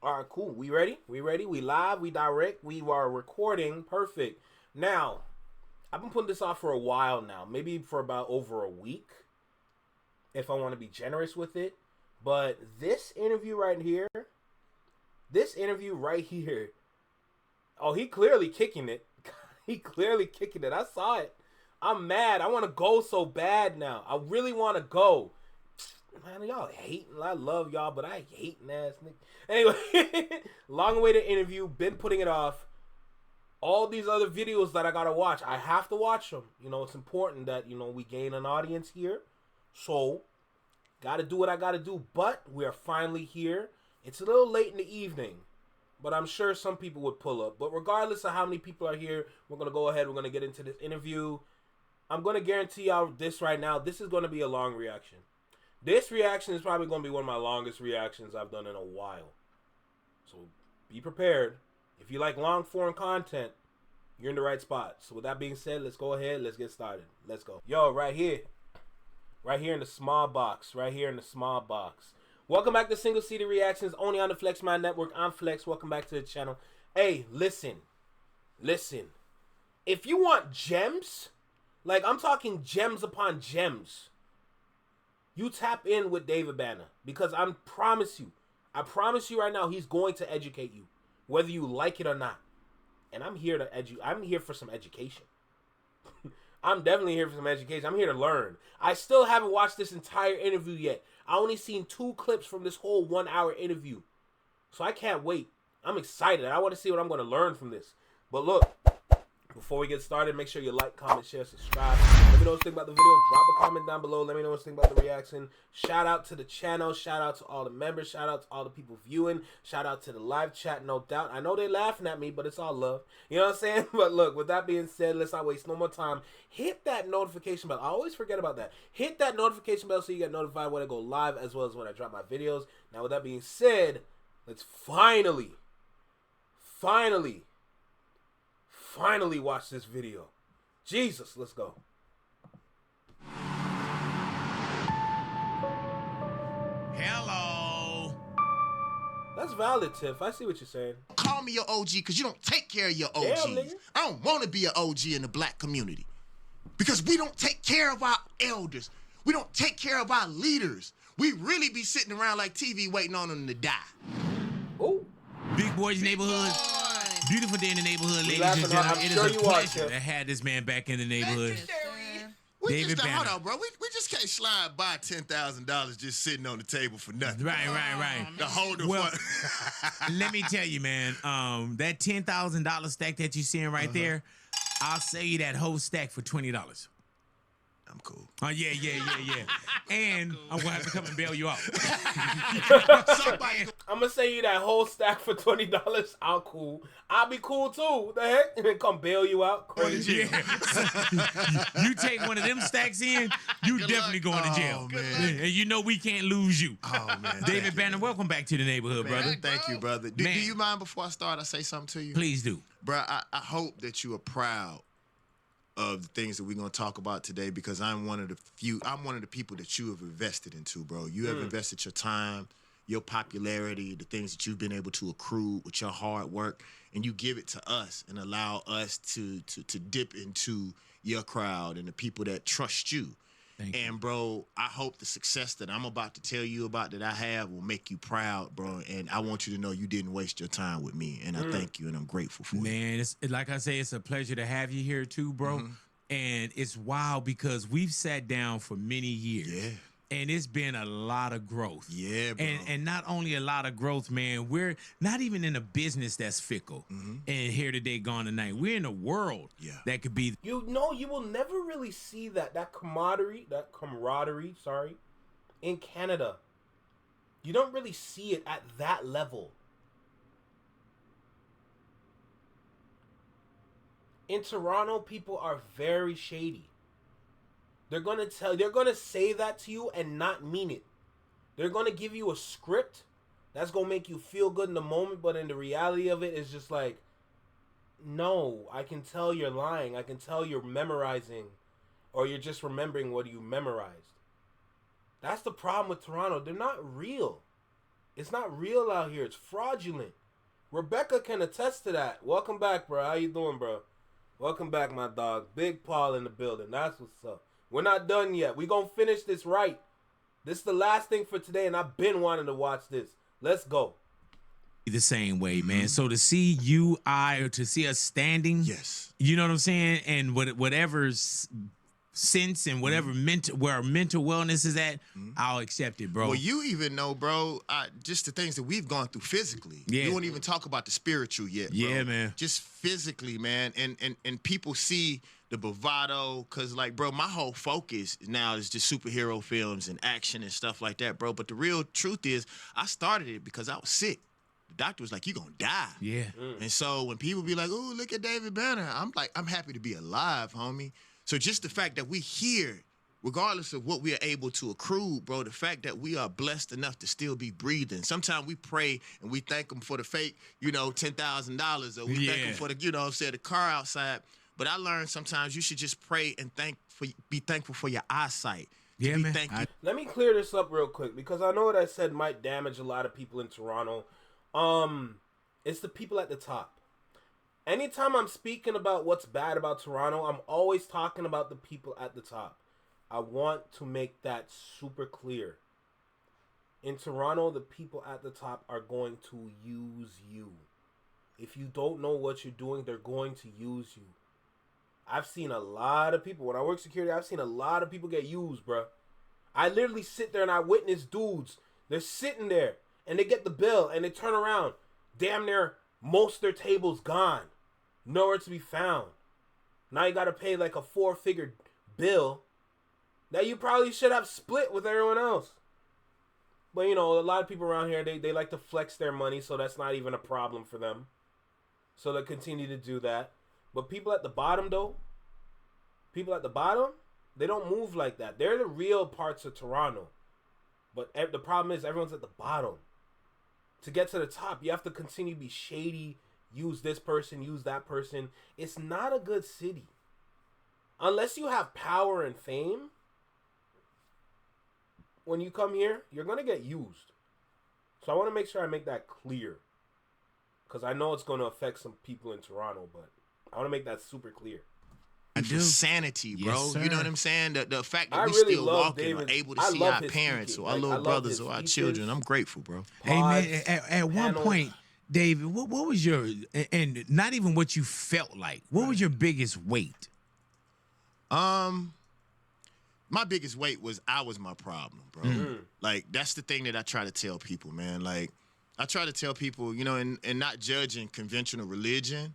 All right, cool. We ready? We ready? We live, we direct, we are recording. Perfect. Now, I've been putting this off for a while now. Maybe for about over a week, if I want to be generous with it. But this interview right here, oh, he clearly kicking it. He clearly kicking it. I saw it. I'm mad. I want to go so bad now. I really want to go. Man, y'all hating. I love y'all, but I hating ass nigga. Anyway, long-awaited interview. Been putting it off. All these other videos that I gotta watch, I have to watch them. You know, it's important that, you know, we gain an audience here. So, gotta do what I gotta do. But we are finally here. It's a little late in the evening, but I'm sure some people would pull up. But regardless of how many people are here, we're gonna go ahead. We're gonna get into this interview. I'm gonna guarantee y'all this right now. This is gonna be a long reaction. This reaction is probably going to be one of my longest reactions I've done in a while. So be prepared. If you like long form content, you're in the right spot. So with that being said, let's go ahead. Let's get started. Let's go. Yo, right here. Right here in the small box. Right here in the small box. Welcome back to Single Seated Reactions, only on the Flex Mind Network. I'm Flex. Welcome back to the channel. Hey, listen. Listen. If you want gems, like I'm talking gems upon gems, you tap in with DavidBanner, because I promise you right now, he's going to educate you, whether you like it or not. And I'm here to I'm here for some education. I'm definitely here for some education. I'm here to learn. I still haven't watched this entire interview yet. I only seen 2 clips from this whole 1-hour interview. So I can't wait. I'm excited. I want to see what I'm going to learn from this. But look, before we get started, make sure you like, comment, share, subscribe. Let me know what you think about the video. Drop a comment down below. Let me know what you think about the reaction. Shout out to the channel. Shout out to all the members. Shout out to all the people viewing. Shout out to the live chat, no doubt. I know they're laughing at me, but it's all love. You know what I'm saying? But look, with that being said, let's not waste no more time. Hit that notification bell. I always forget about that. Hit that notification bell so you get notified when I go live, as well as when I drop my videos. Now, with that being said, let's finally watch this video. Jesus, let's go. Hello. That's valid, Tiff. I see what you're saying. Call me your OG because you don't take care of your OGs. Damn, nigga. I don't want to be an OG in the black community because we don't take care of our elders. We don't take care of our leaders. We really be sitting around like TV waiting on them to die. Ooh. Big Boys Neighborhood. Beautiful day in the neighborhood, ladies and gentlemen. It is a pleasure to have this man back in the neighborhood. DavidBanner. Hold on, bro. We just can't slide by $10,000 just sitting on the table for nothing. Right. To hold the fun. Let me tell you, man. That $10,000 stack that you're seeing right there, I'll sell you that whole stack for $20. I'm cool. Oh, yeah. And I'm going to have to come and bail you out. I'm going to sell you that whole stack for $20. I'll be cool too. What the heck? And then come bail you out. Crazy. Yeah. You take one of them stacks in, you definitely going to jail. Oh, man. And you know we can't lose you. Oh, man. DavidBanner, welcome back to the neighborhood, Man, brother. Thank you, brother. Do you mind before I start, I say something to you? Please do. Bro, I hope that you are proud of the things that we're going to talk about today, because I'm one of the people that you have invested into, bro. You have invested your time, your popularity, the things that you've been able to accrue with your hard work, and you give it to us and allow us to dip into your crowd and the people that trust you. And, bro, I hope the success that I'm about to tell you about that I have will make you proud, bro. And I want you to know you didn't waste your time with me. And I thank you, and I'm grateful for you. Man, it's, like I say, it's a pleasure to have you here too, bro. And it's wild because we've sat down for many years. Yeah. And it's been a lot of growth. Yeah, bro. And not only a lot of growth, man, we're not even in a business that's fickle and here today, gone tonight. We're in a world that could be. You know, you will never really see that camaraderie, in Canada. You don't really see it at that level. In Toronto, people are very shady. They're gonna say that to you and not mean it. They're gonna give you a script that's gonna make you feel good in the moment, but in the reality of it, it's just like, no, I can tell you're lying. I can tell you're memorizing, or you're just remembering what you memorized. That's the problem with Toronto. They're not real. It's not real out here. It's fraudulent. Rebecca can attest to that. Welcome back, bro. How you doing, bro? Welcome back, my dog. Big Paul in the building. That's what's up. We're not done yet. We gonna finish this right. This is the last thing for today, and I've been wanting to watch this. Let's go. The same way, man. So to see you, or to see us standing, Yes. you know what I'm saying, and whatever's sense and whatever where our mental wellness is at, I'll accept it, bro. Well, you even know, bro, just the things that we've gone through physically. Yeah. You won't even talk about the spiritual yet, bro. Yeah, man. Just physically, man. And people see the bravado, because, like, bro, my whole focus now is just superhero films and action and stuff like that, bro. But the real truth is, I started it because I was sick. The doctor was like, you're going to die. Yeah. And so when people be like, oh, look at DavidBanner, I'm like, I'm happy to be alive, homie. So just the fact that we here, regardless of what we are able to accrue, bro, the fact that we are blessed enough to still be breathing. Sometimes we pray and we thank them for the fake, $10,000, or we thank them for the, the car outside. But I learned sometimes you should just pray and be thankful for your eyesight. Yeah, man. Let me clear this up real quick, because I know what I said might damage a lot of people in Toronto. It's the people at the top. Anytime I'm speaking about what's bad about Toronto, I'm always talking about the people at the top. I want to make that super clear. In Toronto, the people at the top are going to use you. If you don't know what you're doing, they're going to use you. I've seen a lot of people, when I work security, I've seen a lot of people get used, bro. I literally sit there and I witness dudes. They're sitting there and they get the bill and they turn around. Damn near most of their tables gone. Nowhere to be found. Now you got to pay like a 4-figure bill that you probably should have split with everyone else. But, a lot of people around here, they like to flex their money, so that's not even a problem for them. So they continue to do that. But people at the bottom, though, they don't move like that. They're the real parts of Toronto. But the problem is everyone's at the bottom. To get to the top, you have to continue to be shady, use this person, use that person. It's not a good city. Unless you have power and fame, when you come here, you're going to get used. So I want to make sure I make that clear. Because I know it's going to affect some people in Toronto, but I want to make that super clear. And for sanity, bro. Yes, you know what I'm saying? The fact that I we really still love walking, David's, are able to see our parents or our little brothers or our children. I'm grateful, bro. Hey, man, at one point, David, what was your, and not even what you felt like, what was your biggest weight? My biggest weight was I was my problem, bro. Like, that's the thing that I try to tell people, man. Like, I try to tell people, and not judging conventional religion,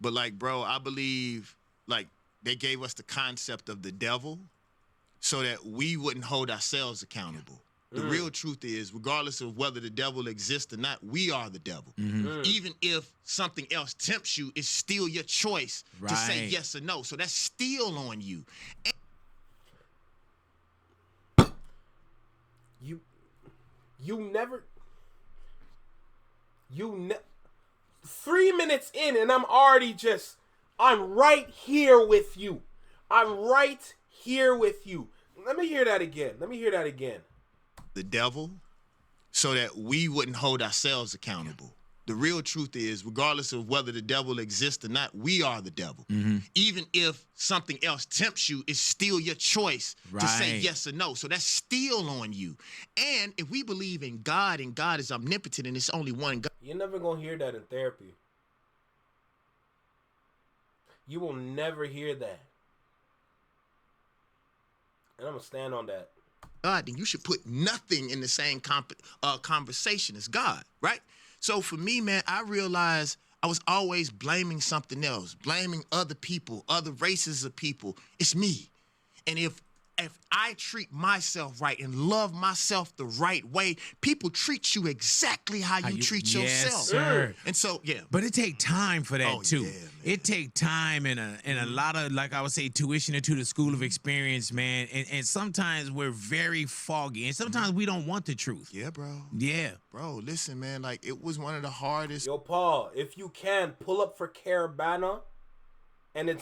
but, like, bro, I believe, like, they gave us the concept of the devil so that we wouldn't hold ourselves accountable. The real truth is, regardless of whether the devil exists or not, we are the devil. Even if something else tempts you, it's still your choice to say yes or no. So that's still on you. You never 3 minutes in and I'm right here with you. I'm right here with you. Let me hear that again. The devil so that we wouldn't hold ourselves accountable. The real truth is, regardless of whether the devil exists or not, we are the devil. Even if something else tempts you, it's still your choice to say yes or no. So that's still on you. And if we believe in God and God is omnipotent and it's only one God. You're never going to hear that in therapy. You will never hear that. And I'm going to stand on that. God, then you should put nothing in the same conversation as God, right? So for me, man, I realized I was always blaming something else, blaming other people, other races of people. It's me. And if I treat myself right and love myself the right way, people treat you exactly how you treat yourself. Sir. And so, yeah. But it take time for that too. Yeah, it take time and a lot of, like I would say, tuition into the school of experience, man. And sometimes we're very foggy, and sometimes we don't want the truth. Yeah, bro. Yeah. Bro, listen, man, like, it was one of the hardest. Yo, Paul, if you can, pull up for Caravana. And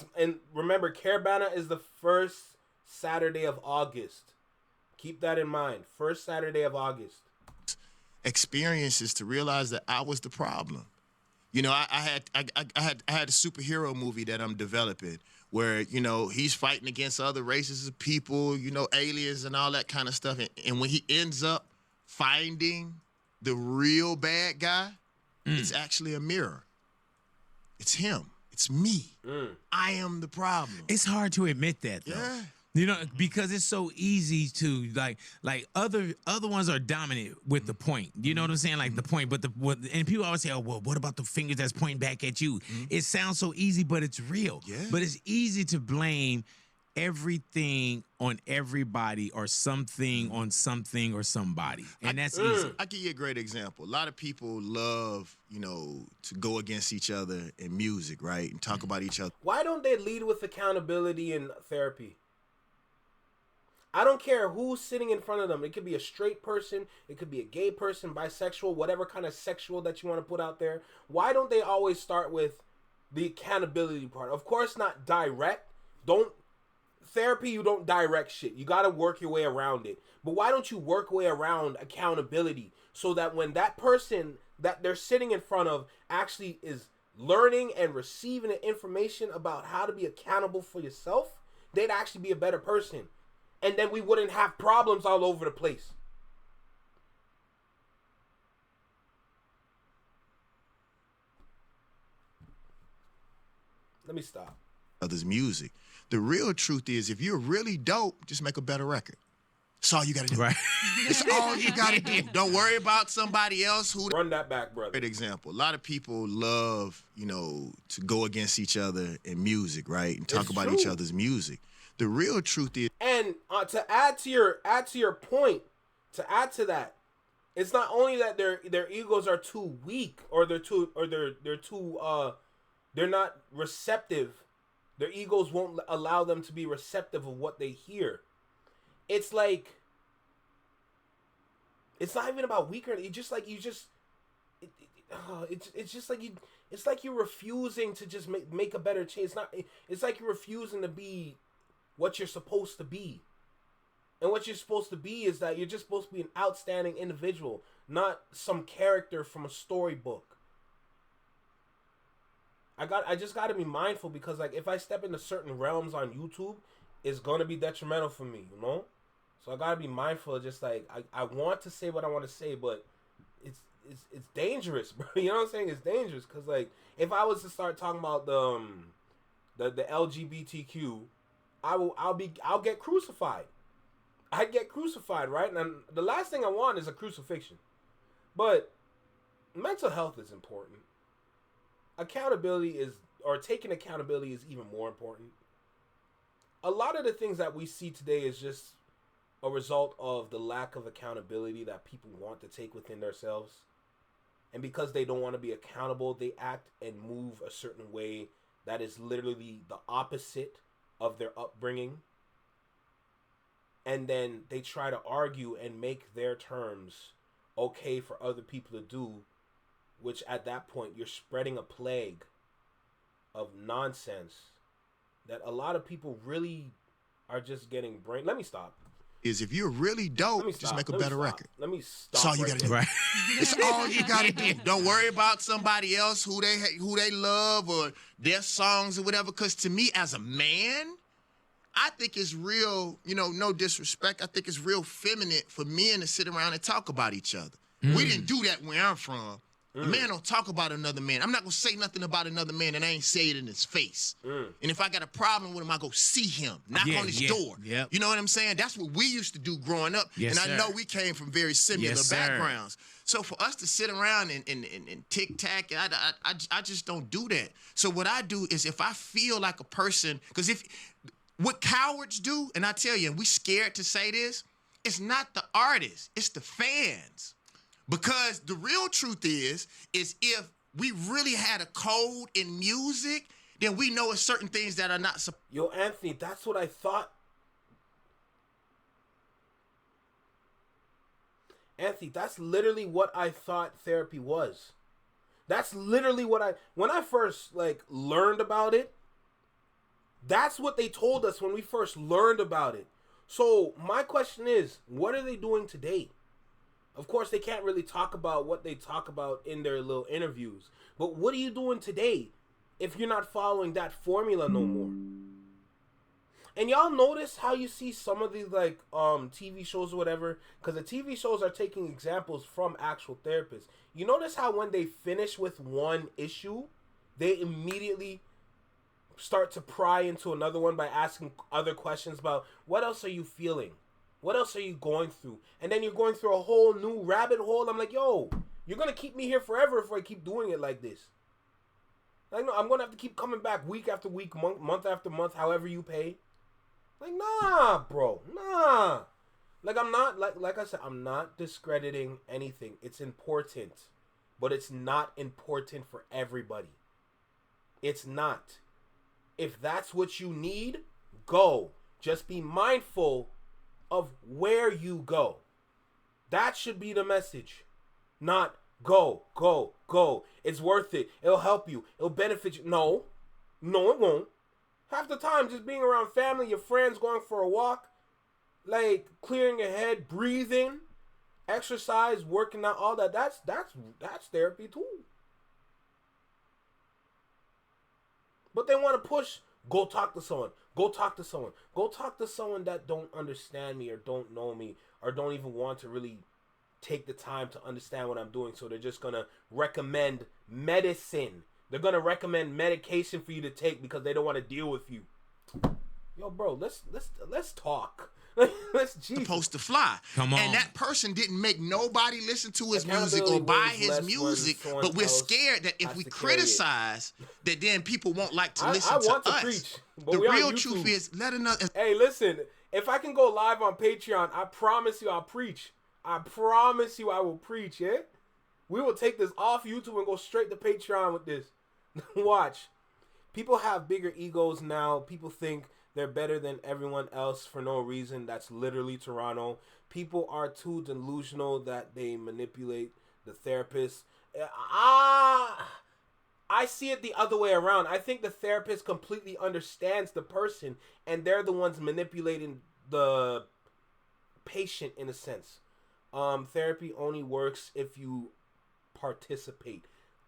remember, Caravana is the first Saturday of August. Keep that in mind. First Saturday of August. experiences to realize that I was the problem. You know, I had a superhero movie that I'm developing where, you know, he's fighting against other races of people, you know, aliens and all that kind of stuff. And when he ends up finding the real bad guy, it's actually a mirror. It's him. It's me. I am the problem. It's hard to admit that, though. Yeah. You know, because it's so easy to like other ones are dominant with the point. You know what I'm saying? Like the point, but and people always say, "Oh, well, what about the fingers that's pointing back at you?" It sounds so easy, but it's real. Yeah. But it's easy to blame everything on everybody or something on something or somebody, and that's easy. I'll give you a great example. A lot of people love, you know, to go against each other in music, right, and talk about each other. Why don't they lead with accountability in therapy? I don't care who's sitting in front of them. It could be a straight person. It could be a gay person, bisexual, whatever kind of sexual that you want to put out there. Why don't they always start with the accountability part? Of course, not direct. Therapy, you don't direct shit. You got to work your way around it. But why don't you work your way around accountability so that when that person that they're sitting in front of actually is learning and receiving the information about how to be accountable for yourself, they'd actually be a better person. And then we wouldn't have problems all over the place. Let me stop. Others' music. The real truth is, if you're really dope, just make a better record. That's all you got to do. Right. It's all you got to do. Don't worry about somebody else who... Run that back, brother. Great example. A lot of people love, you know, to go against each other in music, right, and talk about each other's music. The real truth is... And to add to your point, to add to that, it's not only that their egos are too weak or they're not receptive. Their egos won't allow them to be receptive of what they hear. It's like, it's not even about weaker. It's just like it's like you're refusing to just make a better change. It's like you're refusing to be what you're supposed to be. And what you're supposed to be is that you're just supposed to be an outstanding individual, not some character from a storybook. I just got to be mindful because, like, if I step into certain realms on YouTube, it's going to be detrimental for me, you know? So I got to be mindful of just, like, I want to say what I want to say, but it's dangerous, bro. You know what I'm saying? It's dangerous because, like, if I was to start talking about the LGBTQ, I'll get crucified. I'd get crucified, right? And the last thing I want is a crucifixion. But mental health is important. Taking accountability is even more important. A lot of the things that we see today is just a result of the lack of accountability that people want to take within themselves. And because they don't want to be accountable, they act and move a certain way that is literally the opposite of their upbringing. And then they try to argue and make their terms okay for other people to do, which at that point you're spreading a plague of nonsense that a lot of people really are just getting brain. Let me stop. Is if you're really dope, just make a better record. Let me stop. That's all you got to do. Right. It's all you got to do. Don't worry about somebody else who they love or their songs or whatever. Because to me, as a man, I think it's real, you know, no disrespect. I think it's real feminine for men to sit around and talk about each other. We didn't do that where I'm from. A man don't talk about another man. I'm not going to say nothing about another man and I ain't say it in his face. And if I got a problem with him, I go see him, knock on his door. Yep. You know what I'm saying? That's what we used to do growing up. Yes, and I know we came from very similar backgrounds. So for us to sit around and tic-tac, I just don't do that. So what I do is if I feel like a person, because what cowards do, and I tell you, and we scared to say this, it's not the artist, it's the fans. Because the real truth is if we really had a code in music, then we know it's certain things that are not... Yo, Anthony, that's what I thought. Anthony, that's literally what I thought therapy was. That's literally what when I first, like, learned about it, that's what they told us when we first learned about it. So my question is, what are they doing today? Of course, they can't really talk about what they talk about in their little interviews. But what are you doing today if you're not following that formula no more? And y'all notice how you see some of these like TV shows or whatever, because the TV shows are taking examples from actual therapists. You notice how when they finish with one issue, they immediately start to pry into another one by asking other questions about what else are you feeling? What else are you going through? And then you're going through a whole new rabbit hole. I'm like, yo, you're going to keep me here forever if I keep doing it like this. Like, no, I'm going to have to keep coming back week after week, month after month, however you pay. Like, nah, bro, nah. Like, I'm not, like I said, I'm not discrediting anything. It's important, but it's not important for everybody. It's not. If that's what you need, go. Just be mindful of where you go. That should be the message. Not go, go, go. It's worth it. It'll help you. It'll benefit you. No, it won't. Half the time, just being around family, your friends, going for a walk, like clearing your head, breathing, exercise, working out, all that. That's therapy too. But they want to push. Go talk to someone. Go talk to someone. Go talk to someone that don't understand me or don't know me or don't even want to really take the time to understand what I'm doing. So they're just gonna recommend medicine. They're gonna recommend medication for you to take because they don't want to deal with you. Yo, bro, let's talk. Let's supposed to fly. Come on. And that person didn't make nobody listen to his music or buy his music, but we're scared that if we criticize, that then people won't like to listen to us. Preach, the real truth is, let another. Hey, listen, if I can go live on Patreon, I promise you I'll preach. I promise you I will preach, yeah? We will take this off YouTube and go straight to Patreon with this. Watch. People have bigger egos now. People think they're better than everyone else for no reason. That's literally Toronto. People are too delusional that they manipulate the therapist. I see it the other way around. I think the therapist completely understands the person, and they're the ones manipulating the patient in a sense. Therapy only works if you participate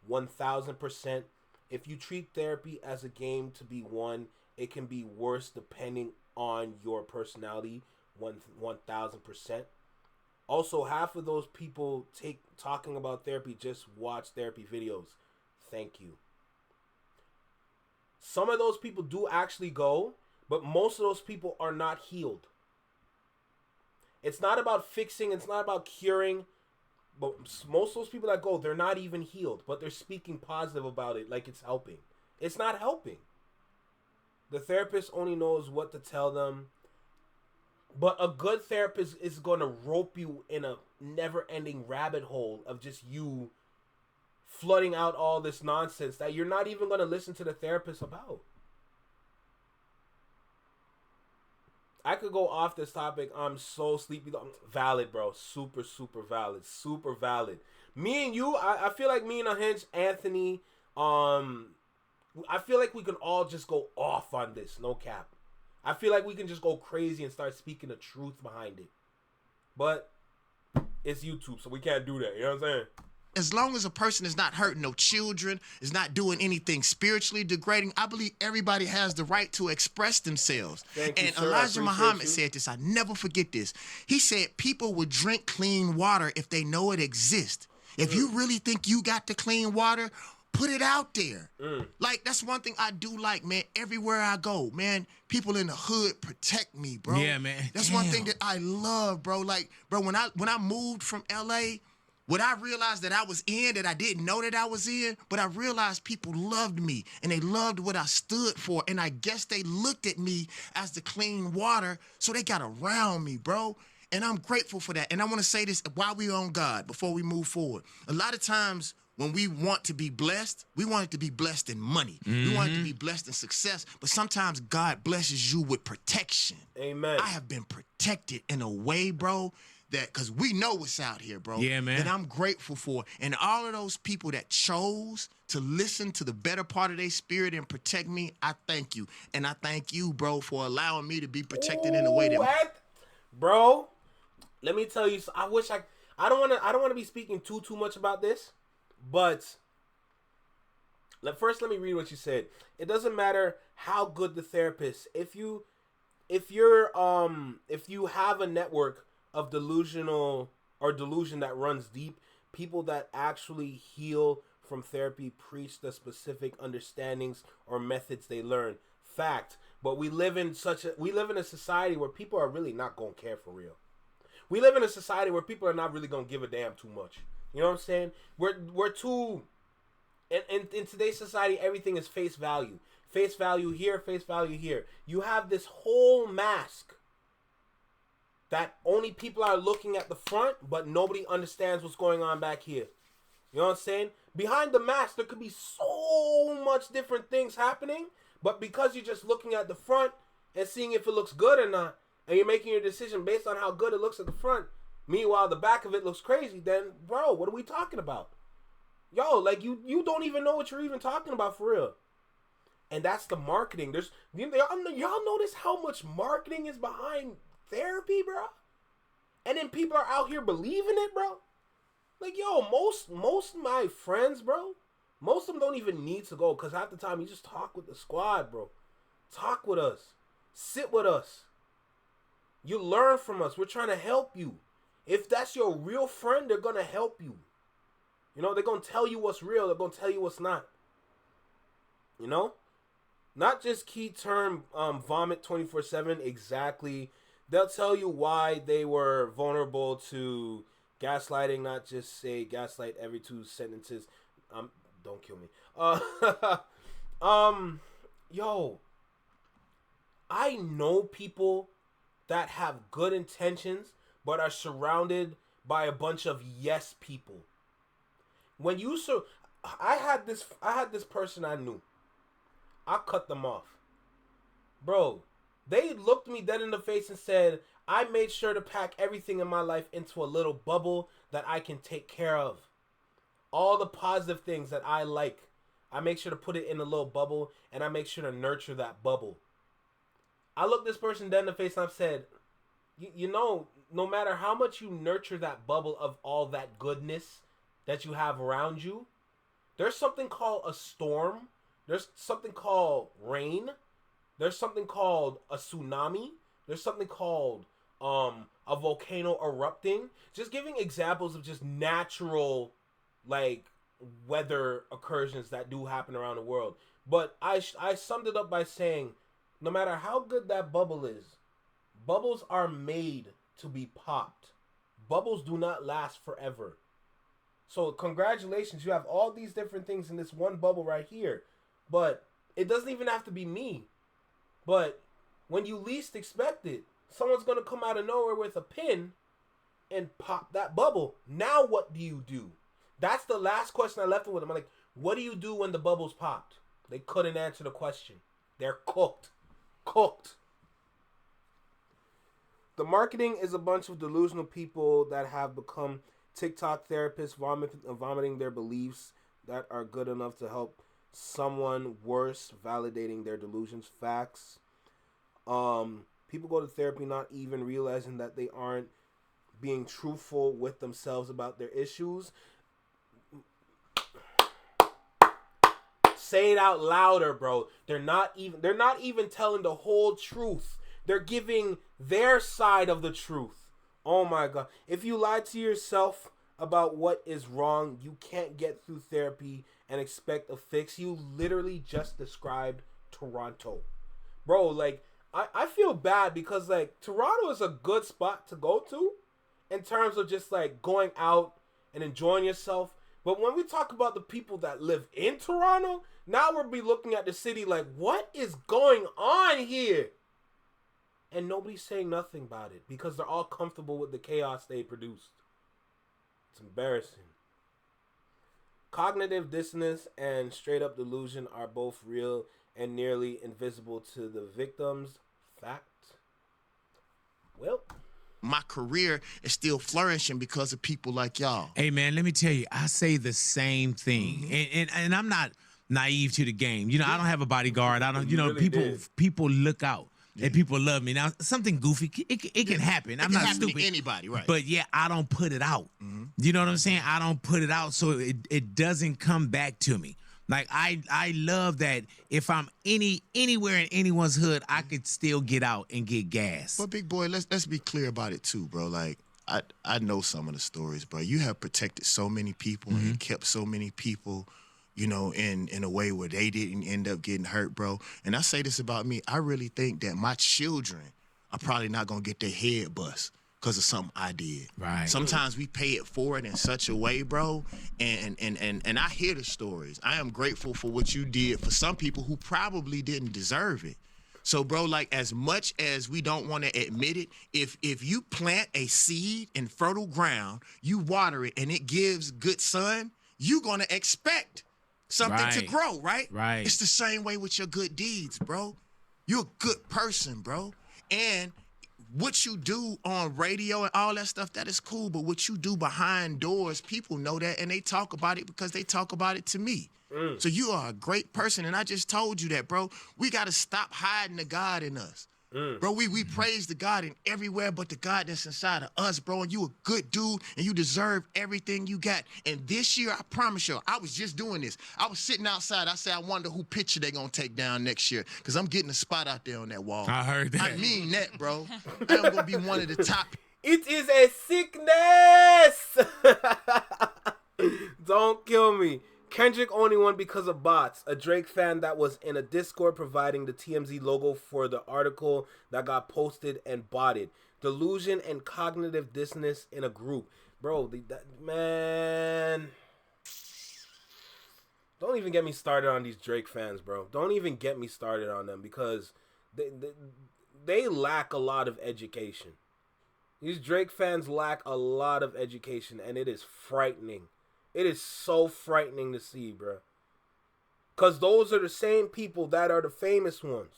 1,000%. If you treat therapy as a game to be won, it can be worse depending on your personality, 1,000%. Also, half of those people talking about therapy just watch therapy videos. Thank you. Some of those people do actually go, but most of those people are not healed. It's not about fixing, it's not about curing, but most of those people that go, they're not even healed, but they're speaking positive about it like it's helping. It's not helping. The therapist only knows what to tell them. But a good therapist is going to rope you in a never-ending rabbit hole of just you flooding out all this nonsense that you're not even going to listen to the therapist about. I could go off this topic. I'm so sleepy. Valid, bro. Super, super valid. Super valid. Me and you, I feel like me and Unhinged, Anthony, I feel like we can all just go off on this. No cap. I feel like we can just go crazy and start speaking the truth behind it. But it's YouTube, so we can't do that. You know what I'm saying? As long as a person is not hurting no children, is not doing anything spiritually degrading, I believe everybody has the right to express themselves. Thank you, and sir. Elijah Muhammad said this. I never forget this. He said people would drink clean water if they know it exists. If you really think you got the clean water, put it out there. Like, that's one thing I do like, man. Everywhere I go, man, people in the hood protect me, bro. Yeah, man. That's one thing that I love, bro. Like, bro, when I moved from L.A., what I realized that I was in, that I didn't know that I was in, but I realized people loved me, and they loved what I stood for, and I guess they looked at me as the clean water, so they got around me, bro. And I'm grateful for that. And I want to say this while we're on God, before we move forward. A lot of times when we want to be blessed, we want it to be blessed in money. We want it to be blessed in success. But sometimes God blesses you with protection. Amen. I have been protected in a way, bro, that, because we know what's out here, bro. Yeah, man. That I'm grateful for. And all of those people that chose to listen to the better part of their spirit and protect me, I thank you. And I thank you, bro, for allowing me to be protected in a way that... Bro, let me tell you, I I don't want to be speaking too much about this, but first let me read what you said. It doesn't matter how good the therapist. If you have a network of delusion that runs deep, people that actually heal from therapy preach the specific understandings or methods they learn. Fact. But we live in a society where people are really not gonna care for real. We live in a society where people are not really gonna give a damn too much. You know what I'm saying? We're too in today's society, everything is face value. Face value here, face value here. You have this whole mask that only people are looking at the front, but nobody understands what's going on back here. You know what I'm saying? Behind the mask, there could be so much different things happening, but because you're just looking at the front and seeing if it looks good or not, and you're making your decision based on how good it looks at the front, meanwhile the back of it looks crazy, then, bro, what are we talking about? Yo, like, you don't even know what you're even talking about for real. And that's the marketing. Y'all notice how much marketing is behind therapy, bro? And then people are out here believing it, bro? Like, yo, most of my friends, bro, most of them don't even need to go, because half the time you just talk with the squad, bro. Talk with us. Sit with us. You learn from us. We're trying to help you. If that's your real friend, they're going to help you. You know, they're going to tell you what's real. They're going to tell you what's not. You know? Not just key term vomit 24/7 exactly. They'll tell you why they were vulnerable to gaslighting, not just say gaslight every 2 sentences. Don't kill me. Yo, I know people that have good intentions but are surrounded by a bunch of yes people. When you I had this person I knew. I cut them off. Bro, they looked me dead in the face and said, I made sure to pack everything in my life into a little bubble that I can take care of. All the positive things that I like, I make sure to put it in a little bubble, and I make sure to nurture that bubble. I looked this person dead in the face and I've said, you know, no matter how much you nurture that bubble of all that goodness that you have around you, there's something called a storm. There's something called rain. There's something called a tsunami. There's something called a volcano erupting. Just giving examples of just natural, like, weather incursions that do happen around the world. But I summed it up by saying, no matter how good that bubble is, bubbles are made to be popped. Bubbles do not last forever. So congratulations, you have all these different things in this one bubble right here. But it doesn't even have to be me. But when you least expect it, someone's going to come out of nowhere with a pin and pop that bubble. Now what do you do? That's the last question I left with them. I'm like, what do you do when the bubble's popped? They couldn't answer the question. They're cooked. Cooked. The marketing is a bunch of delusional people that have become TikTok therapists, vomiting their beliefs that are good enough to help someone worse, validating their delusions. Facts. People go to therapy not even realizing that they aren't being truthful with themselves about their issues. Say it out louder, bro. They're not even telling the whole truth. They're giving their side of the truth. Oh my God. If you lie to yourself about what is wrong, you can't get through therapy and expect a fix. You literally just described Toronto. Bro, like, I feel bad because, like, Toronto is a good spot to go to in terms of just, like, going out and enjoying yourself. But when we talk about the people that live in Toronto, now we'll be looking at the city like, what is going on here? And nobody's saying nothing about it because they're all comfortable with the chaos they produced. It's embarrassing. Cognitive dissonance and straight up delusion are both real and nearly invisible to the victims. Fact. Well, My career is still flourishing because of people like y'all. Hey, man, let me tell you, I say the same thing. And I'm not naive to the game. You know, I don't have a bodyguard. I don't, you know, really people look out and people love me. Now, something goofy, it can happen. I'm not happen stupid. to anybody, right? But yeah, I don't put it out. You know what I'm saying? I don't put it out, so it doesn't come back to me. Like I love that if I'm anywhere in anyone's hood, I could still get out and get gas. But big boy, let's be clear about it too, bro. Like I know some of the stories, bro. You have protected so many people and kept so many people, you know, in a way where they didn't end up getting hurt, bro. And I say this about me. I really think that my children are probably not gonna get their head bust because of something I did. Right. Sometimes we pay it forward in such a way, bro. And I hear the stories. I am grateful for what you did for some people who probably didn't deserve it. So, bro, like, as much as we don't want to admit it, if you plant a seed in fertile ground, you water it, and it gives good sun, you're going to expect something to grow, right? Right. It's the same way with your good deeds, bro. You're a good person, bro. And what you do on radio and all that stuff, that is cool. But what you do behind doors, people know that, and they talk about it because they talk about it to me. So you are a great person, and I just told you that, bro. We got to stop hiding the God in us. Bro, we praise the God in everywhere but the God that's inside of us, bro. And you a good dude, and you deserve everything you got. And this year, I promise you, I was just doing this. I was sitting outside. I said, I wonder who picture they going to take down next year, because I'm getting a spot out there on that wall. I heard that. I mean that, bro. I am going to be one of the top. It is a sickness. Don't kill me. Kendrick only won because of bots. A Drake fan that was in a Discord providing the TMZ logo for the article that got posted and botted. Delusion and cognitive dissonance in a group. Bro, man. Don't even get me started on these Drake fans, bro. Don't even get me started on them, because they lack a lot of education. These Drake fans lack a lot of education, and it is frightening. It is so frightening to see, bro. Because those are the same people that are the famous ones.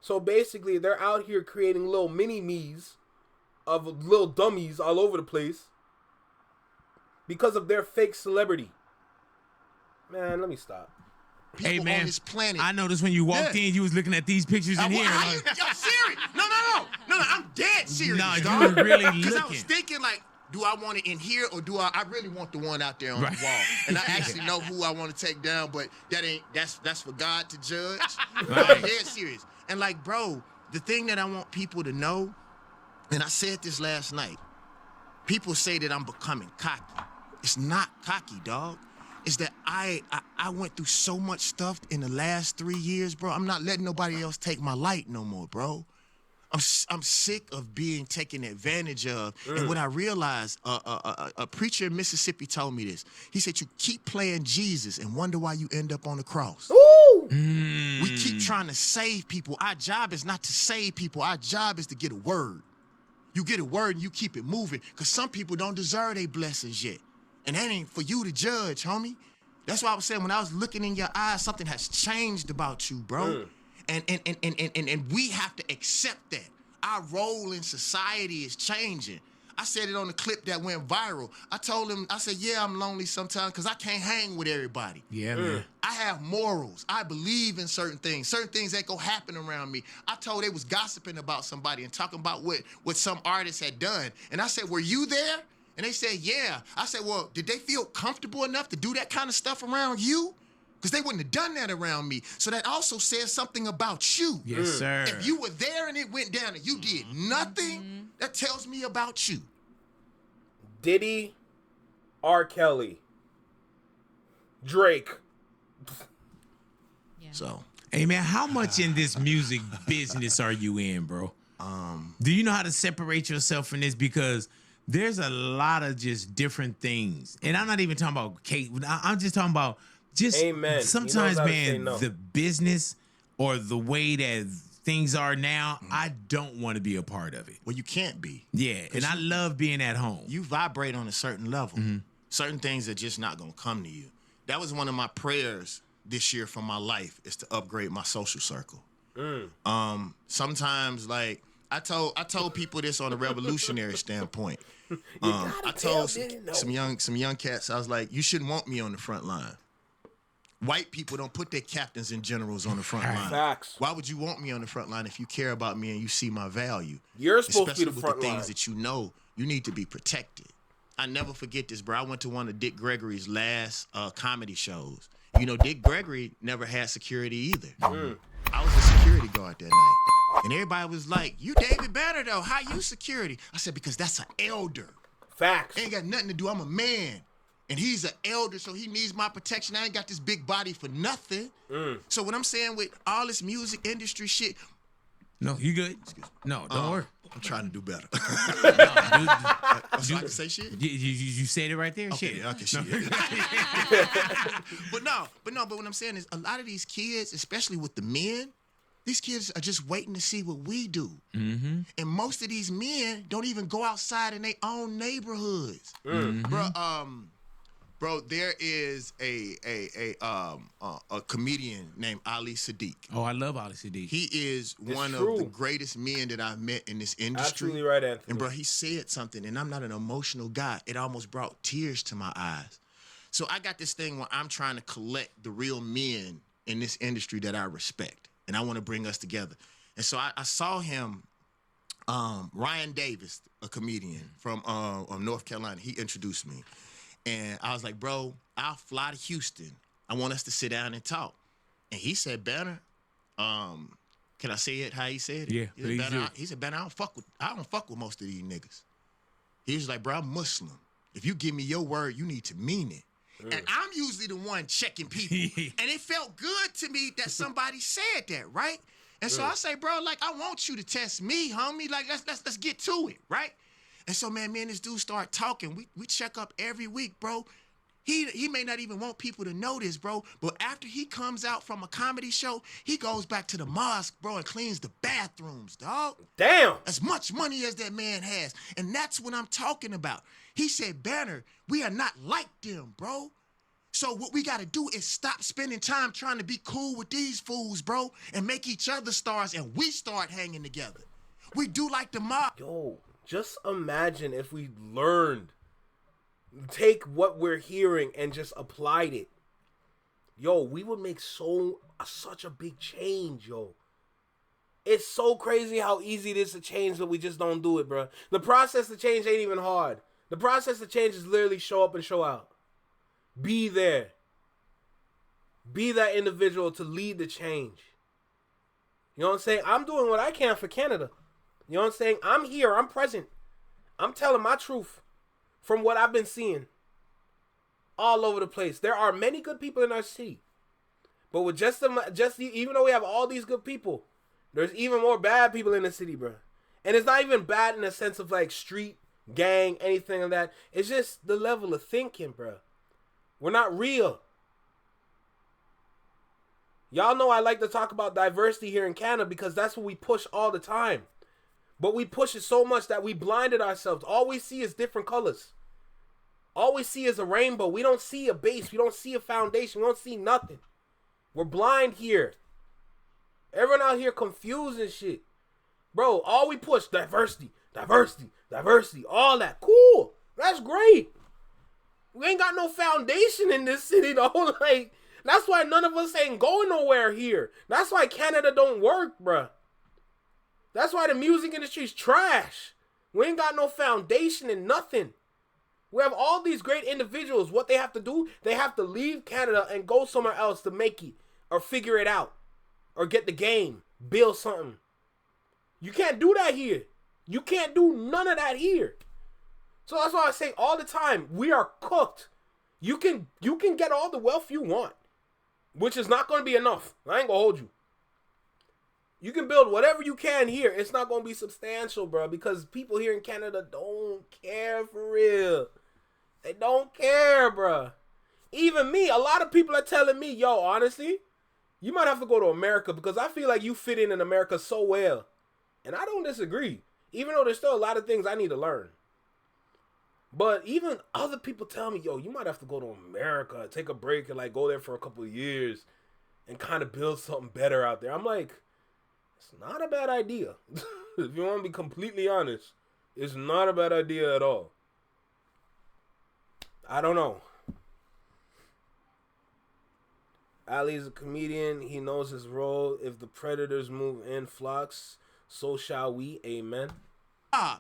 So basically, they're out here creating little mini-me's of little dummies all over the place because of their fake celebrity. Man, let me stop. People Hey, man, on this planet. I noticed when you walked in, you was looking at these pictures in here. Yo, serious? No, I'm dead serious. No, dog. you were really Because I looking. was thinking, like, do I want it in here, or do I really want the one out there on the wall? And I actually know who I want to take down, but that's for God to judge. Right. I'm dead serious. And like, bro, the thing that I want people to know, and I said this last night, people say that I'm becoming cocky. It's not cocky, dog. It's that I went through so much stuff in the last 3 years, bro. I'm not letting nobody else take my light no more, bro. I'm sick of being taken advantage of. And what I realized, a preacher in Mississippi told me this. He said, you keep playing Jesus and wonder why you end up on the cross. Ooh! We keep trying to save people. Our job is not to save people. Our job is to get a word. You get a word and you keep it moving, because some people don't deserve their blessings yet. And that ain't for you to judge, homie. That's why I was saying, when I was looking in your eyes, something has changed about you, bro. And we have to accept that. Our role in society is changing. I said it on the clip that went viral. I told him, I said, yeah, I'm lonely sometimes because I can't hang with everybody. Yeah, man. I have morals. I believe in certain things that go happen around me. I told they was gossiping about somebody and talking about what some artist had done. And I said, were you there? And they said, yeah. I said, well, did they feel comfortable enough to do that kind of stuff around you? Because they wouldn't have done that around me. So that also says something about you. Yes, sir. If you were there and it went down and you did nothing, that tells me about you. Diddy, R. Kelly, Drake. Yeah. So, Hey, man, how much in this music business are you in, bro? Do you know how to separate yourself from this? Because there's a lot of just different things. And I'm not even talking about Kate. I'm just talking about just Amen. sometimes, He knows how to say man, no. the business or the way that things are now, I don't want to be a part of it. well, you can't be. Yeah, and I love being at home. You vibrate on a certain level. Certain things are just not going to come to you. That was one of my prayers this year for my life, is to upgrade my social circle. Sometimes, like, I told people this on a revolutionary standpoint. I told some young cats, I was like, you shouldn't want me on the front line. White people don't put their captains and generals on the front line. Facts. Why would you want me on the front line if you care about me and you see my value? You're supposed Especially to be the with front the line. things that you know, you need to be protected. I never forget this, bro. I went to one of Dick Gregory's last comedy shows. You know, Dick Gregory never had security either. I was a security guard that night. And everybody was like, you David Banner, though. How you security? I said, because that's an elder. Facts. Ain't got nothing to do. I'm a man. And he's an elder, so he needs my protection. I ain't got this big body for nothing. So what I'm saying with all this music industry shit. No, you good. No, don't worry. I'm trying to do better. No, So I can say shit? you said it right there. Okay, Shit. okay, shit. But what I'm saying is a lot of these kids, especially with the men, these kids are just waiting to see what we do. Mm-hmm. And most of these men don't even go outside in their own neighborhoods. Bro, there is a comedian named Ali Sadiq. Oh, I love Ali Sadiq. He is one true. of the greatest men that I've met in this industry. Absolutely right, Anthony. And bro, he said something, and I'm not an emotional guy. It almost brought tears to my eyes. So I got this thing where I'm trying to collect the real men in this industry that I respect, and I want to bring us together. And so I saw him, Ryan Davis, a comedian from North Carolina. He introduced me. And I was like, bro, I'll fly to Houston. I want us to sit down and talk. And he said, Banner, can I say it how he said it? Yeah, he said, Banner, he said, Banner, I don't fuck with most of these niggas. He was like, bro, I'm Muslim. If you give me your word, you need to mean it. And I'm usually the one checking people. And it felt good to me that somebody said that, right? And so I say, bro, like, I want you to test me, homie. Like, let's get to it, right? And so, man, me and this dude start talking. We check up every week, bro. He may not even want people to know this, bro. But after he comes out from a comedy show, he goes back to the mosque, bro, and cleans the bathrooms, dog. Damn. As much money as that man has. And that's what I'm talking about. He said, Banner, we are not like them, bro. So what we got to do is stop spending time trying to be cool with these fools, bro, and make each other stars, and we start hanging together. We do like the mob. Yo, just imagine if we learned, take what we're hearing and just applied it. Yo, we would make such a big change, yo. It's so crazy how easy it is to change, but we just don't do it, bro. The process to change ain't even hard. The process to change is literally show up and show out. Be there. Be that individual to lead the change. You know what I'm saying? I'm doing what I can for Canada. You know what I'm saying? I'm here. I'm present. I'm telling my truth from what I've been seeing all over the place. There are many good people in our city. But with even though we have all these good people, there's even more bad people in the city, bro. And it's not even bad in the sense of like street, gang, anything like that. It's just the level of thinking, bro. We're not real. Y'all know I like to talk about diversity here in Canada because that's what we push all the time. But we push it so much that we blinded ourselves. All we see is different colors. All we see is a rainbow. We don't see a base. We don't see a foundation. We don't see nothing. We're blind here. Everyone out here confused and shit. Bro, all we push, diversity, diversity, diversity, all that. Cool. That's great. We ain't got no foundation in this city, though. Like, that's why none of us ain't going nowhere here. That's why Canada don't work, bruh. That's why the music industry's trash. We ain't got no foundation in nothing. We have all these great individuals. What they have to do, they have to leave Canada and go somewhere else to make it or figure it out or get the game, build something. You can't do that here. You can't do none of that here. So that's why I say all the time, we are cooked. You can get all the wealth you want, which is not going to be enough. I ain't going to hold you. You can build whatever you can here. It's not going to be substantial, bro, because people here in Canada don't care for real. They don't care, bro. Even me, a lot of people are telling me, yo, honestly, you might have to go to America because I feel like you fit in America so well. And I don't disagree, even though there's still a lot of things I need to learn. But even other people tell me, yo, you might have to go to America, take a break and like go there for a couple of years and kind of build something better out there. I'm like, it's not a bad idea. If you want to be completely honest, it's not a bad idea at all. I don't know. Ali's a comedian. He knows his role. If the predators move in flocks, so shall we. Amen. A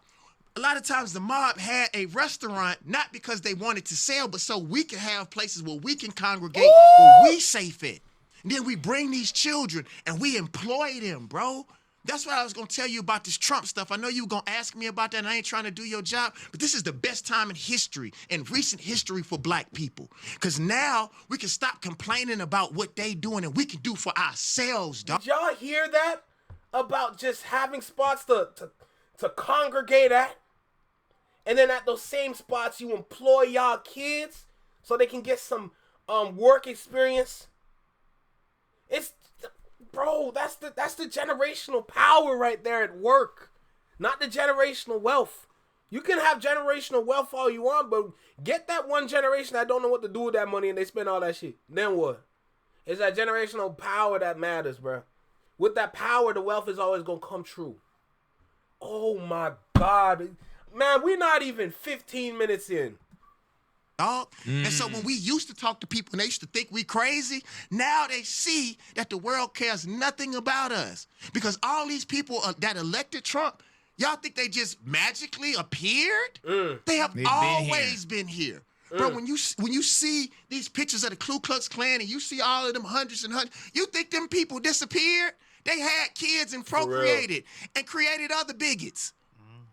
lot of times the mob had a restaurant not because they wanted to sell, but so we can have places where we can congregate, where we safe at. And then we bring these children and we employ them, bro. That's what I was going to tell you about this Trump stuff. I know you were going to ask me about that, and I ain't trying to do your job, but this is the best time in history, in recent history for black people. Because now we can stop complaining about what they doing and we can do for ourselves, dog. Did y'all hear that? About just having spots to congregate at? And then at those same spots, you employ y'all kids so they can get some work experience. Bro, that's the generational power right there at work, not the generational wealth. You can have generational wealth all you want, but get that one generation that don't know what to do with that money and they spend all that shit. Then what? It's that generational power that matters, bro. With that power, the wealth is always gonna come true. Oh my God, man, we're not even 15 minutes in. Dog. And so when we used to talk to people and they used to think we crazy, now they see that the world cares nothing about us. Because all these people that elected Trump, y'all think they just magically appeared? They have always been here. Bro, when you see these pictures of the Ku Klux Klan and you see all of them hundreds and hundreds, you think them people disappeared? They had kids and procreated and created other bigots.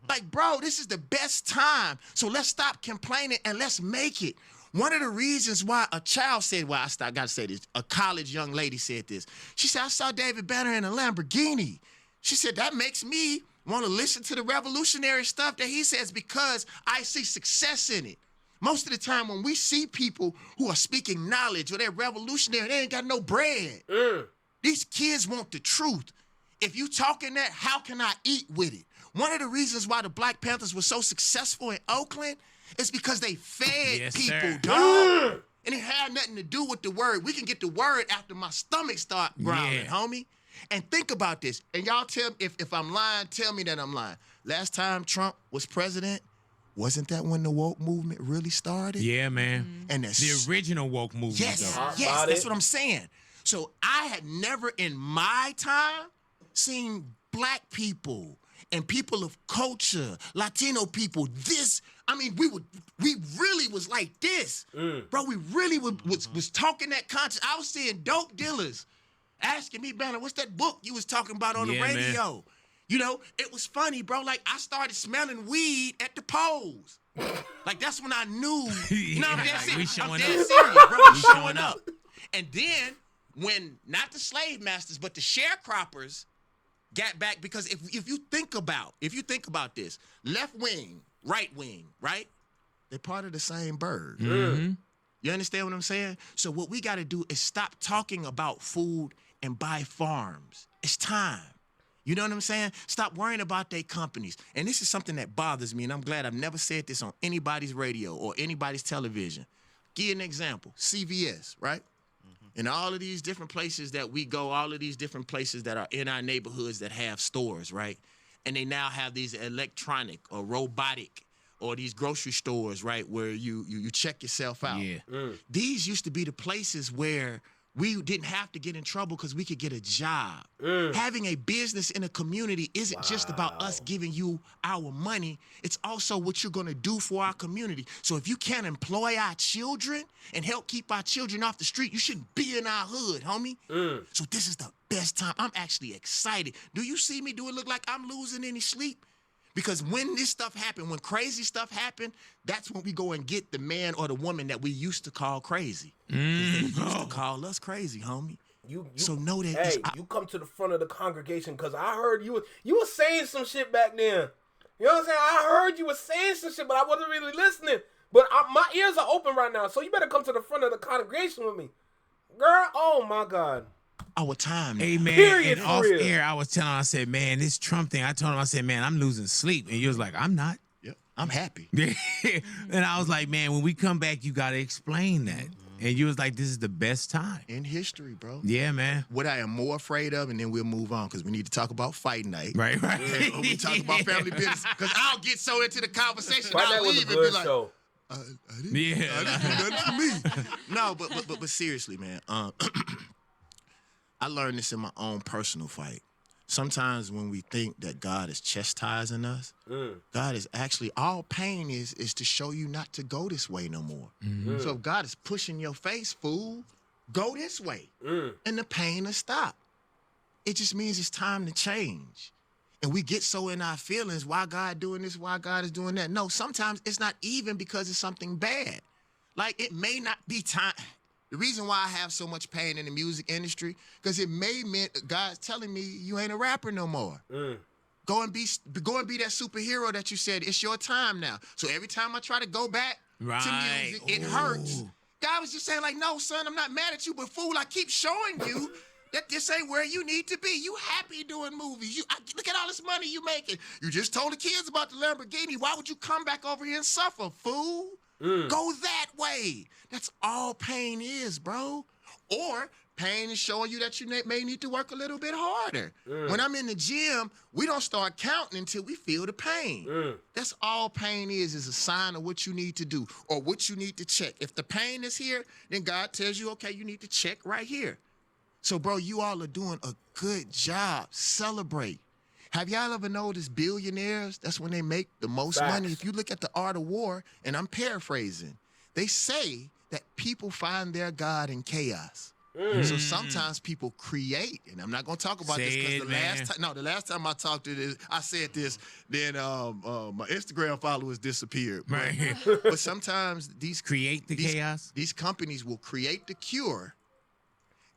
Like, bro, this is the best time. So let's stop complaining and let's make it. One of the reasons why a child said, well, I got to say this. A college young lady said this. She said, I saw DavidBanner in a Lamborghini. She said, that makes me want to listen to the revolutionary stuff that he says because I see success in it. Most of the time when we see people who are speaking knowledge or they're revolutionary, they ain't got no bread. These kids want the truth. If you talking that, how can I eat with it? One of the reasons why the Black Panthers were so successful in Oakland is because they fed people, dog. And it had nothing to do with the word. We can get the word after my stomach start growling, homie. And think about this. And y'all tell me, if I'm lying, tell me that I'm lying. Last time Trump was president, wasn't that when the woke movement really started? Yeah, man. And that's the original woke movement. Yes, though. yes, that's what I'm saying. So I had never in my time seen black people and people of culture, Latino people, we really was like this. Bro, we really was talking that conscious. I was seeing dope dealers asking me, Banner, what's that book you was talking about on the radio? Man. You know, it was funny, bro. Like, I started smelling weed at the polls. Like, that's when I knew, you know, I'm dead serious, bro. We showing up. And then, when, not the slave masters, but the sharecroppers got back, because if you think about this, left wing, right wing, right? They're part of the same bird. You understand what I'm saying? So what we got to do is stop talking about food and buy farms. It's time. You know what I'm saying? Stop worrying about their companies. And this is something that bothers me, and I'm glad I've never said this on anybody's radio or anybody's television. Give you an example. CVS, right? In all of these different places that we go, all of these different places that are in our neighborhoods that have stores, right? And they now have these electronic or robotic or these grocery stores, right, where you check yourself out. These used to be the places where we didn't have to get in trouble because we could get a job. Having a business in a community isn't just about us giving you our money. It's also what you're going to do for our community. So if you can't employ our children and help keep our children off the street, you shouldn't be in our hood, homie. So this is the best time. I'm actually excited. Do you see me? Do it look like I'm losing any sleep? Because when this stuff happened, when crazy stuff happened, that's when we go and get the man or the woman that we used to call crazy. They used to call us crazy, homie. So know that. Hey, you come to the front of the congregation because I heard you were saying some shit back then. You know what I'm saying? I heard you were saying some shit, but I wasn't really listening. But my ears are open right now, so you better come to the front of the congregation with me. Girl, oh my God. Our time. Hey, man, Period, and off real. air, I was telling him, I said, man, this Trump thing, I told him, I said, man, I'm losing sleep. And you was like, I'm not. Yep, I'm happy. And I was like, man, when we come back, you got to explain that. And you was like, this is the best time. In history, bro. Yeah, man. What I am more afraid of, and then we'll move on, because we need to talk about fight night. Right. We talk about family business, because I'll get so into the conversation, Fight I'll Night was leave a and be good like, show. I didn't do nothing for me. No, but seriously, man. I learned this in my own personal fight. Sometimes when we think that God is chastising us, God is actually, all pain is to show you not to go this way no more. So if God is pushing your face, fool, go this way. And the pain will stop. It just means it's time to change. And we get so in our feelings, why God doing this, why God is doing that. No, sometimes it's not even because it's something bad. Like, it may not be time. The reason why I have so much pain in the music industry, because it may mean God's telling me you ain't a rapper no more. Go and be that superhero that you said. It's your time now. So every time I try to go back to music, it hurts. God was just saying, like, no, son, I'm not mad at you, but fool, I keep showing you that this ain't where you need to be. You happy doing movies. Look at all this money you making. You just told the kids about the Lamborghini. Why would you come back over here and suffer, fool? Go that way. That's all pain is, bro. Or pain is showing you that you may need to work a little bit harder. When I'm in the gym, we don't start counting until we feel the pain. That's all pain is a sign of what you need to do or what you need to check. If the pain is here, then God tells you, okay, you need to check right here. So, bro, you all are doing a good job. Celebrate. Have y'all ever noticed billionaires? That's when they make the most money. If you look at The Art of War, and I'm paraphrasing, they say that people find their God in chaos. So sometimes people create, and I'm not going to talk about this because the last time I talked to this, I said this, then my Instagram followers disappeared. Right. But sometimes these chaos. These companies will create the cure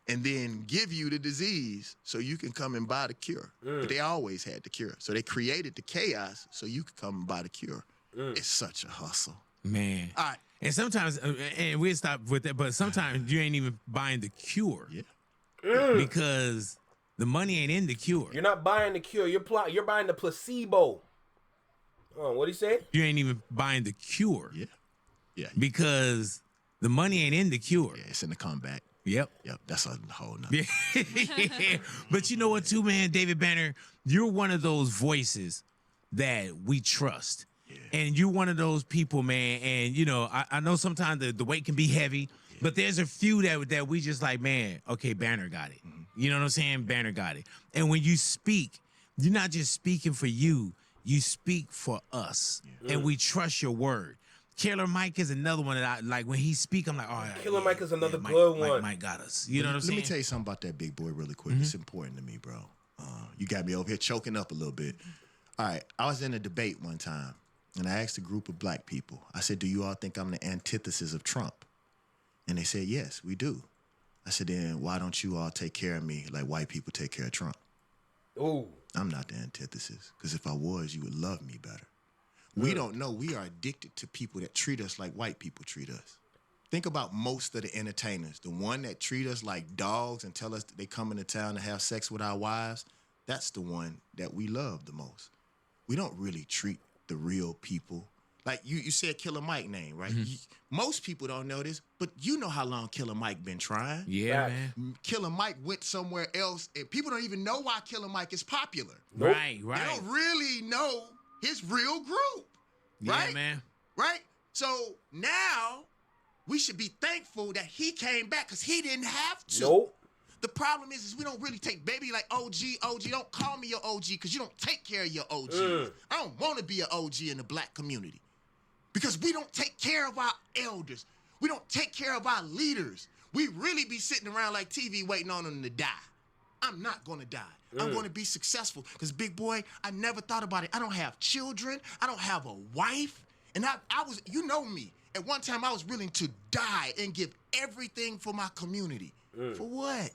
and then give you the disease so you can come and buy the cure. But they always had the cure. So they created the chaos so you could come and buy the cure. It's such a hustle. Man. All right. And sometimes, and we'll stop with that, but sometimes you ain't even buying the cure. Yeah. Because the money ain't in the cure. You're not buying the cure. You're buying the placebo. Oh, what'd he say? You ain't even buying the cure. Yeah. Because the money ain't in the cure. Yeah, it's in the comeback. Yep. That's a whole nother. But you know what, too, man? David Banner, you're one of those voices that we trust. Yeah. And you're one of those people, man. And, you know, I know sometimes the weight can be heavy, but there's a few that we just like, man, okay, Banner got it. You know what I'm saying? Banner got it. And when you speak, you're not just speaking for you. You speak for us. And we trust your word. Killer Mike is another one that I like. When he speak, I'm like, oh, Killer Mike is another good one. Mike got us. You know what I'm saying? Let me tell you something about that big boy really quick. It's important to me, bro. You got me over here choking up a little bit. All right, I was in a debate one time, and I asked a group of black people. I said, do you all think I'm the antithesis of Trump? And they said, yes, we do. I said, then why don't you all take care of me like white people take care of Trump? Ooh. I'm not the antithesis, because if I was, you would love me better. We don't know. We are addicted to people that treat us like white people treat us. Think about most of the entertainers. The one that treat us like dogs and tell us that they come into town to have sex with our wives, that's the one that we love the most. We don't really treat the real people. Like you said Killer Mike name, right? Most people don't know this, but you know how long Killer Mike been trying. Yeah, man. Killer Mike went somewhere else, and people don't even know why Killer Mike is popular. Right. They don't really know his real group, right? Yeah, man. Right? So now we should be thankful that he came back because he didn't have to. Nope. The problem is we don't really take baby like OG. Don't call me your OG because you don't take care of your OGs. I don't want to be an OG in the black community because we don't take care of our elders. We don't take care of our leaders. We really be sitting around like TV waiting on them to die. I'm not going to die. I'm going to be successful because, big boy, I never thought about it. I don't have children. I don't have a wife. And I was, you know me. At one time, I was willing to die and give everything for my community. For what?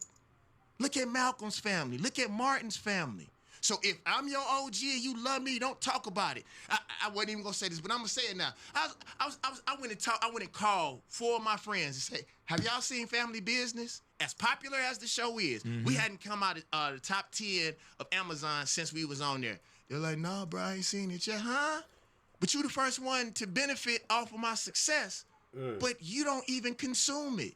Look at Malcolm's family. Look at Martin's family. So if I'm your OG and you love me, don't talk about it. I wasn't even gonna say this, but I'm gonna say it now. I went and called 4 of my friends and said, "Have y'all seen Family Business? As popular as the show is, we hadn't come out of the top 10 of Amazon since we was on there." They're like, "Nah, bro, I ain't seen it yet, huh? But you the first one to benefit off of my success, but you don't even consume it."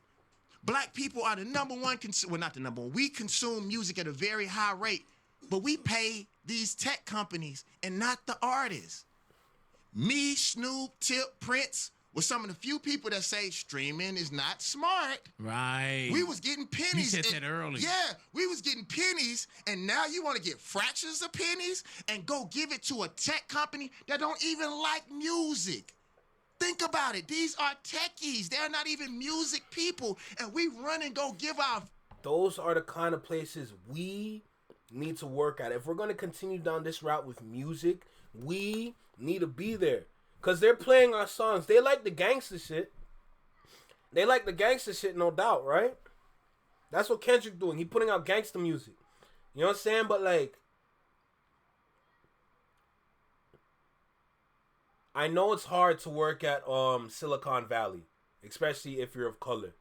Black people are the number one, well, not the number one. We consume music at a very high rate, but we pay these tech companies and not the artists. Me, Snoop, Tip, Prince, was some of the few people that say streaming is not smart. Right. We was getting pennies. You said that earlier. Yeah, we was getting pennies, and now you want to get fractions of pennies and go give it to a tech company that don't even like music. Think about it. These are techies. They're not even music people, and we run and go give our... Those are the kind of places we need to work at. If we're going to continue down this route with music, we need to be there. Because they're playing our songs. They like the gangster shit. They like the gangster shit, no doubt, right? That's what Kendrick doing. He putting out gangster music. You know what I'm saying? But, like, I know it's hard to work at Silicon Valley, especially if you're of color.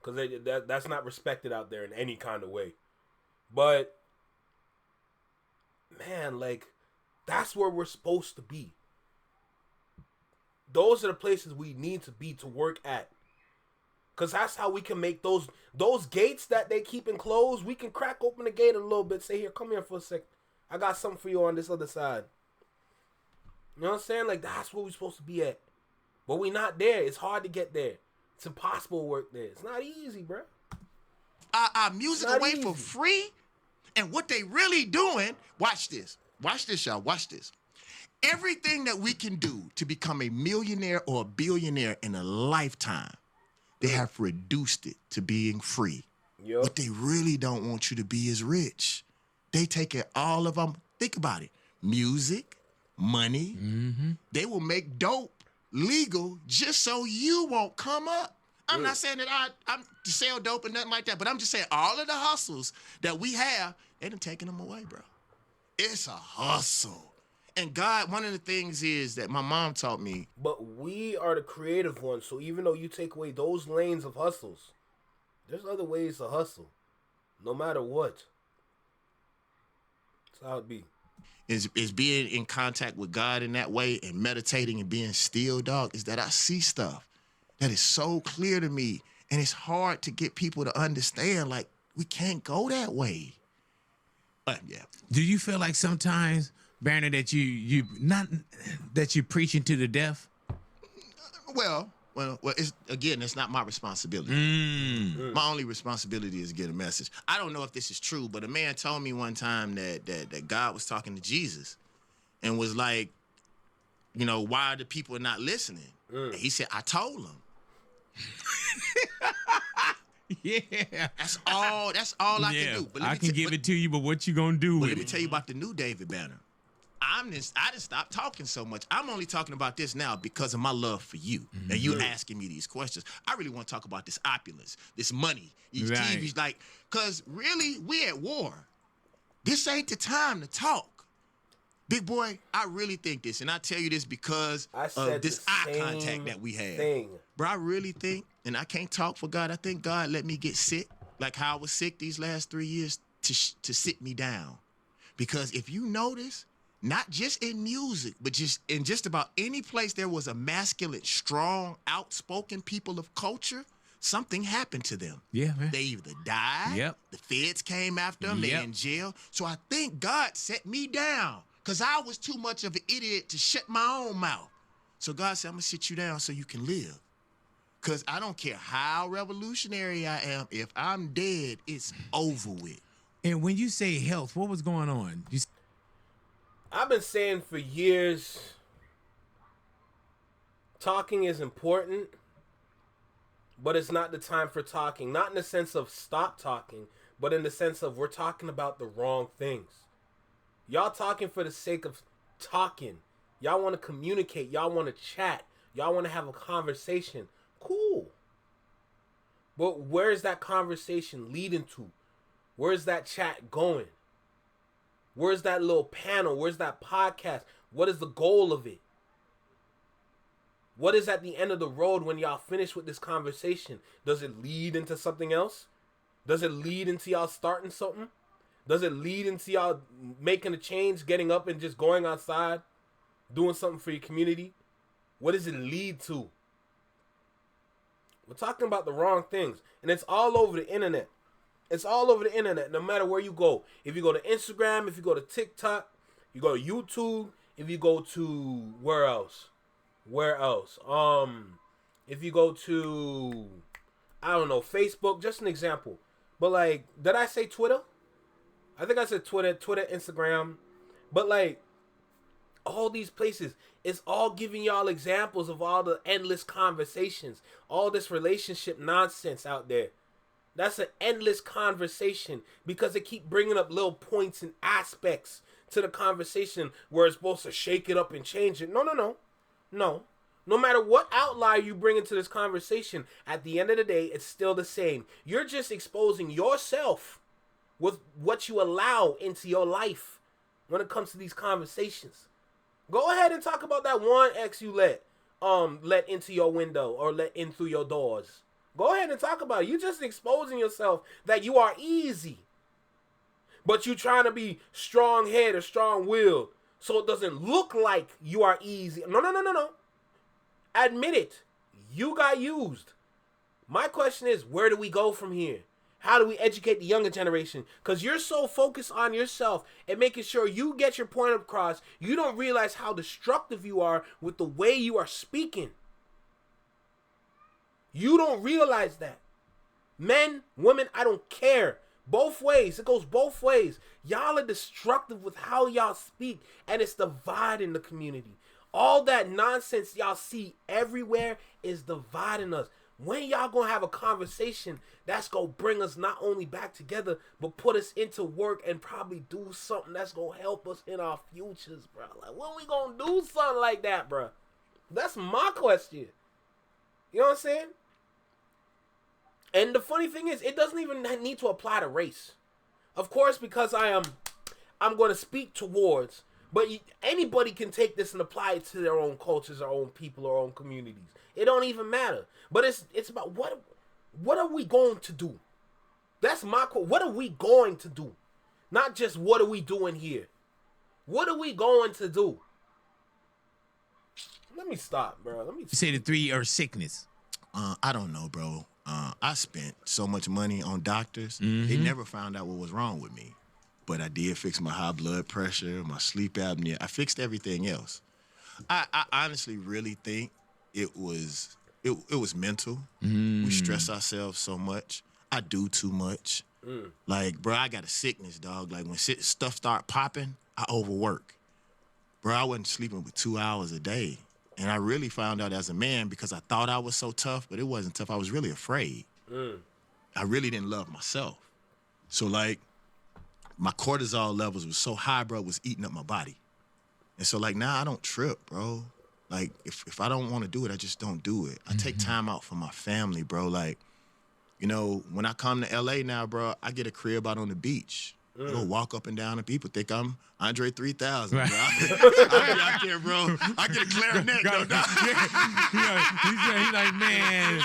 Because that's not respected out there in any kind of way. But, man, like, that's where we're supposed to be. Those are the places we need to be to work at. Because that's how we can make those gates that they keep enclosed. We can crack open the gate a little bit. Say, here, come here for a sec. I got something for you on this other side. You know what I'm saying? Like, that's where we're supposed to be at. But we not there. It's hard to get there. It's impossible to work there. It's not easy, bro. Our music away for free. And what they really doing, watch this. Watch this, y'all. Watch this. Everything that we can do to become a millionaire or a billionaire in a lifetime, they have reduced it to being free. Yep. What they really don't want you to be is rich. They take it all of them. Think about it. Music, money. Mm-hmm. They will make dope legal just so you won't come up. I'm not saying that I'm to sell dope and nothing like that, but I'm just saying all of the hustles that we have, they done taken them away, bro. It's a hustle. And God, one of the things is that my mom taught me. But we are the creative ones, so even though you take away those lanes of hustles, there's other ways to hustle, no matter what. That's how it be. Is being in contact with God in that way and meditating and being still, dog, is that I see stuff that is so clear to me, and it's hard to get people to understand, like, we can't go that way. But, yeah. Do you feel like sometimes, Banner, that you not that you're preaching to the deaf? Well, it's not my responsibility. My only responsibility is to get a message. I don't know if this is true, but a man told me one time that God was talking to Jesus and was like, you know, why are the people not listening? And he said, I told them. Yeah. That's all I can do. But I can give it to you, but what you gonna do with it? Let me tell you about the new DavidBanner. I just stopped talking so much. I'm only talking about this now because of my love for you. Mm-hmm. And you asking me these questions. I really want to talk about this opulence, this money, these TVs, like, because really, we at war. This ain't the time to talk. Big boy, I really think this, and I tell you this because of this eye contact that we have. Bro, I really think, and I can't talk for God, I think God let me get sick, like how I was sick these last 3 years, to sit me down. Because if you notice, not just in music, but just in just about any place there was a masculine, strong, outspoken people of culture, something happened to them. Yeah, man. They either died, the feds came after them, they're in jail. So I think God set me down because I was too much of an idiot to shut my own mouth. So God said, I'm going to sit you down so you can live. Because I don't care how revolutionary I am. If I'm dead, it's over with. And when you say health, what was going on? I've been saying for years, talking is important, but it's not the time for talking. Not in the sense of stop talking, but in the sense of we're talking about the wrong things. Y'all talking for the sake of talking. Y'all want to communicate. Y'all want to chat. Y'all want to have a conversation. Cool. But where's that conversation leading to? Where's that chat going? Where's that little panel? Where's that podcast? What is the goal of it? What is at the end of the road when y'all finish with this conversation? Does it lead into something else? Does it lead into y'all starting something? Does it lead into y'all making a change, getting up and just going outside, doing something for your community? What does it lead to? We're talking about the wrong things. And it's all over the internet. It's all over the internet, no matter where you go. If you go to Instagram, if you go to TikTok, you go to YouTube, if you go to where else? Where else? If you go to, I don't know, Facebook, just an example. But like, did I say Twitter? I think I said Twitter, Instagram. But like, all these places, it's all giving y'all examples of all the endless conversations, all this relationship nonsense out there. That's an endless conversation because they keep bringing up little points and aspects to the conversation where it's supposed to shake it up and change it. No. No matter what outlier you bring into this conversation, at the end of the day, it's still the same. You're just exposing yourself with what you allow into your life when it comes to these conversations. Go ahead and talk about that one ex you let into your window or let in through your doors. Go ahead and talk about it. You're just exposing yourself that you are easy. But you trying to be strong-headed or strong-willed so it doesn't look like you are easy. No. Admit it. You got used. My question is, where do we go from here? How do we educate the younger generation? Because you're so focused on yourself and making sure you get your point across, you don't realize how destructive you are with the way you are speaking. You don't realize that. Men, women, I don't care. Both ways. It goes both ways. Y'all are destructive with how y'all speak, and it's dividing the community. All that nonsense y'all see everywhere is dividing us. When y'all gonna have a conversation that's gonna bring us not only back together, but put us into work and probably do something that's gonna help us in our futures, bro? Like, when we gonna do something like that, bro? That's my question. You know what I'm saying? And the funny thing is, it doesn't even need to apply to race. Of course, because I'm going to speak towards, but anybody can take this and apply it to their own cultures, their own people, their own communities. It don't even matter. But it's about what are we going to do? That's my quote. What are we going to do? Not just what are we doing here. What are we going to do? Let me stop, bro. You say the three are sickness. I don't know, bro. I spent so much money on doctors. They never found out what was wrong with me. But I did fix my high blood pressure, my sleep apnea. I fixed everything else. I honestly really think it was mental. We stress ourselves so much. I do too much. Like, bro, I got a sickness, dog. Like, when stuff start popping, I overwork. Bro, I wasn't sleeping but 2 hours a day. And I really found out as a man because I thought I was so tough, but it wasn't tough. I was really afraid. I really didn't love myself. So, like, my cortisol levels was so high, bro, it was eating up my body. And so, like, now I don't trip, bro. Like, if I don't want to do it, I just don't do it. I take time out for my family, bro. Like, you know, when I come to L.A. now, bro, I get a crib out on the beach. I go walk up and down and people think I'm Andre 3000, right. Bro. I be out there, bro. I get a clarinet, though. He's like, man.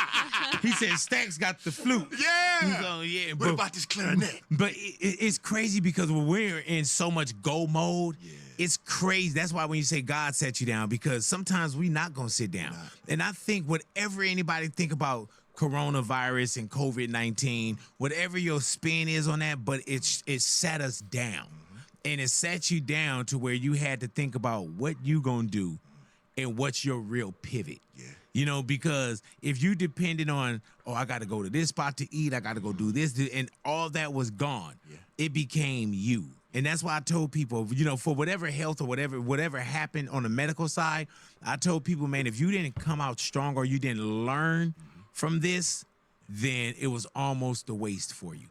He said Stacks got the flute. Yeah. Yeah. What about this clarinet? But it's crazy because when we're in so much go mode, it's crazy. That's why when you say God set you down, because sometimes we're not going to sit down. And I think whatever anybody think about coronavirus and COVID-19, whatever your spin is on that, but it sat us down. And it sat you down to where you had to think about what you gonna do and what's your real pivot. You know, because if you depended on, I got to go to this spot to eat, I got to go do this, and all that was gone, it became you. And that's why I told people, you know, for whatever health or whatever happened on the medical side, I told people, man, if you didn't come out strong or you didn't learn from this, then it was almost a waste for you.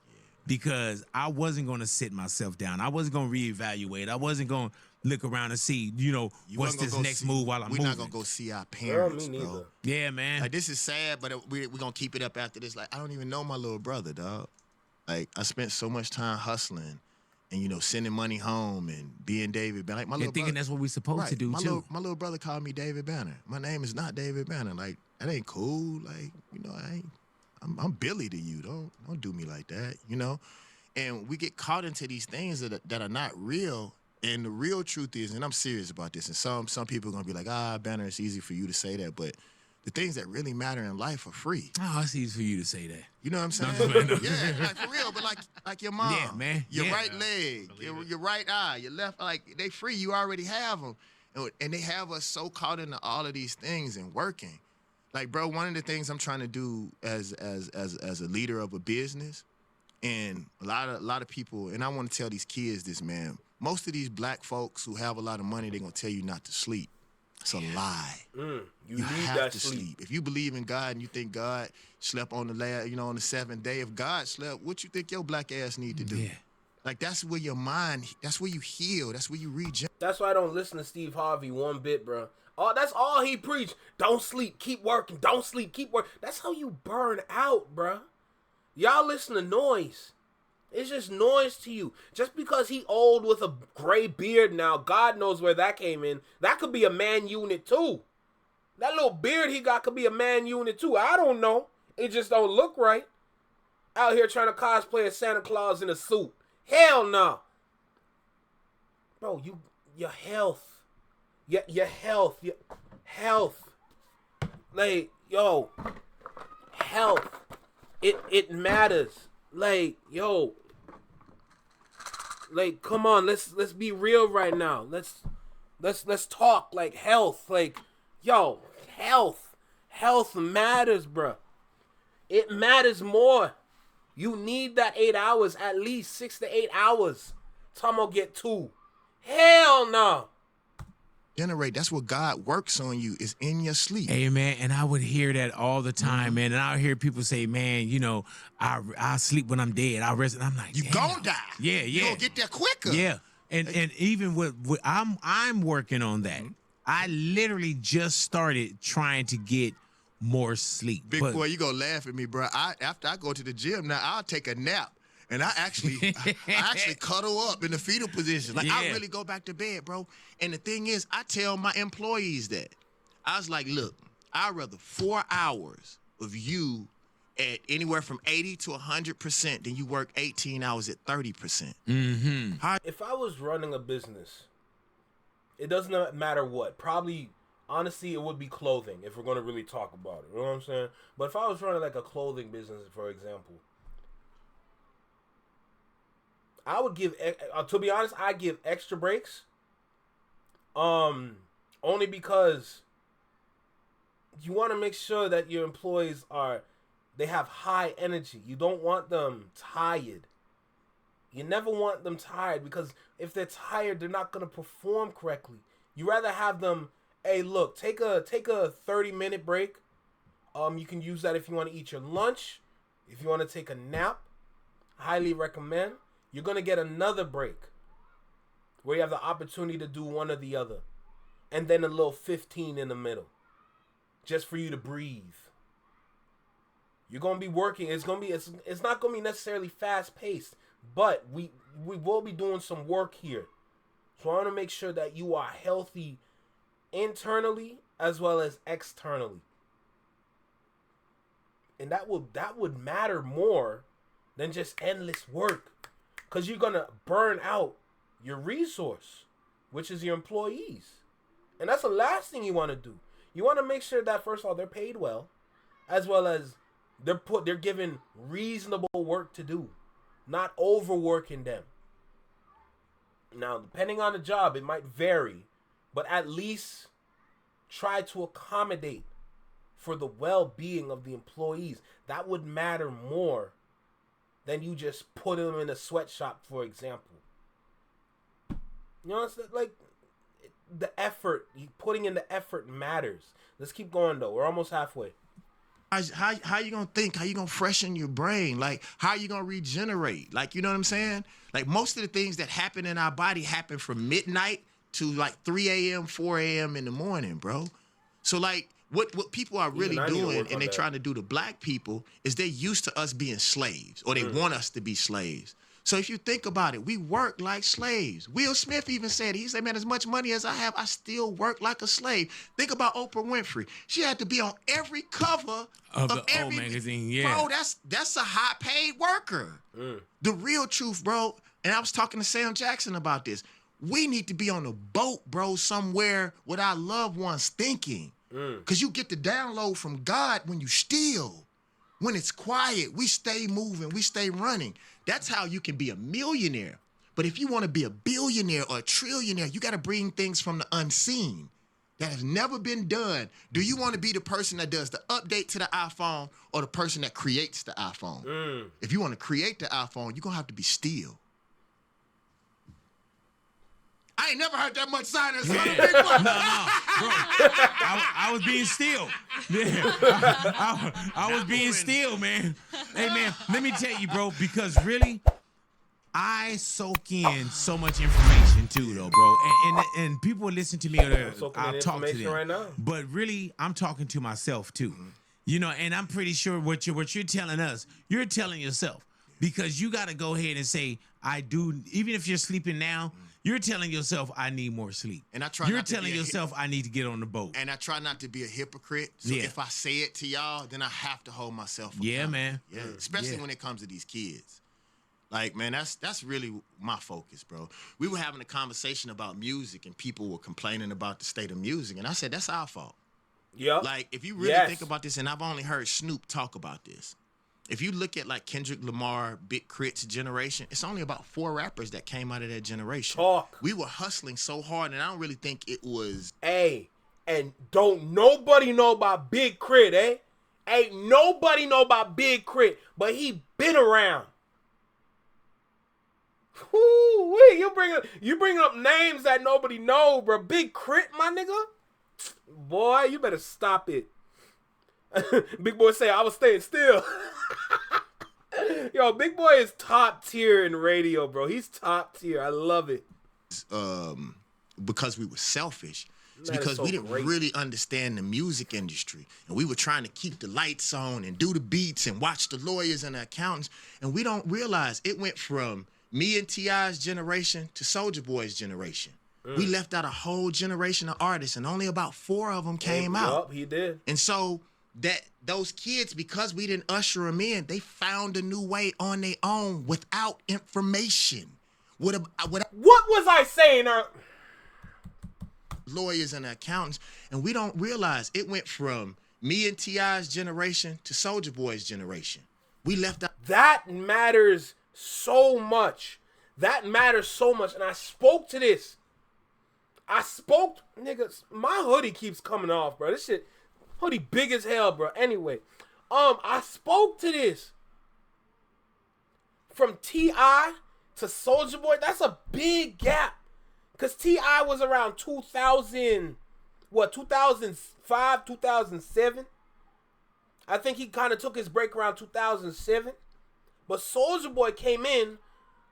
Because I wasn't going to sit myself down. I wasn't going to reevaluate. I wasn't going to look around and see, you know, what's this next move while I'm moving. We're not going to go see our parents, me neither. bro. Yeah, man. Like, this is sad, but we're going to keep it up after this. Like, I don't even know my little brother, dog. Like, I spent so much time hustling and, you know, sending money home and being David Banner. Like, my little thinking brother, that's what we're supposed to do, too. My little brother called me David Banner. My name is not David Banner. Like, that ain't cool. Like, you know, I'm Billy to you. Don't do me like that, you know? And we get caught into these things that are not real. And the real truth is, and I'm serious about this, and some people are going to be like, Banner, it's easy for you to say that, but the things that really matter in life are free. Oh, it's easy for you to say that. You know what I'm saying? Yeah, like, for real, but like your mom. Yeah, man. Your right leg, your right eye, your left, like, they free. You already have them. And they have us so caught into all of these things and working. Like, bro, one of the things I'm trying to do as a leader of a business, and a lot of people, and I want to tell these kids this, man. Most of these black folks who have a lot of money, they're gonna tell you not to sleep. It's a lie. You have that to sleep. If you believe in God and you think God slept on on the seventh day, if God slept, what you think your black ass need to do? Yeah. Like, that's where your mind, that's where you heal, that's where you regenerate. That's why I don't listen to Steve Harvey one bit, bro. Oh, that's all he preached. Don't sleep, keep working. Don't sleep, keep working. That's how you burn out, bro. Y'all listen to noise. It's just noise to you. Just because he old with a gray beard now, God knows where that came in. That could be a man unit too. That little beard he got could be a man unit too. I don't know. It just don't look right. Out here trying to cosplay as Santa Claus in a suit. Hell no. Bro, your health. Your health. Like, yo, health. It matters. Like, yo. Like, come on, let's be real right now. Let's talk like health. Like, yo, health. Health matters, bro. It matters more. You need that 8 hours, at least 6 to 8 hours. Tom will get 2. Hell no. Generate. That's what God works on you, is in your sleep. Hey, man, and I would hear that all the time, man. And I would hear people say, man, you know, I sleep when I'm dead. I rest. And I'm like, you gonna die. Yeah. You gonna get there quicker. Yeah. And even with I'm working on that. I literally just started trying to get more sleep. Big boy, you gonna laugh at me, bro. After I go to the gym now, I'll take a nap. And I actually cuddle up in the fetal position. Like, I really go back to bed, bro. And the thing is, I tell my employees that. I was like, look, I'd rather 4 hours of you at anywhere from 80 to 100% than you work 18 hours at 30%. If I was running a business, it doesn't matter what. Probably, honestly, it would be clothing, if we're going to really talk about it. You know what I'm saying? But if I was running like a clothing business, for example, I would give, to be honest, I give extra breaks. Only because you want to make sure that your employees they have high energy. You don't want them tired. You never want them tired, because if they're tired, they're not going to perform correctly. You rather have them, hey, look, take a 30-minute break. You can use that if you want to eat your lunch, if you want to take a nap. Highly recommend. You're going to get another break where you have the opportunity to do one or the other. And then a little 15 in the middle, just for you to breathe. You're going to be working. It's not going to be necessarily fast-paced, but we will be doing some work here. So I want to make sure that you are healthy internally as well as externally. And that would matter more than just endless work. Because you're going to burn out your resource, which is your employees. And that's the last thing you want to do. You want to make sure that, first of all, they're paid well, as well as they're given reasonable work to do, not overworking them. Now, depending on the job, it might vary, but at least try to accommodate for the well-being of the employees. That would matter more than you just put them in a sweatshop, for example. You know, it's like the effort, putting in the effort matters. Let's keep going though. We're almost halfway. How you gonna think? How you gonna freshen your brain? Like, how you gonna regenerate? Like, you know what I'm saying? Like, most of the things that happen in our body happen from midnight to like 3 a.m., 4 a.m. in the morning, bro. So like, what people are really doing, and they're trying to do to black people, is they're used to us being slaves, or they want us to be slaves. So if you think about it, we work like slaves. Will Smith even said, he said, man, as much money as I have, I still work like a slave. Think about Oprah Winfrey. She had to be on every cover of every magazine. Yeah. Bro, that's a high-paid worker. The real truth, bro, and I was talking to Sam Jackson about this. We need to be on a boat, bro, somewhere with our loved ones thinking. Because you get the download from God when you still. When it's quiet, we stay moving, we stay running. That's how you can be a millionaire. But if you want to be a billionaire or a trillionaire, you got to bring things from the unseen that has never been done. Do you want to be the person that does the update to the iPhone or the person that creates the iPhone? If you want to create the iPhone, you're going to have to be still. I ain't never heard that much silence. Yeah. On a big one. No, bro. I was being still. Yeah. I was being still, man. Hey, man, let me tell you, bro, because really, I soak in so much information too, though, bro. And people listen to me or I'll talk to them. Right now. But really, I'm talking to myself too. You know, and I'm pretty sure what you're telling us, you're telling yourself. Because you got to go ahead and say, I do, even if you're sleeping now, you're telling yourself, I need more sleep. And I try You're not to telling yourself, I need to get on the boat. And I try not to be a hypocrite. So if I say it to y'all, then I have to hold myself accountable. Yeah, man. Yeah, especially when it comes to these kids. Like, man, that's really my focus, bro. We were having a conversation about music, and people were complaining about the state of music. And I said, that's our fault. Yep. Like, if you really think about this, and I've only heard Snoop talk about this. If you look at like Kendrick Lamar, Big Crit's generation, it's only about 4 rappers that came out of that generation. We were hustling so hard, and I don't really think it was. Hey, and don't nobody know about Big Crit, eh? Ain't nobody know about Big Crit, but he been around. Woo-wee, you bring up names that nobody know, bro. Big Crit, my nigga. Boy, you better stop it. Big Boy say I was staying still. Yo, Big Boy is top tier in radio, bro. He's top tier. I love it. Because we were selfish. It's That is because so we didn't great. really understand the music industry. And we were trying to keep the lights on and do the beats and watch the lawyers and the accountants. And we don't realize it went from me and T.I.'s generation to Soulja Boy's generation. We left out a whole generation of artists, and only about 4 of them came out. Yup, he did. And so that those kids, because we didn't usher them in, they found a new way on their own without information. What was I saying? Lawyers and accountants, and we don't realize it went from me and T.I.'s generation to Soulja Boy's generation. We left out. That matters so much. That matters so much. And I spoke to this. Niggas, my hoodie keeps coming off, bro. This shit, hoodie big as hell, bro. Anyway, I spoke to this. From T.I. to Soulja Boy, that's a big gap. Because T.I. was around 2005, 2007. I think he kind of took his break around 2007. But Soulja Boy came in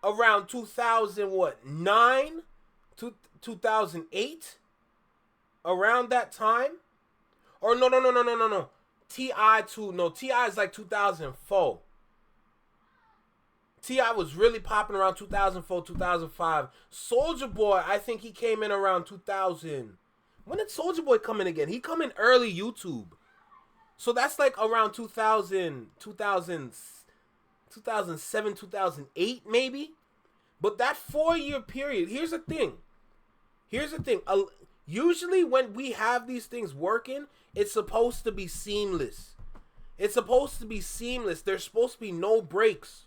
around 2009, 2008, around that time. Or no. T.I. is like 2004. T.I. was really popping around 2004, 2005. Soulja Boy, I think he came in around 2000. When did Soulja Boy come in again? He come in early YouTube. So that's like around 2007, 2008 maybe. But that 4-year period, here's the thing. Usually when we have these things working, it's supposed to be seamless. There's supposed to be no breaks.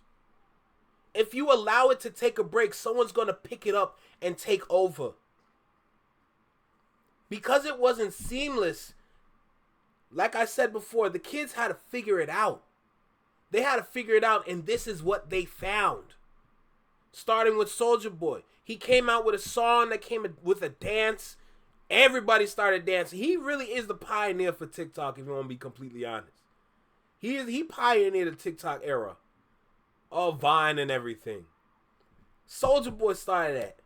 If you allow it to take a break, someone's going to pick it up and take over. Because it wasn't seamless, like I said before, the kids had to figure it out. They had to figure it out, and this is what they found. Starting with Soulja Boy. He came out with a song that came with a dance. Everybody started dancing. He really is the pioneer for TikTok, if you want to be completely honest. He pioneered the TikTok era. All Vine and everything. Soulja Boy started that.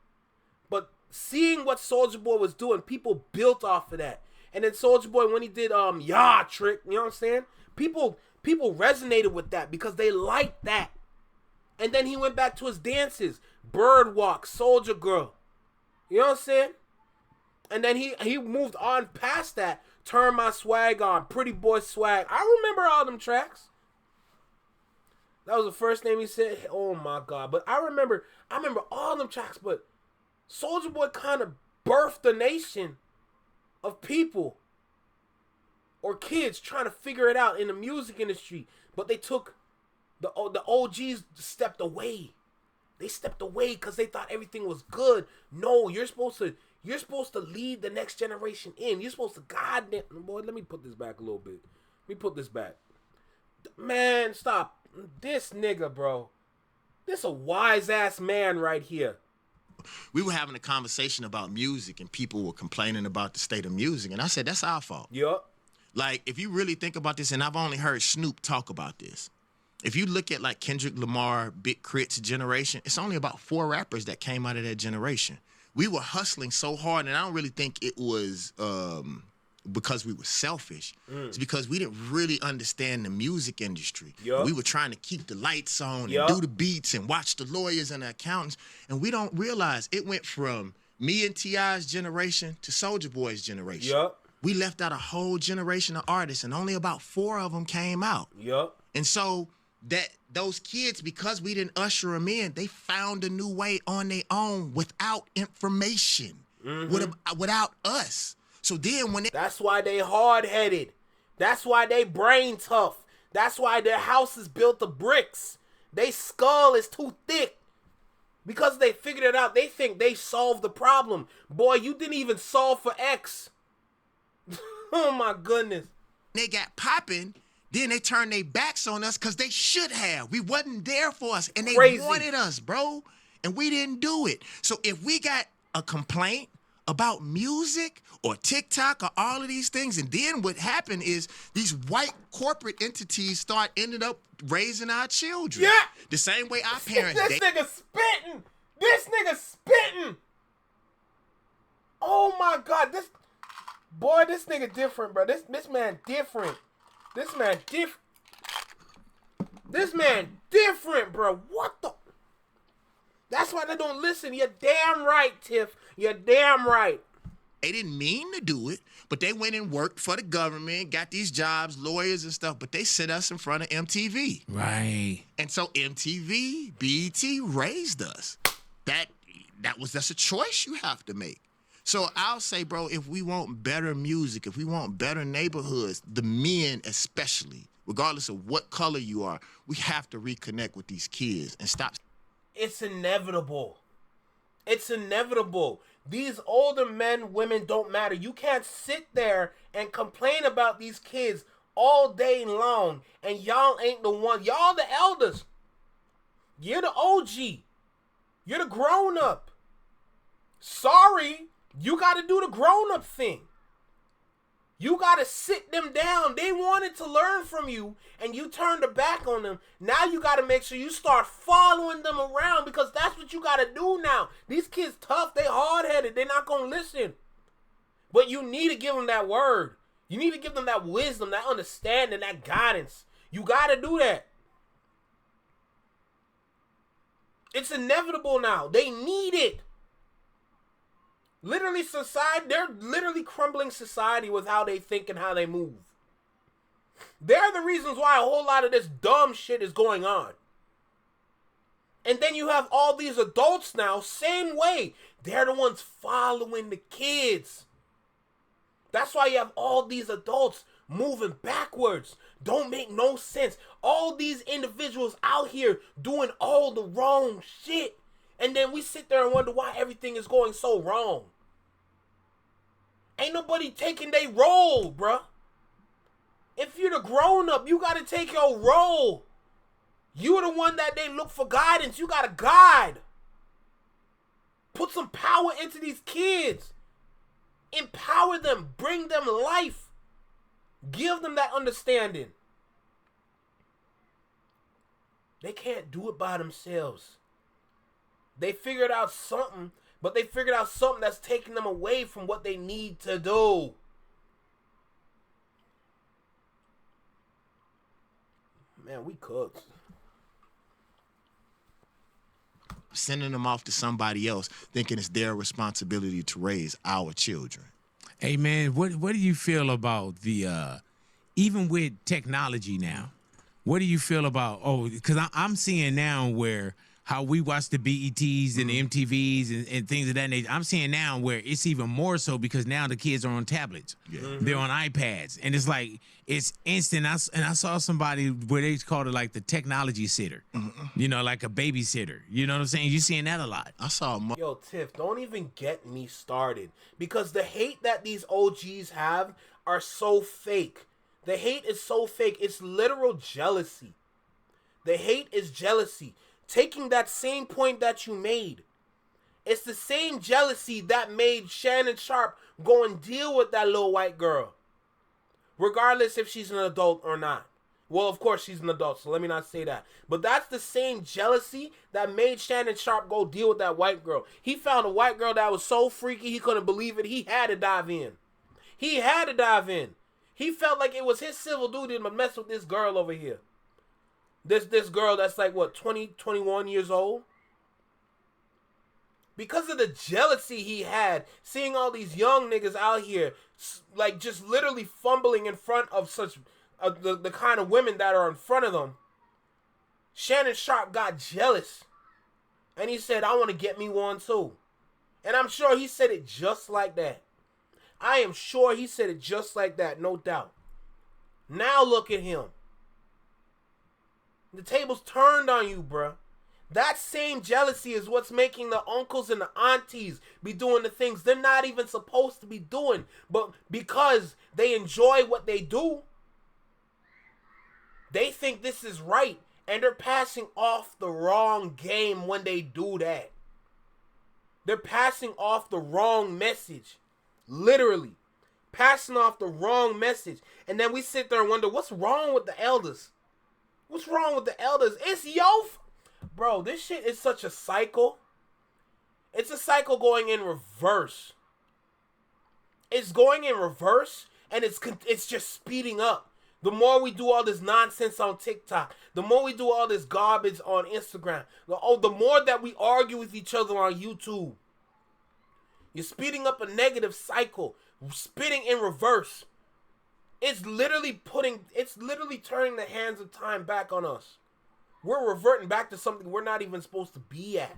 But seeing what Soulja Boy was doing, people built off of that. And then Soulja Boy, when he did Yah Trick, you know what I'm saying? People resonated with that because they liked that. And then he went back to his dances. Birdwalk, Soulja Girl. You know what I'm saying? And then he moved on past that. Turn My Swag On, Pretty Boy Swag. I remember all them tracks. That was the first name he said. Oh my God. But I remember all them tracks, but Soulja Boy kind of birthed a nation of people or kids trying to figure it out in the music industry. But they took the OGs stepped away. They stepped away because they thought everything was good. No, you're supposed to lead the next generation in. You're supposed to guide them. Boy, let me put this back a little bit. Let me put this back. Man, stop. This nigga, bro. This a wise ass man right here. We were having a conversation about music and people were complaining about the state of music. And I said, that's our fault. Yup. Like, if you really think about this, and I've only heard Snoop talk about this. If you look at like Kendrick Lamar, Big Crit's generation, it's only about 4 rappers that came out of that generation. We were hustling so hard, and I don't really think it was because we were selfish. It's because we didn't really understand the music industry. Yep. We were trying to keep the lights on and do the beats and watch the lawyers and the accountants, and we don't realize it went from me and T.I.'s generation to Soulja Boy's generation. Yep. We left out a whole generation of artists, and only about 4 of them came out. Yep. And so that those kids, because we didn't usher them in, they found a new way on their own without information, without us. So then when that's why they hard-headed. That's why they brain tough. That's why their house is built of bricks. They skull is too thick. Because they figured it out, they think they solved the problem. Boy, you didn't even solve for X. Oh my goodness. they got popping, then they turned their backs on us because they should have. We wasn't there for us, and they wanted us, bro, and we didn't do it. So if we got a complaint about music or TikTok or all of these things, and then what happened is these white corporate entities ended up raising our children. Yeah. The same way our parents. This nigga spitting. This nigga spitting. Oh my God, this nigga different, bro. This man different. This man different, bro. What the? That's why they don't listen. You're damn right, Tiff. You're damn right. They didn't mean to do it, but they went and worked for the government, got these jobs, lawyers and stuff, but they set us in front of MTV. Right. And so MTV, BET raised us. That's a choice you have to make. So I'll say, bro, if we want better music, if we want better neighborhoods, the men especially, regardless of what color you are, we have to reconnect with these kids and stop. It's inevitable. It's inevitable. These older men, women don't matter. You can't sit there and complain about these kids all day long, and y'all ain't the one. Y'all the elders. You're the OG. You're the grown-up. Sorry, you got to do the grown-up thing. You got to sit them down. They wanted to learn from you, and you turned the back on them. Now you got to make sure you start following them around, because that's what you got to do now. These kids tough. They hard-headed. They're not going to listen. But you need to give them that word. You need to give them that wisdom, that understanding, that guidance. You got to do that. It's inevitable now. They need it. Literally, society, they're literally crumbling society with how they think and how they move. They're the reasons why a whole lot of this dumb shit is going on. And then you have all these adults now, same way. They're the ones following the kids. That's why you have all these adults moving backwards. Don't make no sense. All these individuals out here doing all the wrong shit. And then we sit there and wonder why everything is going so wrong. Ain't nobody taking their role, bruh. If you're the grown-up, you got to take your role. You're the one that they look for guidance. You got to guide. Put some power into these kids. Empower them. Bring them life. Give them that understanding. They can't do it by themselves. They figured out something, but they figured out something that's taking them away from what they need to do. Man, we cooked. Sending them off to somebody else, thinking it's their responsibility to raise our children. Hey, man, what do you feel about the, even with technology now, what do you feel about, because I'm seeing now where how we watch the BETs and the MTVs and things of that nature. I'm seeing now where it's even more so because now the kids are on tablets. Yeah. They're on iPads. And it's like, it's instant. And I saw somebody where they called it like the technology sitter, you know, like a babysitter. You know what I'm saying? You're seeing that a lot. I saw Yo, Tiff, don't even get me started. Because the hate that these OGs have are so fake. The hate is so fake. It's literal jealousy. The hate is jealousy. Taking that same point that you made. It's the same jealousy that made Shannon Sharp go and deal with that little white girl. Regardless if she's an adult or not. Well, of course she's an adult, so let me not say that. But that's the same jealousy that made Shannon Sharp go deal with that white girl. He found a white girl that was so freaky he couldn't believe it. He had to dive in. He had to dive in. He felt like it was his civil duty to mess with this girl over here. This girl that's like, what, 20, 21 years old? Because of the jealousy he had, seeing all these young niggas out here, like, just literally fumbling in front of such, the kind of women that are in front of them, Shannon Sharp got jealous. And he said, I want to get me one too. And I'm sure he said it just like that. I am sure he said it just like that, no doubt. Now look at him. The table's turned on you, bruh. That same jealousy is what's making the uncles and the aunties be doing the things they're not even supposed to be doing. But because they enjoy what they do, they think this is right. And they're passing off the wrong game when they do that. They're passing off the wrong message. Literally. Passing off the wrong message. And then we sit there and wonder, what's wrong with the elders? What's wrong with the elders? It's bro, this shit is such a cycle. It's a cycle going in reverse. It's going in reverse, and it's just speeding up. The more we do all this nonsense on TikTok, the more we do all this garbage on Instagram, the more that we argue with each other on YouTube. You're speeding up a negative cycle, spitting in reverse. It's literally turning the hands of time back on us. We're reverting back to something we're not even supposed to be at.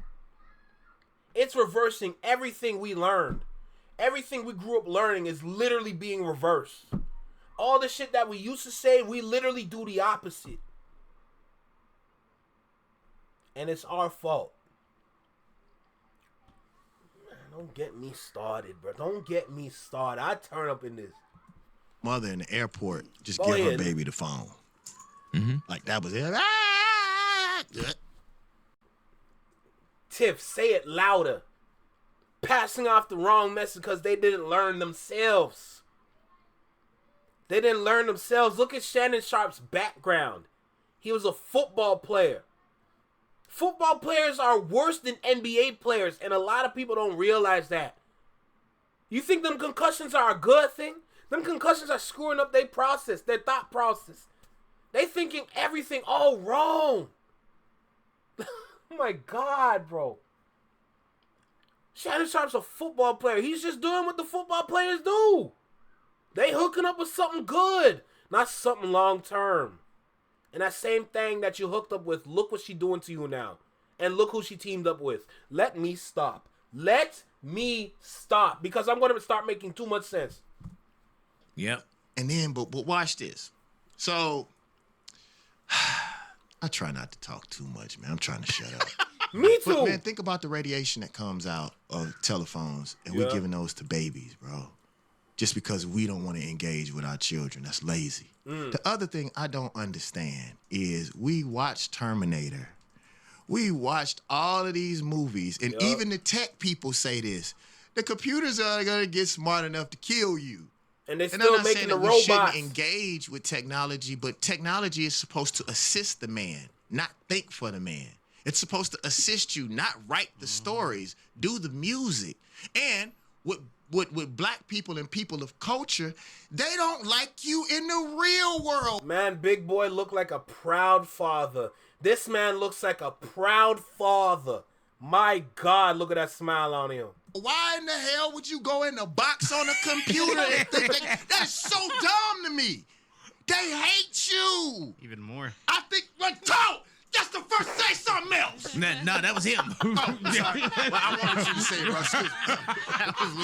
It's reversing everything we learned. Everything we grew up learning is literally being reversed. All the shit that we used to say, we literally do the opposite. And it's our fault. Man, don't get me started, bro. Don't get me started. I turn up in this. mother in the airport just Go give ahead. her baby the phone. Like that was it. Tiff, say it louder. Passing off the wrong message because they didn't learn themselves. They didn't learn themselves. Look at Shannon Sharp's background. He was a football player. Football players are worse than NBA players, and a lot of people don't realize that. You think them concussions are a good thing? Them concussions are screwing up their process, their thought process. They thinking everything all wrong. Oh my God, bro. Shannon Sharp's a football player. He's just doing what the football players do. They hooking up with something good, not something long term. And that same thing that you hooked up with, look what she doing to you now. And look who she teamed up with. Let me stop. Let me stop. Because I'm going to start making too much sense. Yep. And then, but watch this. So, I try not to talk too much, man. I'm trying to shut up. Me too. But, man, think about the radiation that comes out of telephones, and we're giving those to babies, bro. Just because we don't want to engage with our children. That's lazy. The other thing I don't understand is we watched Terminator. We watched all of these movies, and even the tech people say this. The computers are going to get smart enough to kill you. And they're And still I'm not making saying the that we robots. shouldn't engage with technology, but technology is supposed to assist the man, not think for the man. It's supposed to assist you, not write the stories, do the music. And with black people and people of culture, they don't like you in the real world. Man, Big Boy looked like a proud father. This man looks like a proud father. My God, look at that smile on him. Why in the hell would you go in a box on a computer and think that's so dumb to me? They hate you. Even more. I think, like, talk. That's the first say something else. No, that was him. Sorry. Well, I wanted you to say it, bro.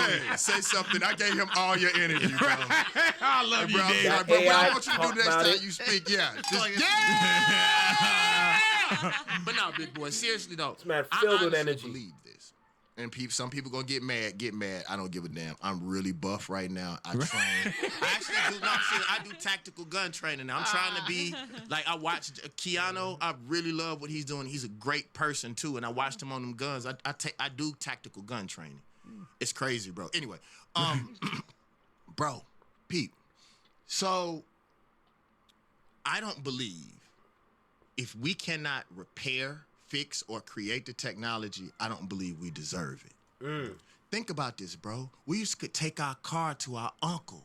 Hey, say something. I gave him all your energy, bro. I love Bro, you, I'm Dave. sorry, bro. What I AI want you to do talk next about time it. you speak, yeah. But no, big boy, seriously though. This man I filled with honestly energy. believe this. And some people gonna get mad. I don't give a damn. I'm really buff right now. I train. I actually do. No, I'm serious. I do tactical gun training now. I'm trying to be like I watched Keanu. I really love what he's doing. He's a great person too. And I watched him on them guns. I do tactical gun training. It's crazy, bro. Anyway, bro, Pete. So I don't believe if we cannot repair, fix, or create the technology, I don't believe we deserve it. Think about this, bro. We used to take our car to our uncle,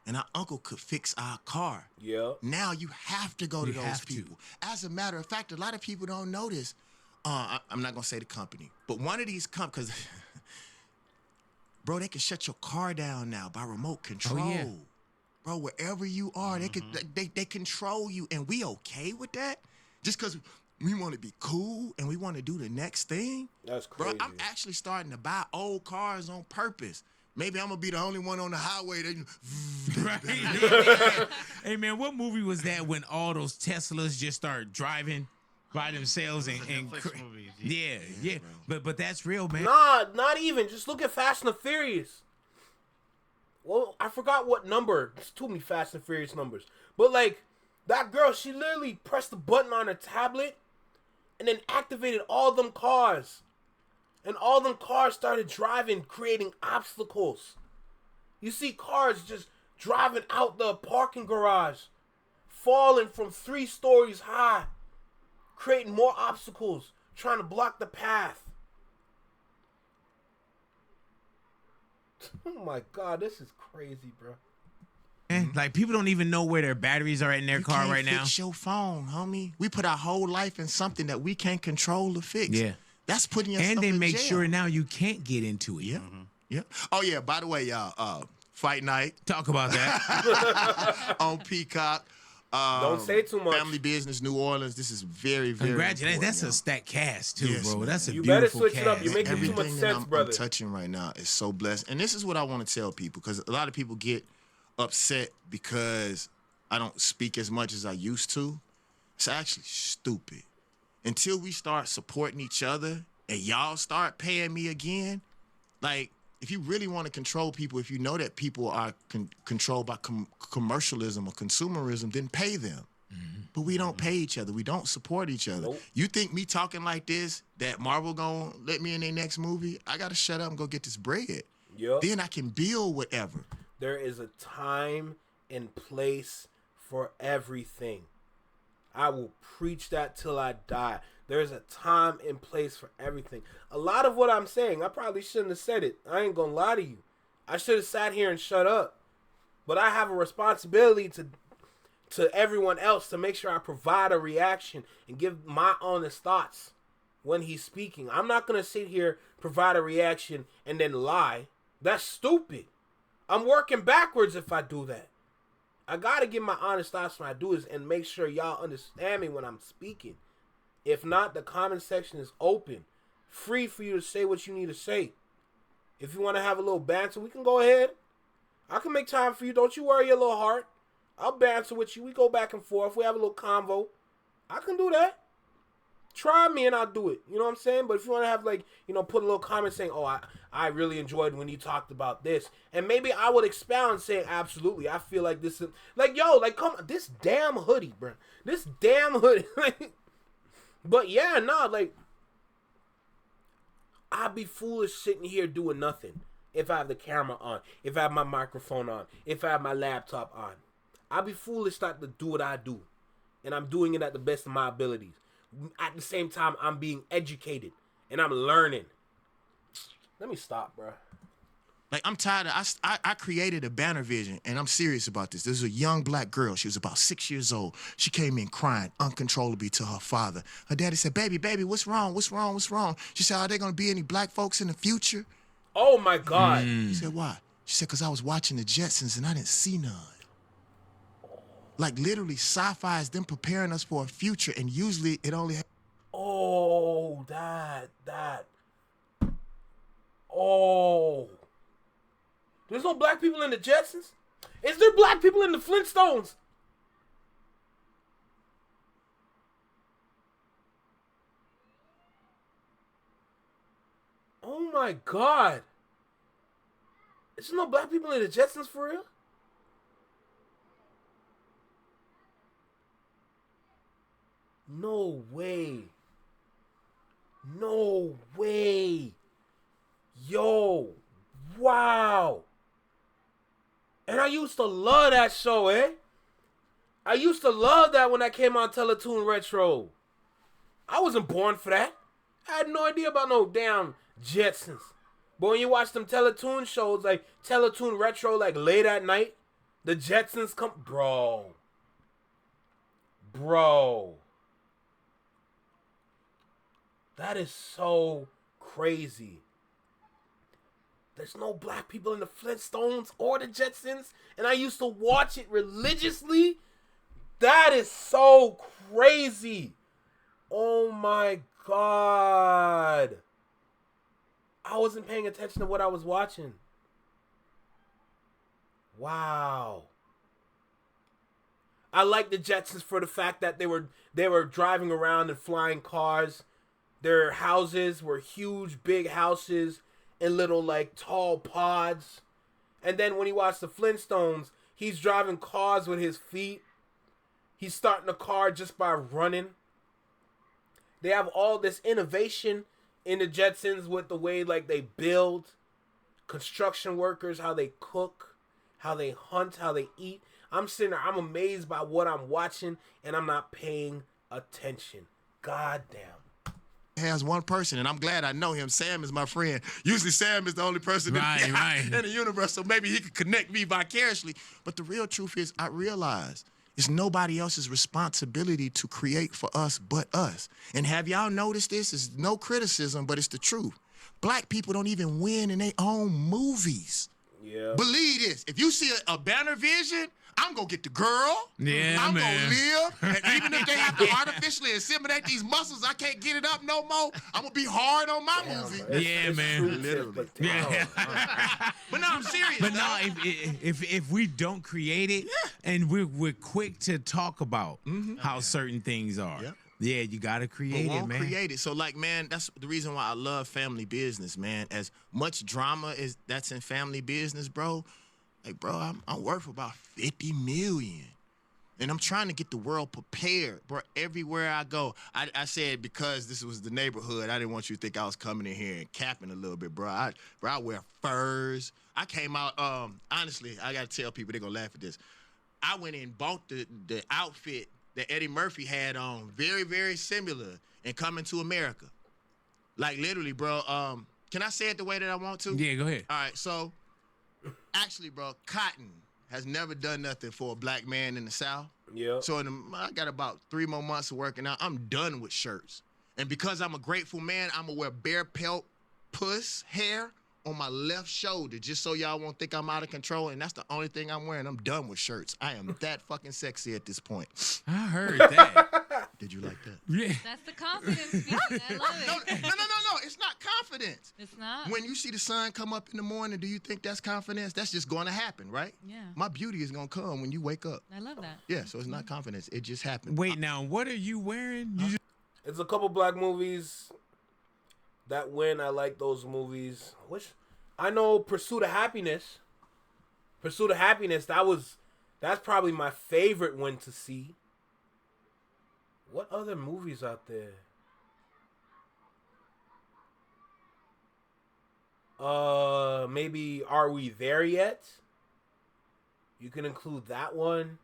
and our uncle could fix our car. Yeah. Now you have to go to You those have to. people. As a matter of fact, a lot of people don't know this. I'm not going to say the company, but one of these companies, bro, they can shut your car down now by remote control. Oh, yeah. Bro, wherever you are, they control you, and we okay with that? Just because we want to be cool and we want to do the next thing? That's Bro, crazy. I'm actually starting to buy old cars on purpose. Maybe I'm going to be the only one on the highway. Right? Hey, man, what movie was that when all those Teslas just start driving by themselves and Netflix movies, yeah. But that's real, man. Nah, not even. Just look at Fast and the Furious. Well, I forgot what number. There's too many Fast and Furious numbers. But, like, that girl, she literally pressed the button on her tablet and then activated all them cars. And all them cars started driving, creating obstacles. You see cars just driving out the parking garage, falling from 3 stories high, creating more obstacles, trying to block the path. Oh my God, this is crazy, bro. Man, like, people don't even know where their batteries are in their car can't right now. fix your phone, homie. We put our whole life in something that we can't control or fix. Yeah. That's putting yourself And they in make jail. sure now you can't get into it. Yeah. Yeah. Oh, yeah. By the way, y'all, Fight Night Talk about that. on Peacock. Don't say too much. Family Business, New Orleans. This is very, very Congratulations. important, That's y'all. a stacked cast, too, Yes, bro. man. That's a You better beautiful switch cast. it up. You're making too Everything much that sense, I'm brother. touching right now is so blessed. And this is what I want to tell people, because a lot of people get upset because I don't speak as much as I used to. It's actually stupid. Until we start supporting each other and y'all start paying me again, like, if you really want to control people, if you know that people are controlled by commercialism or consumerism, then pay them. But we don't pay each other. We don't support each other. Nope. You think me talking like this, that Marvel gonna let me in their next movie? I gotta shut up and go get this bread. Yup. Then I can build whatever. There is a time and place for everything. I will preach that till I die. There's a time and place for everything. A lot of what I'm saying, I probably shouldn't have said it. I ain't gonna lie to you. I should have sat here and shut up. But I have a responsibility to everyone else to make sure I provide a reaction and give my honest thoughts when he's speaking. I'm not gonna sit here, provide a reaction, and then lie. That's stupid. I'm working backwards if I do that. I gotta give my honest thoughts when I do this and make sure y'all understand me when I'm speaking. If not, the comment section is open. Free for you to say what you need to say. If you want to have a little banter, we can go ahead. I can make time for you. Don't you worry your little heart. I'll banter with you. We go back and forth. We have a little convo. I can do that. Try me and I'll do it. You know what I'm saying? But if you want to have, like, you know, put a little comment saying, oh, I really enjoyed when you talked about this. And maybe I would expound saying, absolutely. I feel like this is, like, yo, like, come on. This damn hoodie, bro. This damn hoodie. But yeah, nah, like, I'd be foolish sitting here doing nothing if I have the camera on, if I have my microphone on, if I have my laptop on. I'd be foolish not to do what I do. And I'm doing it at the best of my abilities. At the same time, I'm being educated and I'm learning. Let me stop, bro. Like, I'm tired of, I created a banner vision, and I'm serious about this. There's a young black girl. She was about 6 years old. She came in crying uncontrollably to her father. Her daddy said, baby, what's wrong? What's wrong? What's wrong? She said, are there going to be any black folks in the future? Oh, my God. She said, why? She said, because I was watching the Jetsons, and I didn't see none. Like, literally, sci-fi is them preparing us for a future, and usually it only... Oh, that. Oh. There's no black people in the Jetsons? Is there black people in the Flintstones? Oh my God. There's no black people in the Jetsons for real? No way. No way. Yo. Wow. And I used to love that show, eh? I used to love that when that came on Teletoon Retro. I wasn't born for that. I had no idea about no damn Jetsons. But when you watch them Teletoon shows, like Teletoon Retro, like late at night, the Jetsons come... Bro. That is so crazy. There's no black people in the Flintstones or the Jetsons, and I used to watch it religiously. That is so crazy. Oh my God. I wasn't paying attention to what I was watching. Wow. I like the Jetsons for the fact that they were driving around in flying cars. Their houses were huge, big houses in little like tall pods. And then when you watch the Flintstones, he's driving cars with his feet. He's starting a car just by running. They have all this innovation in the Jetsons with the way like they build, construction workers, how they cook, how they hunt, how they eat. I'm sitting there, I'm amazed by what I'm watching, and I'm not paying attention. God damn. Has one person, and I'm glad I know him. Sam is my friend. Usually Sam is the only person in the universe, so maybe he could connect me vicariously. But the real truth is, I realize it's nobody else's responsibility to create for us but us. And have y'all noticed this? It's no criticism, but it's the truth. Black people don't even win in their own movies. Yeah. Believe this. If you see a Banner Vision, I'm going to get the girl. Yeah, I'm man. going to live. And even if they have to artificially inseminate these muscles, I can't get it up no more. I'm going to be hard on my movie. Yeah, man. Literally. Yeah. But no, I'm serious. But no, if we don't create it, and we're quick to talk about how certain things are. Yep. Yeah, you gotta create it, man. Create it. So, like, man, that's the reason why I love family business, man. As much drama as that's in family business, bro. Like, bro, I'm worth about $50 million. And I'm trying to get the world prepared, bro, everywhere I go. I said because this was the neighborhood, I didn't want you to think I was coming in here and capping a little bit, bro. I wear furs. I came out, honestly, I got to tell people, they're going to laugh at this. I went and bought the outfit that Eddie Murphy had on, very, very similar, and Coming to America. Like, literally, bro, can I say it the way that I want to? Yeah, go ahead. All right, so, actually, bro, Cotton has never done nothing for a black man in the South. Yeah. So I got about 3 more months of working out. I'm done with shirts. And because I'm a grateful man, I'm going to wear bear pelt puss hair on my left shoulder just so y'all won't think I'm out of control. And that's the only thing I'm wearing. I'm done with shirts. I am that fucking sexy at this point. I heard that. Did you like that? Yeah. That's the confidence speaking. I love it. No. It's not confidence. It's not. When you see the sun come up in the morning, do you think that's confidence? That's just going to happen, right? Yeah. My beauty is going to come when you wake up. I love that. Yeah, so it's not confidence. It just happened. Wait, now, what are you wearing? It's a couple black movies that when I like those movies. Which I know Pursuit of Happiness. Pursuit of Happiness, that's probably my favorite one to see. What other movies out there? Maybe Are We There Yet? You can include that one.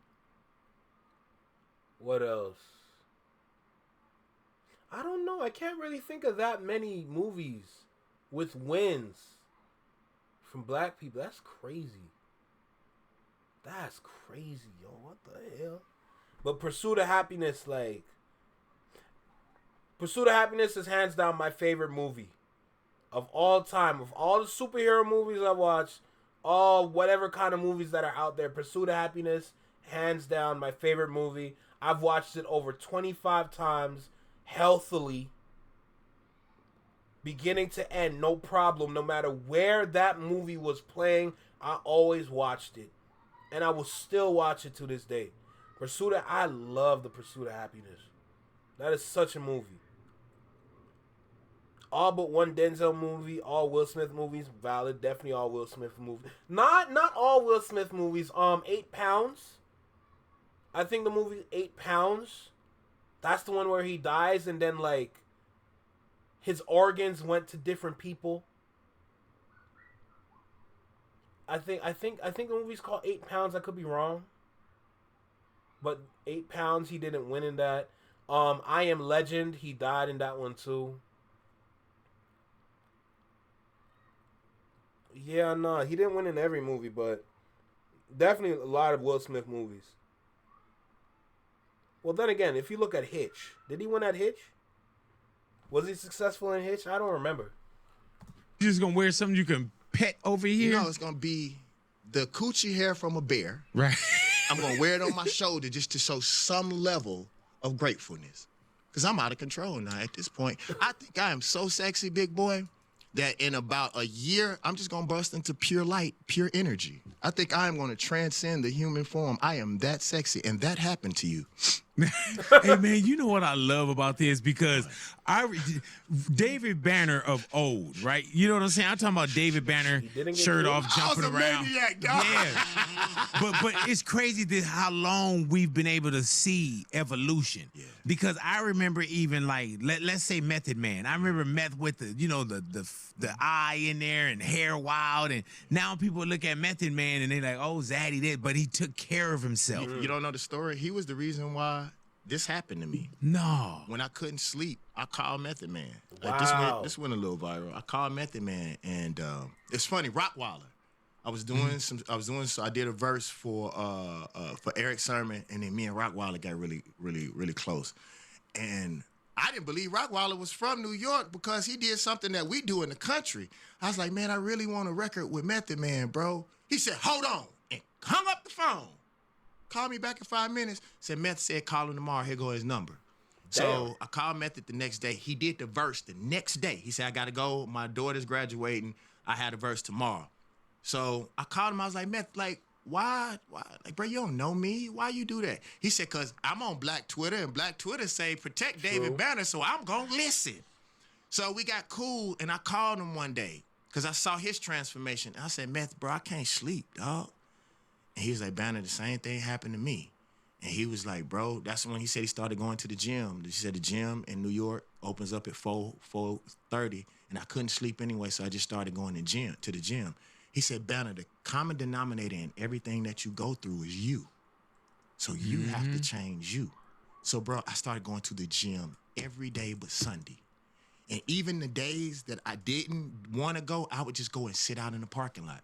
What else? I don't know. I can't really think of that many movies with wins from black people. That's crazy. That's crazy, yo. What the hell? But Pursuit of Happiness, like... Pursuit of Happiness is hands down my favorite movie of all time. Of all the superhero movies I watched, all whatever kind of movies that are out there, Pursuit of Happiness, hands down my favorite movie. I've watched it over 25 times. healthily, beginning to end, no problem. No matter where that movie was playing, I always watched it. And I will still watch it to this day. I love The Pursuit of Happiness. That is such a movie. All but one Denzel movie, all Will Smith movies, valid. Definitely all Will Smith movies. Not all Will Smith movies. 8 Pounds. I think the movie 8 Pounds. That's the one where he dies and then like his organs went to different people. I think the movie's called 8 Pounds. I could be wrong. But 8 Pounds, he didn't win in that. I Am Legend, he died in that one too. Yeah, no, he didn't win in every movie, but definitely a lot of Will Smith movies. Well, then again, if you look at Hitch, did he win at Hitch? Was he successful in Hitch? I don't remember. You just gonna wear something you can pet over here? No, it's gonna be the coochie hair from a bear. Right. I'm gonna wear it on my shoulder just to show some level of gratefulness. Because I'm out of control now at this point. I think I am so sexy, big boy, that in about a year, I'm just gonna burst into pure light, pure energy. I think I am gonna transcend the human form. I am that sexy, and that happened to you. Hey man, you know what I love about this? Because David Banner of old, right? You know what I'm saying? I'm talking about David Banner, shirt off, jumping around. Maniac, dog. Yeah, but it's crazy how long we've been able to see evolution. Yeah. Because I remember even like let's say Method Man. I remember Meth with the eye in there and hair wild, and now people look at Method Man and they're like, oh, Zaddy did, but he took care of himself. You don't know the story? He was the reason why this happened to me. No. When I couldn't sleep, I called Method Man. Like Wow. this went a little viral. I called Method Man, and it's funny. Rottweiler. I did a verse for Eric Sermon, and then me and Rottweiler got really close. And I didn't believe Rottweiler was from New York because he did something that we do in the country. I was like, man, I really want a record with Method Man, bro. He said, hold on, and hung up the phone. Called me back in 5 minutes. Said, Meth said, call him tomorrow. Here go his number. So I called Method the next day. He did the verse the next day. He said, I got to go. My daughter's graduating. I had a verse tomorrow. So I called him. I was like, Meth, like, why? Like, bro, you don't know me. Why you do that? He said, because I'm on Black Twitter, and Black Twitter say protect David Banner, so I'm going to listen. So we got cool, and I called him one day because I saw his transformation. I said, Meth, bro, I can't sleep, dog. And he was like, Banner, the same thing happened to me. And he was like, bro, that's when he said he started going to the gym. He said the gym in New York opens up at 4:30, and I couldn't sleep anyway, so I just started going to the gym. He said, Banner, the common denominator in everything that you go through is you. So you have to change you. So, bro, I started going to the gym every day but Sunday. And even the days that I didn't want to go, I would just go and sit out in the parking lot.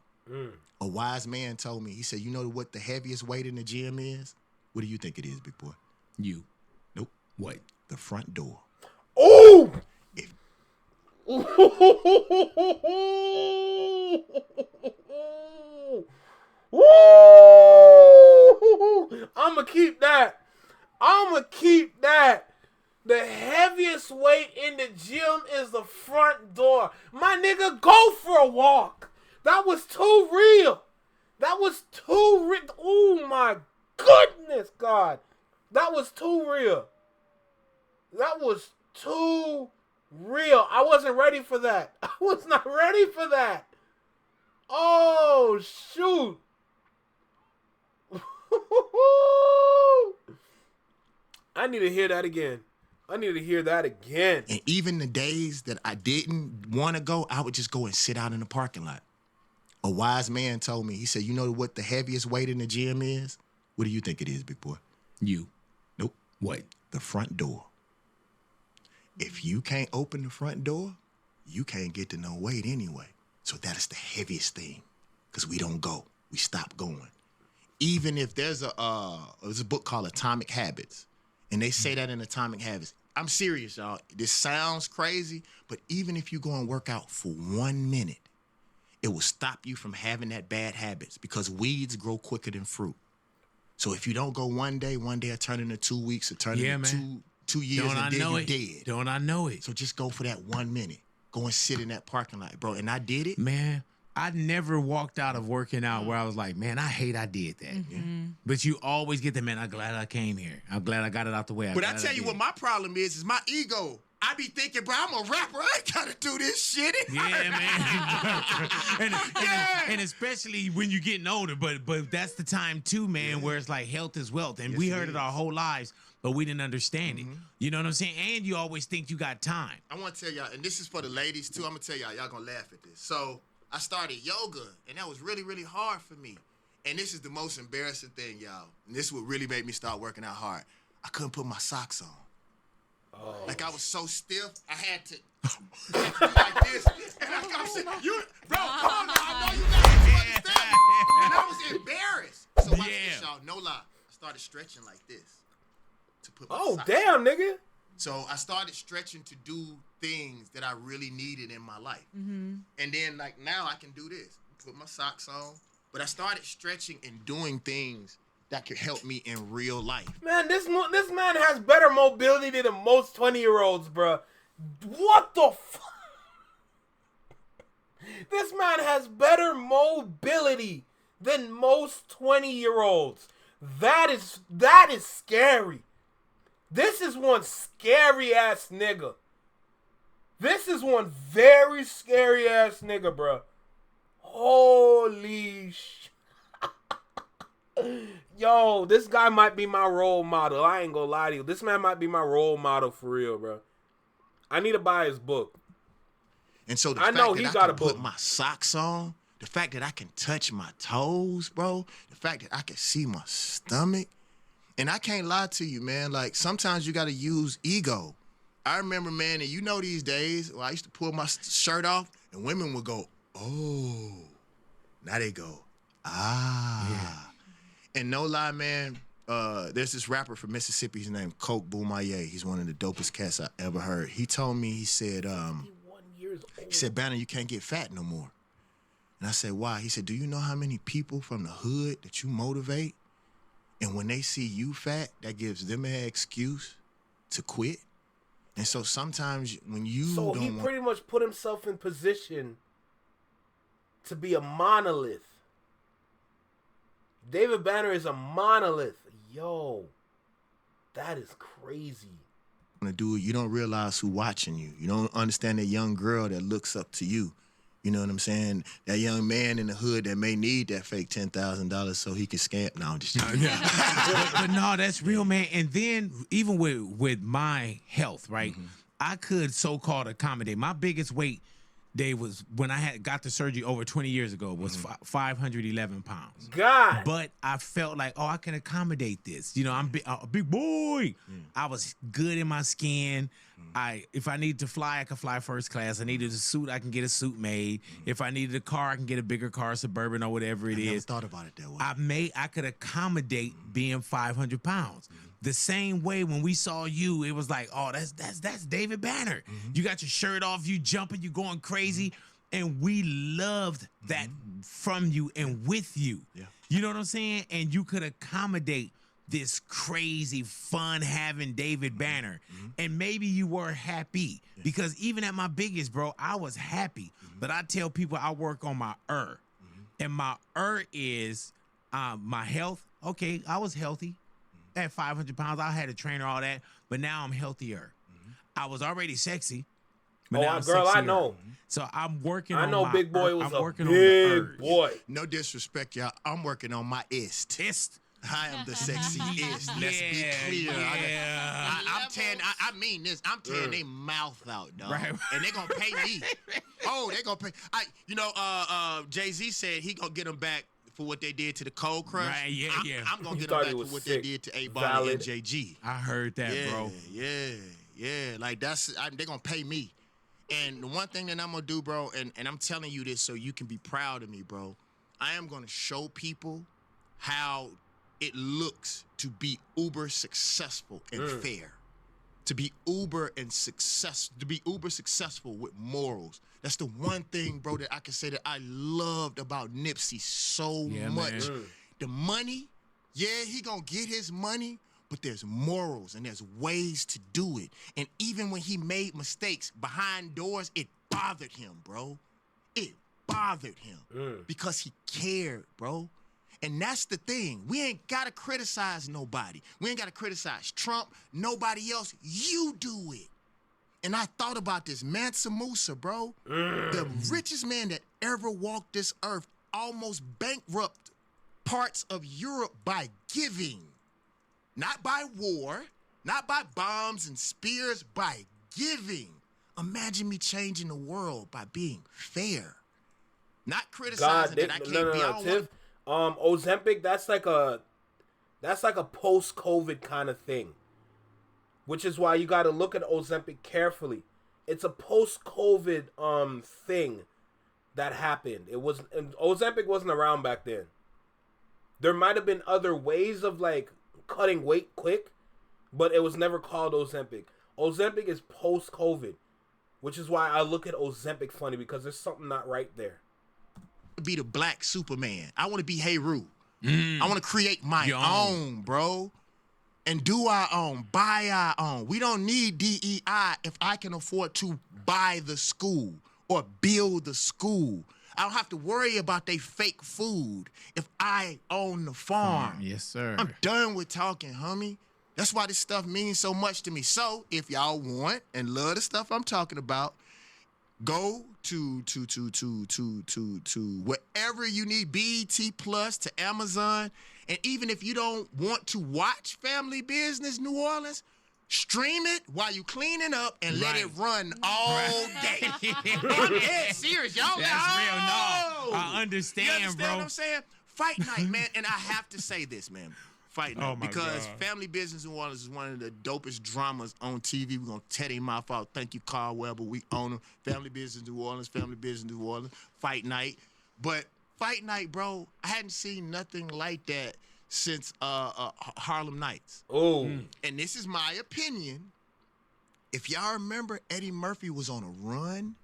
A wise man told me, he said, you know what the heaviest weight in the gym is? What do you think it is, big boy? You. Nope. What? The front door. Oh! I'ma keep that. The heaviest weight in the gym is the front door. My nigga, go for a walk. That was too real. Oh my goodness, God. That was too real. I wasn't ready for that. I was not ready for that. Oh, shoot. I need to hear that again. And even the days that I didn't want to go, I would just go and sit out in the parking lot. A wise man told me, he said, you know what the heaviest weight in the gym is? What do you think it is, big boy? You. Nope. What? The front door. If you can't open the front door, you can't get to no weight anyway. So that is the heaviest thing, because we don't go. We stop going. Even if there's a book called Atomic Habits, and they say that in Atomic Habits. I'm serious, y'all. This sounds crazy, but even if you go and work out for 1 minute, it will stop you from having that bad habits, because weeds grow quicker than fruit. So if you don't go one day will turn into 2 weeks, or turn into 2 years Don't I and then know you it? dead. Don't I know it? So just go for that 1 minute. Go and sit in that parking lot, bro. And I did it. Man, I never walked out of working out where I was like, man, I hate I did that. But you always get the, man, I'm glad I came here. I'm glad I got it out the way. But I tell you what my problem is my ego. I be thinking, bro, I'm a rapper. I ain't got to do this shit. Yeah, man. and especially when you're getting older. But that's the time, too, man, where it's like health is wealth. And we heard it our whole lives, but we didn't understand it. You know what I'm saying? And you always think you got time. I want to tell y'all, and this is for the ladies, too. I'm going to tell y'all going to laugh at this. So I started yoga, and that was really, really hard for me. And this is the most embarrassing thing, y'all. And this would really make me start working out hard. I couldn't put my socks on. Oh. Like I was so stiff, I had to like this. And I'm saying, bro, come on now, I know you guys understand. And I was embarrassed. So watch this, y'all, no lie. I started stretching like this to put my socks damn, nigga. So I started stretching to do things that I really needed in my life. And then like now I can do this, put my socks on. But I started stretching and doing things that could help me in real life. Man, this man has better mobility than most 20-year-olds, bro. What the fuck? This man has better mobility than most 20-year-olds. That is scary. This is one scary ass nigga. This is one very scary ass nigga, bro. Holy shit. Yo, this guy might be my role model. I ain't gonna lie to you. This man might be my role model for real, bro. I need to buy his book. And so the I fact know that he I got can a book. put my socks on, the fact that I can touch my toes, bro, the fact that I can see my stomach, and I can't lie to you, man. Like, sometimes you got to use ego. I remember, man, and you know these days, I used to pull my shirt off, and women would go, oh. Now they go, ah. Yeah. And no lie, man, there's this rapper from Mississippi. His name Coke Boomaye. He's one of the dopest cats I ever heard. He told me, he said, Banner, you can't get fat no more. And I said, why? He said, do you know how many people from the hood that you motivate? And when they see you fat, that gives them an excuse to quit. And so sometimes when you So he pretty much put himself in position to be a monolith. DavidBanner is a monolith. Yo, that is crazy. To do it, you don't realize who's watching you. You don't understand that young girl that looks up to you. You know what I'm saying? That young man in the hood that may need that fake $10,000 so he can scam. No, I'm just joking. but no, that's real, man. And then even with my health, right? I could so-called accommodate. My biggest weight day was when I got the surgery over 20 years ago was 511 pounds. God. But I felt like, I can accommodate this. You know, I'm a big boy. I was good in my skin. If I needed to fly, I could fly first class. I needed a suit, I can get a suit made. If I needed a car, I can get a bigger car, Suburban or whatever it is. I never thought about it that way. I could accommodate being 500 pounds. The same way when we saw you, it was like, that's DavidBanner. You got your shirt off, you jumping, you going crazy. And we loved that from you and with you. Yeah. You know what I'm saying? And you could accommodate this crazy, fun-having DavidBanner. And maybe you were happy. Because even at my biggest, bro, I was happy. But I tell people I work on my And my is my health. Okay, I was healthy. At 500 pounds, I had a trainer, all that, but now I'm healthier. I was already sexy. But now I'm girl, sexier. I know. So I'm working I on know my Big Boy was I'm a working big on the boy. No disrespect, y'all. I'm working on my ist. I am the sexy ist. Let's be clear. I'm tearing, I mean this. I'm tearing their mouth out, dog. Right. And they gonna pay me. They gonna pay. Jay-Z said he gonna get them back for what they did to the Cold Crush. Right, I'm gonna get them back for what they did to A-Body and JG. I heard that, bro. Yeah. Like they're gonna pay me. And the one thing that I'm gonna do, bro, and I'm telling you this so you can be proud of me, bro. I am gonna show people how it looks to be uber successful and fair. To be uber successful with morals. That's the one thing, bro, that I can say that I loved about Nipsey so much. The money, he gonna get his money, but there's morals and there's ways to do it. And even when he made mistakes behind doors, it bothered him, bro. It bothered him because he cared, bro. And that's the thing. We ain't got to criticize nobody. We ain't got to criticize Trump, nobody else. You do it. And I thought about this. Mansa Musa, bro, the richest man that ever walked this earth, almost bankrupt parts of Europe by giving. Not by war, not by bombs and spears, by giving. Imagine me changing the world by being fair. Not criticizing that I can't be. Tiff, Ozempic, that's like a post-COVID kind of thing. Which is why you got to look at Ozempic carefully. It's a post-COVID thing that happened. Ozempic wasn't around back then. There might have been other ways of like cutting weight quick, but it was never called Ozempic. Ozempic is post-COVID, which is why I look at Ozempic funny, because there's something not right there. Be the black Superman. I want to be Heru. I want to create my own, bro. And do our own, buy our own. We don't need DEI if I can afford to buy the school or build the school. I don't have to worry about they fake food if I own the farm. Yes, sir. I'm done with talking, homie. That's why this stuff means so much to me. So if y'all want and love the stuff I'm talking about, go to wherever you need, BET Plus, to Amazon. And even if you don't want to watch Family Business New Orleans, stream it while you cleaning up and let it run all day. I'm dead serious, y'all. That's real. No, I understand, you understand bro. what I'm saying? Fight night, man. And I have to say this, man. Fight night. Because Family Business New Orleans is one of the dopest dramas on TV. We're going to tear their mouth out. Thank you, Carl Weber. We own them. Family Business New Orleans, Family Business New Orleans. Fight night. But Fight night, bro, I hadn't seen nothing like that since Harlem Nights. Oh. And this is my opinion. If y'all remember, Eddie Murphy was on a run.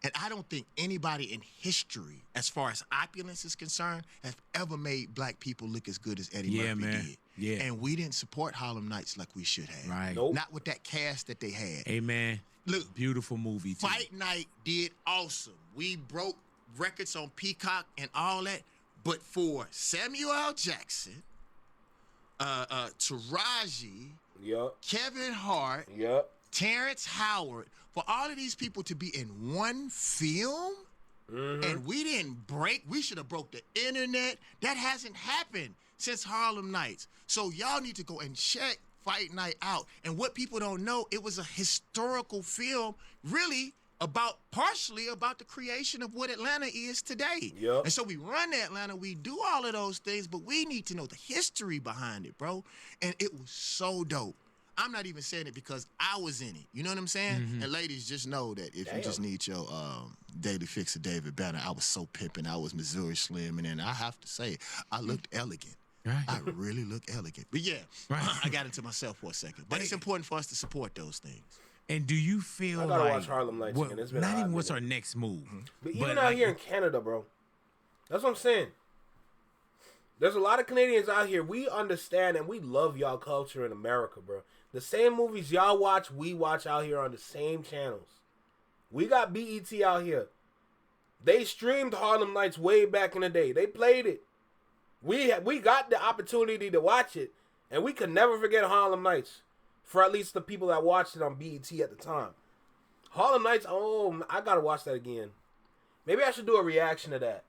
And I don't think anybody in history, as far as opulence is concerned, has ever made black people look as good as Eddie Murphy did. Yeah. And we didn't support Harlem Nights like we should have. Right. Nope. Not with that cast that they had. Hey, man. Look, beautiful movie, too. Fight Night did awesome. We broke records on Peacock and all that. But for Samuel L. Jackson, Taraji, Kevin Hart, Terrence Howard, for all of these people to be in one film, and we didn't break, we should have broke the internet. That hasn't happened since Harlem Nights. So y'all need to go and check Fight Night out. And what people don't know, it was a historical film, really partially about the creation of what Atlanta is today. And so we run Atlanta, we do all of those things, but we need to know the history behind it, bro. And it was so dope. I'm not even saying it because I was in it. You know what I'm saying? And ladies, just know that if you just need your daily fix of David Banner, I was so pimping. I was Missouri Slim. And then I have to say, I looked elegant. Right. I really look elegant. But yeah, I got into myself for a second. But it's important for us to support those things. And do you feel I gotta watch Harlem Nights again. It's been not even what's our next move? But even out here in Canada, bro. That's what I'm saying. There's a lot of Canadians out here. We understand and we love y'all culture in America, bro. The same movies y'all watch, we watch out here on the same channels. We got BET out here. They streamed Harlem Nights way back in the day. They played it. We got the opportunity to watch it, and we could never forget Harlem Nights. For at least the people that watched it on BET at the time. Harlem Nights, I gotta watch that again. Maybe I should do a reaction to that.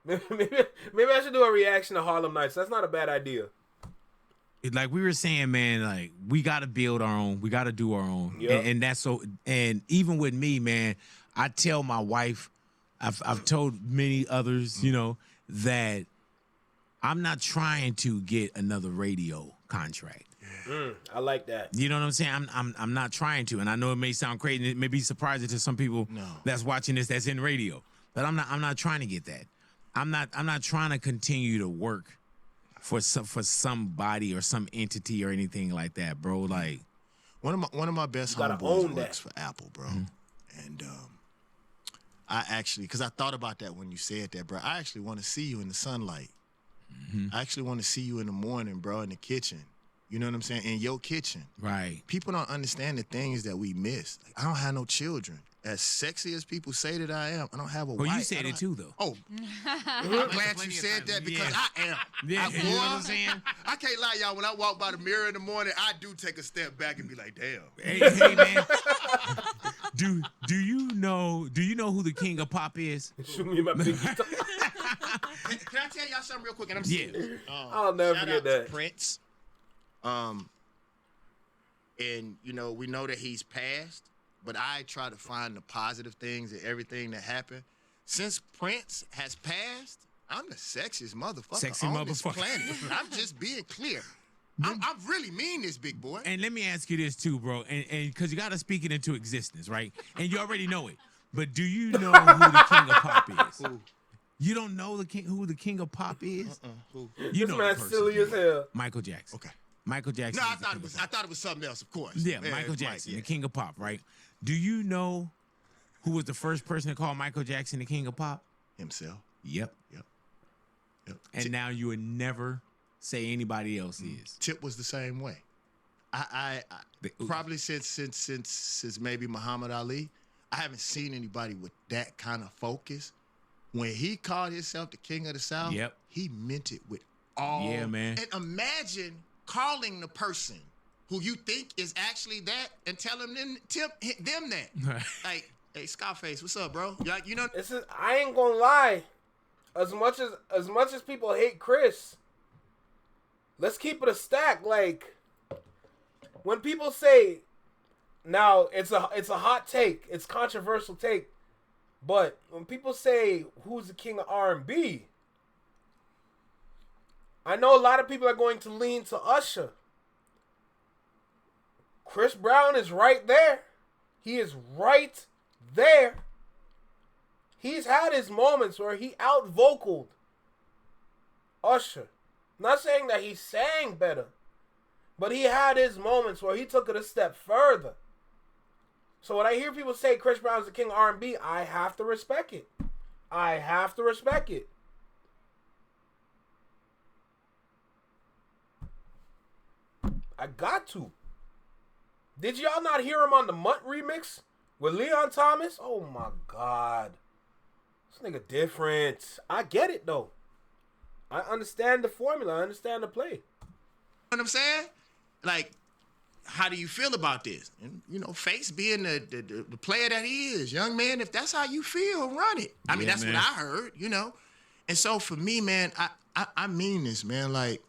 Maybe I should do a reaction to Harlem Nights. That's not a bad idea. Like we were saying, man, like we gotta build our own. We gotta do our own. And that's so. And even with me, man, I tell my wife, I've told many others, you know, that I'm not trying to get another radio contract. I like that. You know what I'm saying? I'm not trying to, and I know it may sound crazy. It may be surprising to some people that's watching this that's in radio, but I'm not trying to get that. I'm not trying to continue to work for somebody or some entity or anything like that, bro. Like one of my best homeboys works for Apple, bro, and I actually, because I thought about that when you said that, bro. I actually want to see you in the sunlight. I actually want to see you in the morning, bro, in the kitchen. You know what I'm saying? In your kitchen. Right. People don't understand the things that we miss. Like, I don't have no children. As sexy as people say that I am, I don't have a wife. Well, you said it too, though. Oh, I'm glad you said that because I am. Yeah, you know what I'm saying? I can't lie, y'all. When I walk by the mirror in the morning, I do take a step back and be like, damn. Hey, man. Do you know who the king of pop is? Shoot me in my pinky toe. Can I tell y'all something real quick? And I'm serious. I'll never shout forget out that. To Prince. And you know, we know that he's passed, but I try to find the positive things in everything that happened. Since Prince has passed, I'm the sexiest motherfucker on this planet. I'm just being clear. I really mean this, big boy. And let me ask you this too, bro, and because you got to speak it into existence, right? And you already know it. But do you know who the king of pop is? Who? You don't know who the king of pop is? Who? You This know man's the person. silly as hell. Michael Jackson. Okay. Michael Jackson. No, is the king of pop. I thought it was something else, of course. Yeah, Michael Jackson, the king of pop, right? Do you know who was the first person to call Michael Jackson the king of pop? Himself. Yep. And now you would never say anybody else is. Tip was the same way. I probably since maybe Muhammad Ali, I haven't seen anybody with that kind of focus. When he called himself the king of the South, he meant it with all. Yeah, man. And imagine calling the person who you think is actually that and telling them that. Like, hey, Scarface, what's up, bro? Like, you know, I ain't gonna lie. As much as people hate Chris, let's keep it a stack. Like, when people say, now it's a hot take, it's controversial take, but when people say who's the king of R&B, I know a lot of people are going to lean to Usher. Chris Brown is right there. He is right there. He's had his moments where he out-vocaled Usher. Not saying that he sang better, but he had his moments where he took it a step further. So when I hear people say Chris Brown's the king of R&B, I have to respect it. I have to respect it. I got to. Did y'all not hear him on the Mutt remix with Leon Thomas? Oh my God. This nigga different. I get it though. I understand the formula. I understand the play. You know what I'm saying? Like, how do you feel about this? And, you know, Face being the player that he is, young man, if that's how you feel, run it. I mean, that's what I heard, you know. And so for me, man, I mean this, man. Like,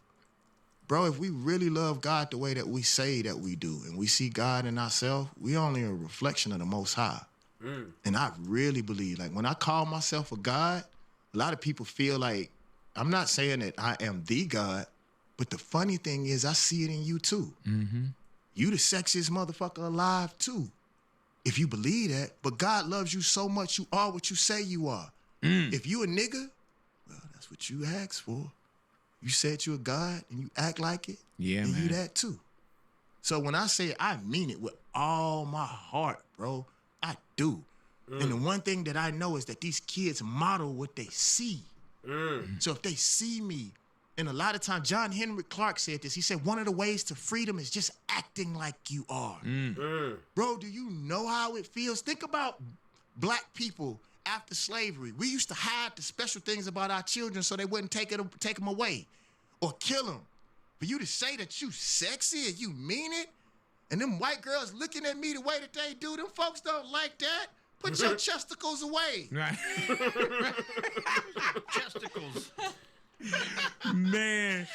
bro, if we really love God the way that we say that we do, and we see God in ourselves, we only a reflection of the Most High. And I really believe, like, when I call myself a God, a lot of people feel like, I'm not saying that I am the God, but the funny thing is I see it in you too. Mm-hmm. You the sexiest motherfucker alive too, if you believe that. But God loves you so much, you are what you say you are. If you a nigga, well, that's what you asked for. You said you a God and you act like it, and you that too. So when I say I mean it with all my heart, bro, I do. And the one thing that I know is that these kids model what they see. So if they see me, and a lot of times, John Henry Clark said this. He said, one of the ways to freedom is just acting like you are. Bro, do you know how it feels? Think about black people after slavery. We used to hide the special things about our children so they wouldn't take them away or kill them. For you to say that you sexy and you mean it, and them white girls looking at me the way that they do, them folks don't like that. Put your chesticles away. Right. Chesticles. Man,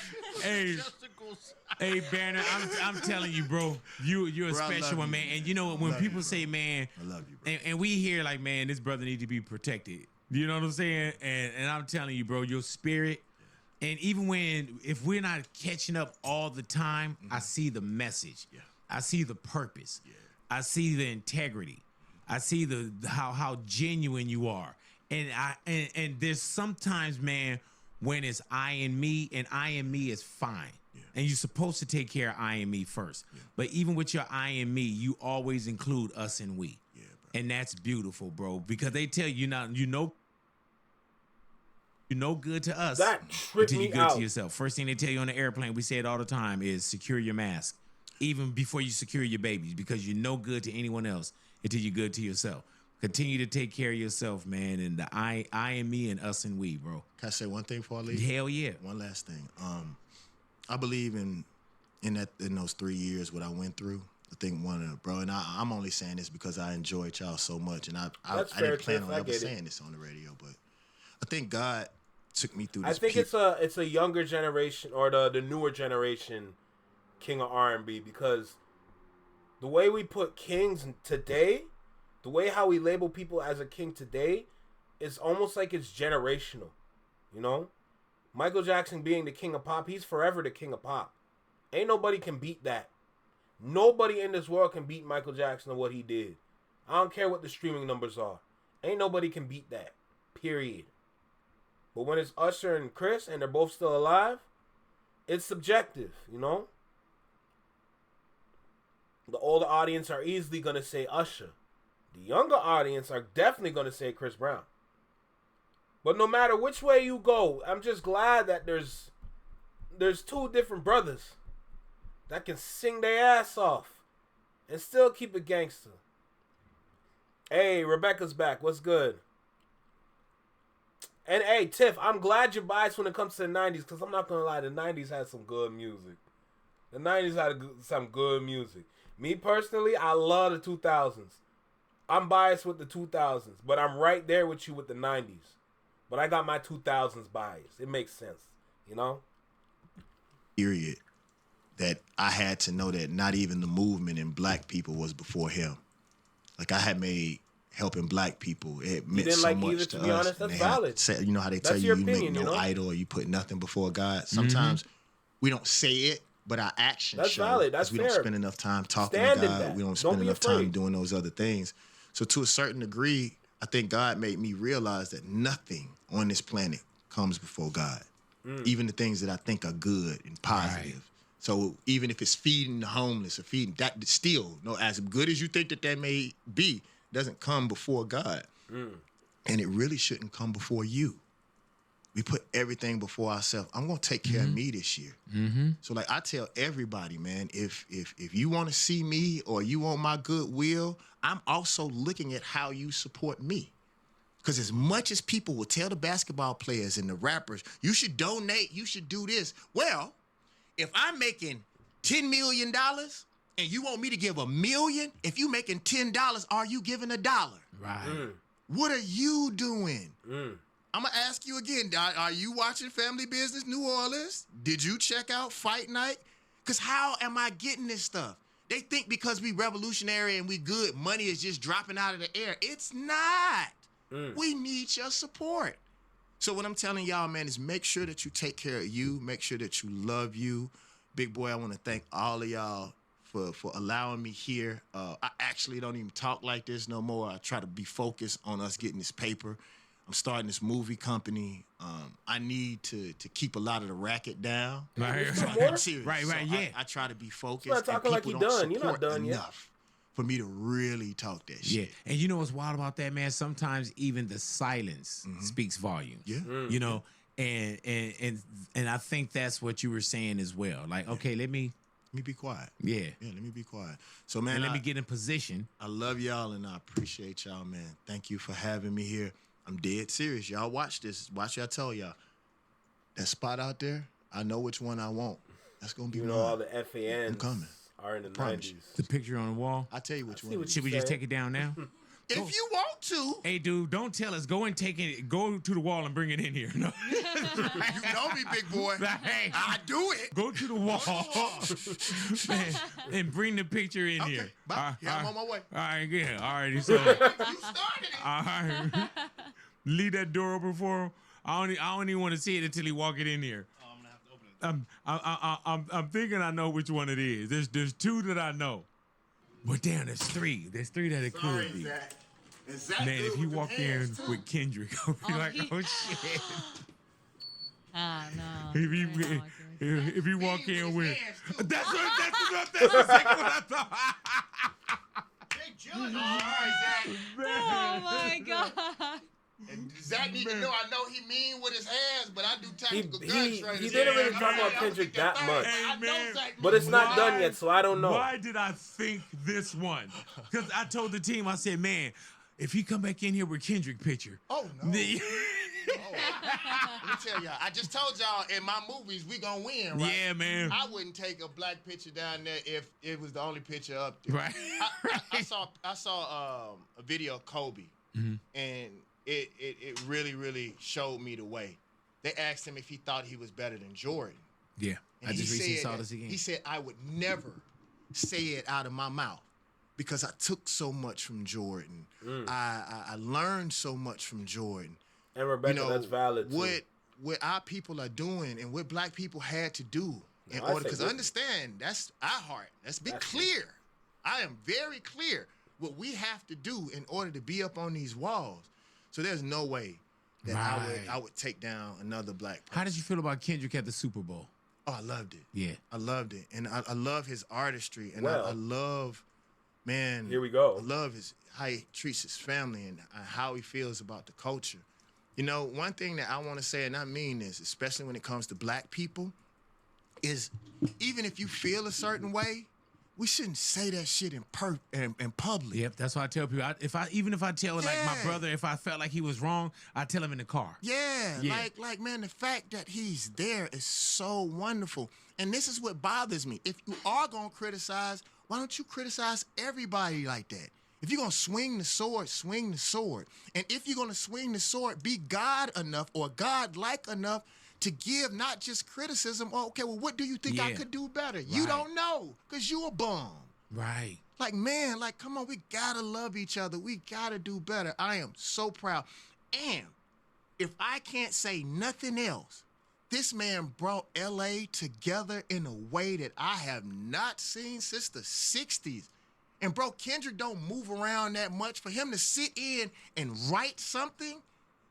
hey, Banner, I'm telling you, bro, you're a special one, man. And you know when people say, man, I love you, bro. And we hear like, man, this brother need to be protected. You know what I'm saying? And I'm telling you, bro, your spirit. And even if we're not catching up all the time, I see the message. Yeah. I see the purpose. Yeah. I see the integrity. I see the how genuine you are. And there's sometimes, man, when it's I and me, and I and me is fine. Yeah. And you're supposed to take care of I and me first. Yeah. But even with your I and me, you always include us and we. Yeah, bro. And that's beautiful, bro, because they tell you now, you know, You're no good to us That tripped until me you're good out. to yourself. First thing they tell you on the airplane, we say it all the time, is secure your mask. Even before you secure your babies, because you're no good to anyone else until you're good to yourself. Continue to take care of yourself, man, and the I and me and us and we, bro. Can I say one thing before I leave? Hell yeah. One last thing. I believe in those 3 years what I went through. I think and I'm only saying this because I enjoyed y'all so much, and I didn't plan on ever saying this on the radio, but I think God took me through this. I think it's a younger generation or the newer generation king of R&B, because the way we put kings today, the way how we label people as a king today, is almost like it's generational. You know, Michael Jackson being the king of pop, he's forever the king of pop. Ain't nobody can beat that. Nobody in this world can beat Michael Jackson and what he did. I don't care what the streaming numbers are. Ain't nobody can beat that. Period. But when it's Usher and Chris and they're both still alive, it's subjective, you know? The older audience are easily going to say Usher. The younger audience are definitely going to say Chris Brown. But no matter which way you go, I'm just glad that there's two different brothers that can sing their ass off and still keep it gangster. Hey, Rebecca's back. What's good? And hey, Tiff, I'm glad you're biased when it comes to the 90s, because I'm not going to lie, the 90s had some good music. The 90s had some good music. Me personally, I love the 2000s. I'm biased with the 2000s, but I'm right there with you with the 90s. But I got my 2000s bias. It makes sense, you know? Period. That I had to know that not even the movement in black people was before him. Like, I had made helping black people. It meant so much to us. To be honest, that's valid. You know how they tell you make no idol or you put nothing before God? Sometimes we don't say it, but our actions show. Valid. That's we fair. don't spend enough time talking Stand to in God. that. We don't Don't spend be enough afraid. time doing those other things. So to a certain degree, I think God made me realize that nothing on this planet comes before God. Even the things that I think are good and positive. Right. So even if it's feeding the homeless or feeding that, still, no, as good as you think that may be, doesn't come before God. And it really shouldn't come before you. We put everything before ourselves. I'm going to take care of me this year. So like I tell everybody, man, if you want to see me or you want my goodwill, I'm also looking at how you support me. Because as much as people will tell the basketball players and the rappers, you should donate, you should do this. Well, if I'm making $10 million and you want me to give $1 million, if you making $10, are you giving $1? Right. What are you doing? I'm going to ask you again, are you watching Family Business New Orleans? Did you check out Fight Night? Because how am I getting this stuff? They think because we revolutionary and we good, money is just dropping out of the air. It's not. We need your support. So what I'm telling y'all, man, is make sure that you take care of you. Make sure that you love you. Big boy, I want to thank all of y'all for allowing me here. I actually don't even talk like this no more. I try to be focused on us getting this paper. I'm starting this movie company. I need to keep a lot of the racket down. Right, I'm serious. Right, so yeah. I try to be focused. You're not talking like you're done. You're not done yet. For me to really talk that shit. Yeah, and you know what's wild about that, man? Sometimes even the silence speaks volumes. Yeah. You know, and I think that's what you were saying as well. Like, okay, let me be quiet. Yeah. Yeah, let me be quiet. So, man, and let me get in position. I love y'all and I appreciate y'all, man. Thank you for having me here. I'm dead serious. Y'all watch this. Watch y'all tell y'all. That spot out there, I know which one I want. That's going to be mine. All the FANs I'm coming. are in the 90s. The picture on the wall. I'll tell you which one. Should we just take it down now? If you want to. Hey, dude, don't tell us. Go and take it. Go to the wall and bring it in here. No. You know me, big boy. Hey, I do it. Go to the wall man, and bring the picture in here. Bye. Yeah, I'm on my way. All right, yeah. All right. So, you started it. All right. Leave that door open for him. I don't even want to see it until he walk it in here. Oh, I'm gonna have to open it. I'm thinking I know which one it is. There's two that I know. But damn, there's three. There's three that it could be. Man, if you walk in with Kendrick, I'll be like, oh shit. Ah, no. If you walk in with, that's exactly what I thought. Hey, Judge. All right, Zach. Oh my god. And Zach need to know. I know he mean with his hands, but I do tactical gun training. He didn't really talk about Kendrick that much. Hey, man, But it's not done yet, so I don't know. Why did I think this one? Because I told the team, I said, man, if he come back in here with Kendrick picture. Oh, no. Let me tell y'all, I just told y'all in my movies we gonna win, right? Yeah, man. I wouldn't take a black picture down there if it was the only picture up there. Right. I saw a video of Kobe, and it really showed me the way. They asked him if he thought he was better than Jordan. Yeah, And I just he recently said saw that- this again. He said, I would never say it out of my mouth because I took so much from Jordan. I learned so much from Jordan. And Rebecca, that's valid too. What our people are doing and what black people had to do in I order, say because good. understand, that's our heart. Let's be clear. I am very clear what we have to do in order to be up on these walls. So there's no way that Right. I would take down another black person. How did you feel about Kendrick at the Super Bowl? Oh, I loved it. Yeah. I loved it. And I love his artistry. And Well, I love, man. here we go. I love how he treats his family and how he feels about the culture. You know, one thing that I want to say, and I mean this, especially when it comes to black people, is even if you feel a certain way, we shouldn't say that shit in public. Yep, that's why I tell people. Even if I tell like my Yeah. brother, if I felt like he was wrong, I tell him in the car. Yeah, Yeah. like man, the fact that he's there is so wonderful. And this is what bothers me. If you are gonna criticize, why don't you criticize everybody like that? If you're gonna swing the sword, swing the sword. And if you're gonna swing the sword, be God enough or God-like enough to give not just criticism. Oh, okay, well, what do you think I Yeah. could do better? You Right. don't know, because you a bum. Right. Like, man, like, come on, we gotta love each other. We gotta do better. I am so proud. And if I can't say nothing else, this man brought LA together in a way that I have not seen since the 60s. And bro, Kendrick don't move around that much. For him to sit in and write something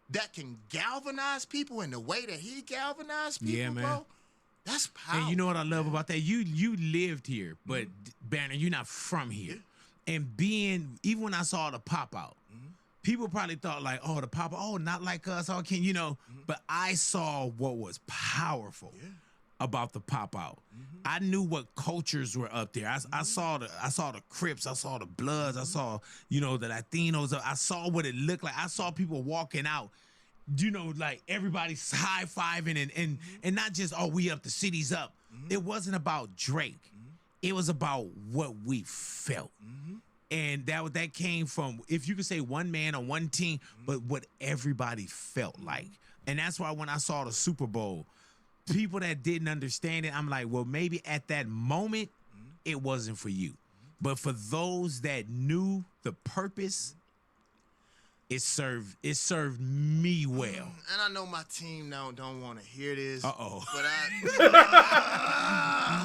that can galvanize people in the way that he galvanized people, Yeah, man. bro, that's powerful. And you know what I love about that? You lived here, but Banner, you're not from here. And even when I saw the pop out, people probably thought like, oh, the pop out, oh, not like us, oh, can you know? But I saw what was powerful about the pop out. I knew what cultures were up there. I saw the Crips, I saw the Bloods, I saw, the Latinos. I saw what it looked like. I saw people walking out, like everybody's high-fiving and not just, oh, we up, the city's up. It wasn't about Drake. It was about what we felt. And that came from, if you could say one man on one team, but what everybody felt like. And that's why when I saw the Super Bowl, people that didn't understand it, I'm like, well, maybe at that moment, it wasn't for you. But for those that knew the purpose, it served me well. And I know my team now don't want to hear this. Uh-oh. But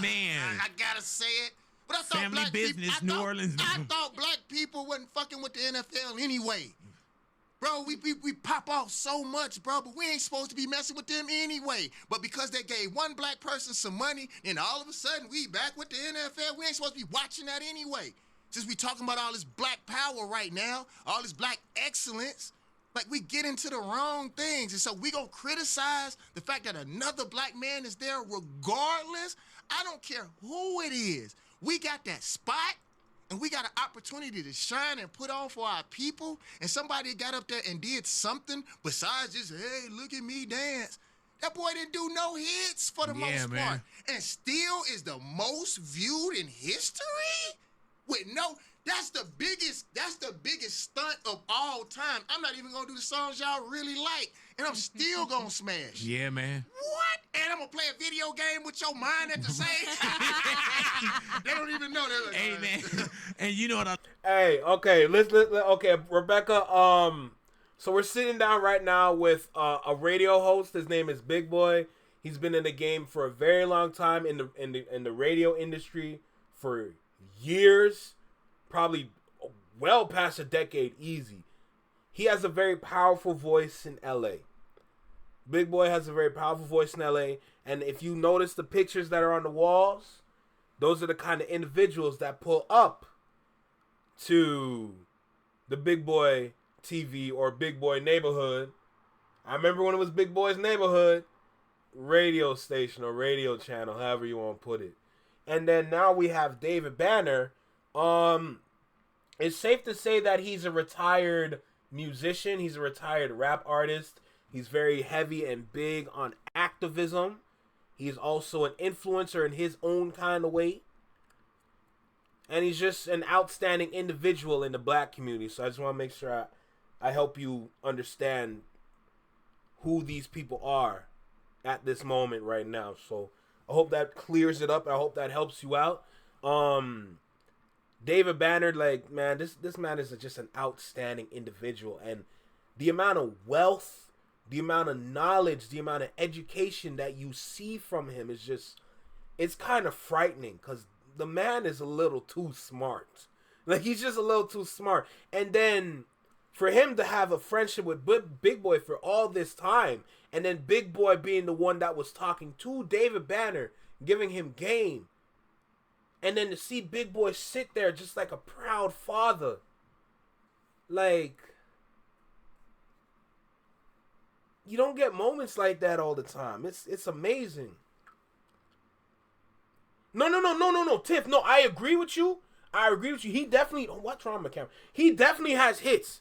Man. I gotta say it. But I thought Family black business, people, New Orleans. I thought black people wasn't fucking with the NFL anyway. Bro, we pop off so much, bro, but we ain't supposed to be messing with them anyway. But because they gave one black person some money, and all of a sudden we back with the NFL, we ain't supposed to be watching that anyway. Since we talking about all this black power right now, all this black excellence, like we get into the wrong things. And so we gonna criticize the fact that another black man is there regardless. I don't care who it is. We got that spot. And we got an opportunity to shine and put on for our people. And somebody got up there and did something besides just, hey, look at me dance. That boy didn't do no hits for the most man. part. And still is the most viewed in history? That's the biggest stunt of all time. I'm not even gonna do the songs y'all really like. And I'm still gonna smash. Yeah, man. What? And I'm gonna play a video game with your mind at the same time? They don't even know that. Hey, man. And you know what Hey, okay, okay, Rebecca. So we're sitting down right now with a radio host. His name is Big Boy. He's been in the game for a very long time in the radio industry for years, probably well past a decade, easy. He has a very powerful voice in LA. Big Boy has a very powerful voice in LA, and if you notice the pictures that are on the walls, those are the kind of individuals that pull up to the Big Boy TV or Big Boy Neighborhood. I remember when it was Big Boy's Neighborhood, radio station or radio channel, however you want to put it. And then now we have DavidBanner. It's safe to say that he's a retired musician. He's a retired rap artist. He's very heavy and big on activism. He's also an influencer in his own kind of way. And he's just an outstanding individual in the black community. So I just want to make sure I help you understand who these people are at this moment right now. So I hope that clears it up. I hope that helps you out. DavidBanner, like, man, this man is just an outstanding individual. And the amount of wealth, the amount of knowledge, the amount of education that you see from him is just, it's kind of frightening because the man is a little too smart. Like, he's just a little too smart. And then for him to have a friendship with Big Boy for all this time, and then Big Boy being the one that was talking to DavidBanner, giving him game, and then to see Big Boy sit there just like a proud father. Like, you don't get moments like that all the time. It's amazing. No, Tiff. No, I agree with you. He definitely, what's wrong with my camera? He definitely has hits.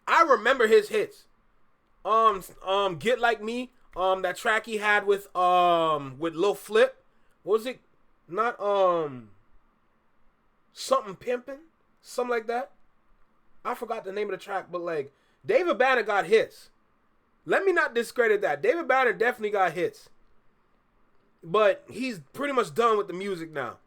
I remember his hits. Get Like Me. That track he had with Lil Flip. What was it? Not something pimping, something like that. I forgot the name of the track, but like DavidBanner got hits. Let me not discredit that. DavidBanner definitely got hits, but he's pretty much done with the music now.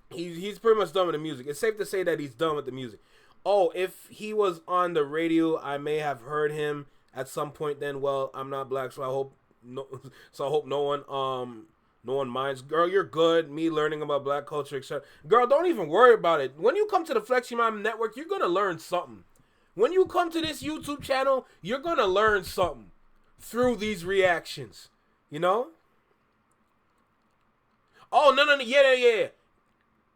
He's pretty much done with the music. It's safe to say that he's done with the music. Oh, if he was on the radio, I may have heard him at some point. Then, well, I'm not black, so I hope no one minds. Girl, you're good. Me learning about black culture, etc. Girl, don't even worry about it. When you come to the Flex Your Mind Network, you're gonna learn something. When you come to this YouTube channel, you're gonna learn something through these reactions. You know? Oh no, yeah.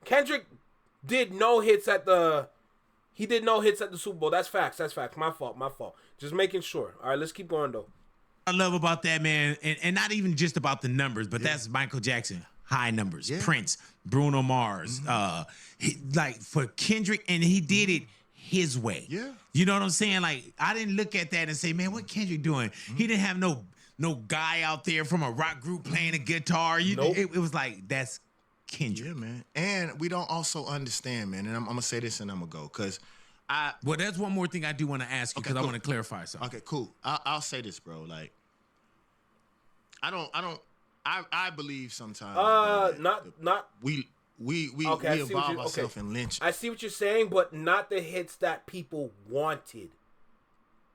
Kendrick did no hits at the. He did no hits at the Super Bowl. That's facts. My fault. Just making sure. All right, let's keep going though. I love about that, man, and not even just about the numbers, but that's Michael Jackson, high numbers, Prince, Bruno Mars, like for Kendrick, and he did it his way. Yeah, you know what I'm saying? Like, I didn't look at that and say, man, what Kendrick doing? He didn't have no guy out there from a rock group playing a guitar. Nope. It was like, that's Kendrick. Yeah, man. And we don't also understand, man, and I'm gonna say this and I'm gonna go, because well, that's one more thing I do want to ask you, because I want to clarify something. Okay, cool. I'll say this, bro. Like, I believe sometimes. We involve ourselves in lynching. I see what you're saying, but not the hits that people wanted.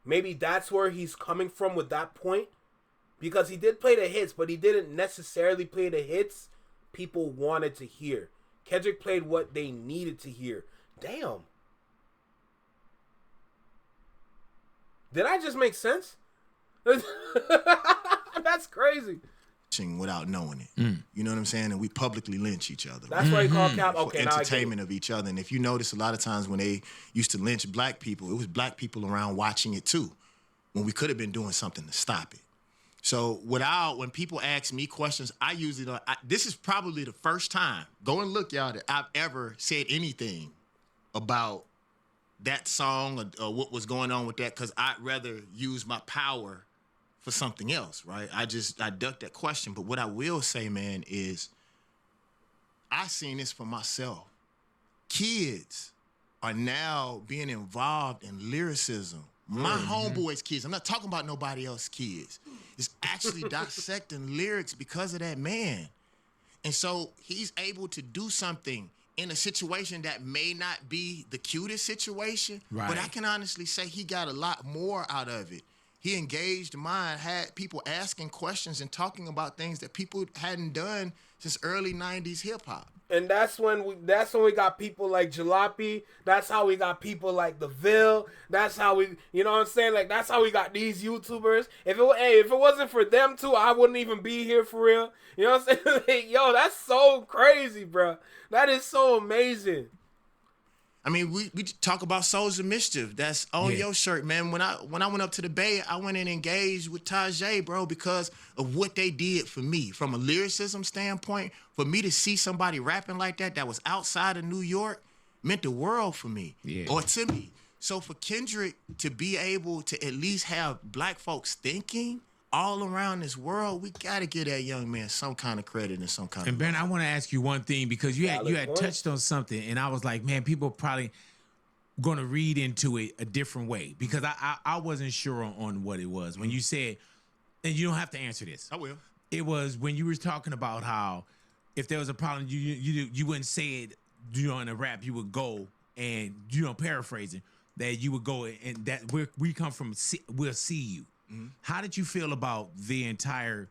Maybe that's where he's coming from with that point, because he did play the hits, but he didn't necessarily play the hits people wanted to hear. Kendrick played what they needed to hear. Damn. Did I just make sense? That's crazy. Without knowing it. You know what I'm saying? And we publicly lynch each other. That's why you call cap. For Okay, entertainment of each other. And if you notice, a lot of times when they used to lynch black people, it was black people around watching it too, when we could have been doing something to stop it. So when people ask me questions, I usually don't. This is probably the first time, go and look, y'all, that I've ever said anything about that song or what was going on with that, because I'd rather use my power for something else, right? I ducked that question. But what I will say, man, is I seen this for myself. Kids are now being involved in lyricism. My homeboys' kids, I'm not talking about nobody else's kids, is actually dissecting lyrics because of that man. And so he's able to do something in a situation that may not be the cutest situation, but I can honestly say he got a lot more out of it. He engaged the mind, had people asking questions and talking about things that people hadn't done since early 90s hip-hop. And that's when we got people like Jalopy. That's how we got people like The Ville. That's how we, you know what I'm saying? Like, that's how we got these YouTubers. If it wasn't for them two, I wouldn't even be here for real. You know what I'm saying? Like, yo, that's so crazy, bro. That is so amazing. I mean, we talk about Souls of Mischief. That's on your shirt, man. When I went up to the Bay, I went and engaged with Tajay, bro, because of what they did for me. From a lyricism standpoint, for me to see somebody rapping like that was outside of New York meant the world for me, or to me. So for Kendrick to be able to at least have black folks thinking all around this world, we got to give that young man some kind of credit and some kind And of Ben, I want to ask you one thing, because you had point. touched on something, and I was like, man, people probably going to read into it a different way, because I wasn't sure on what it was when you said, and you don't have to answer this. I will. It was when you were talking about how if there was a problem, you wouldn't say it, in a rap, you would go and, paraphrasing, that you would go and that we come from, we'll see you. Mm-hmm. How did you feel about the entire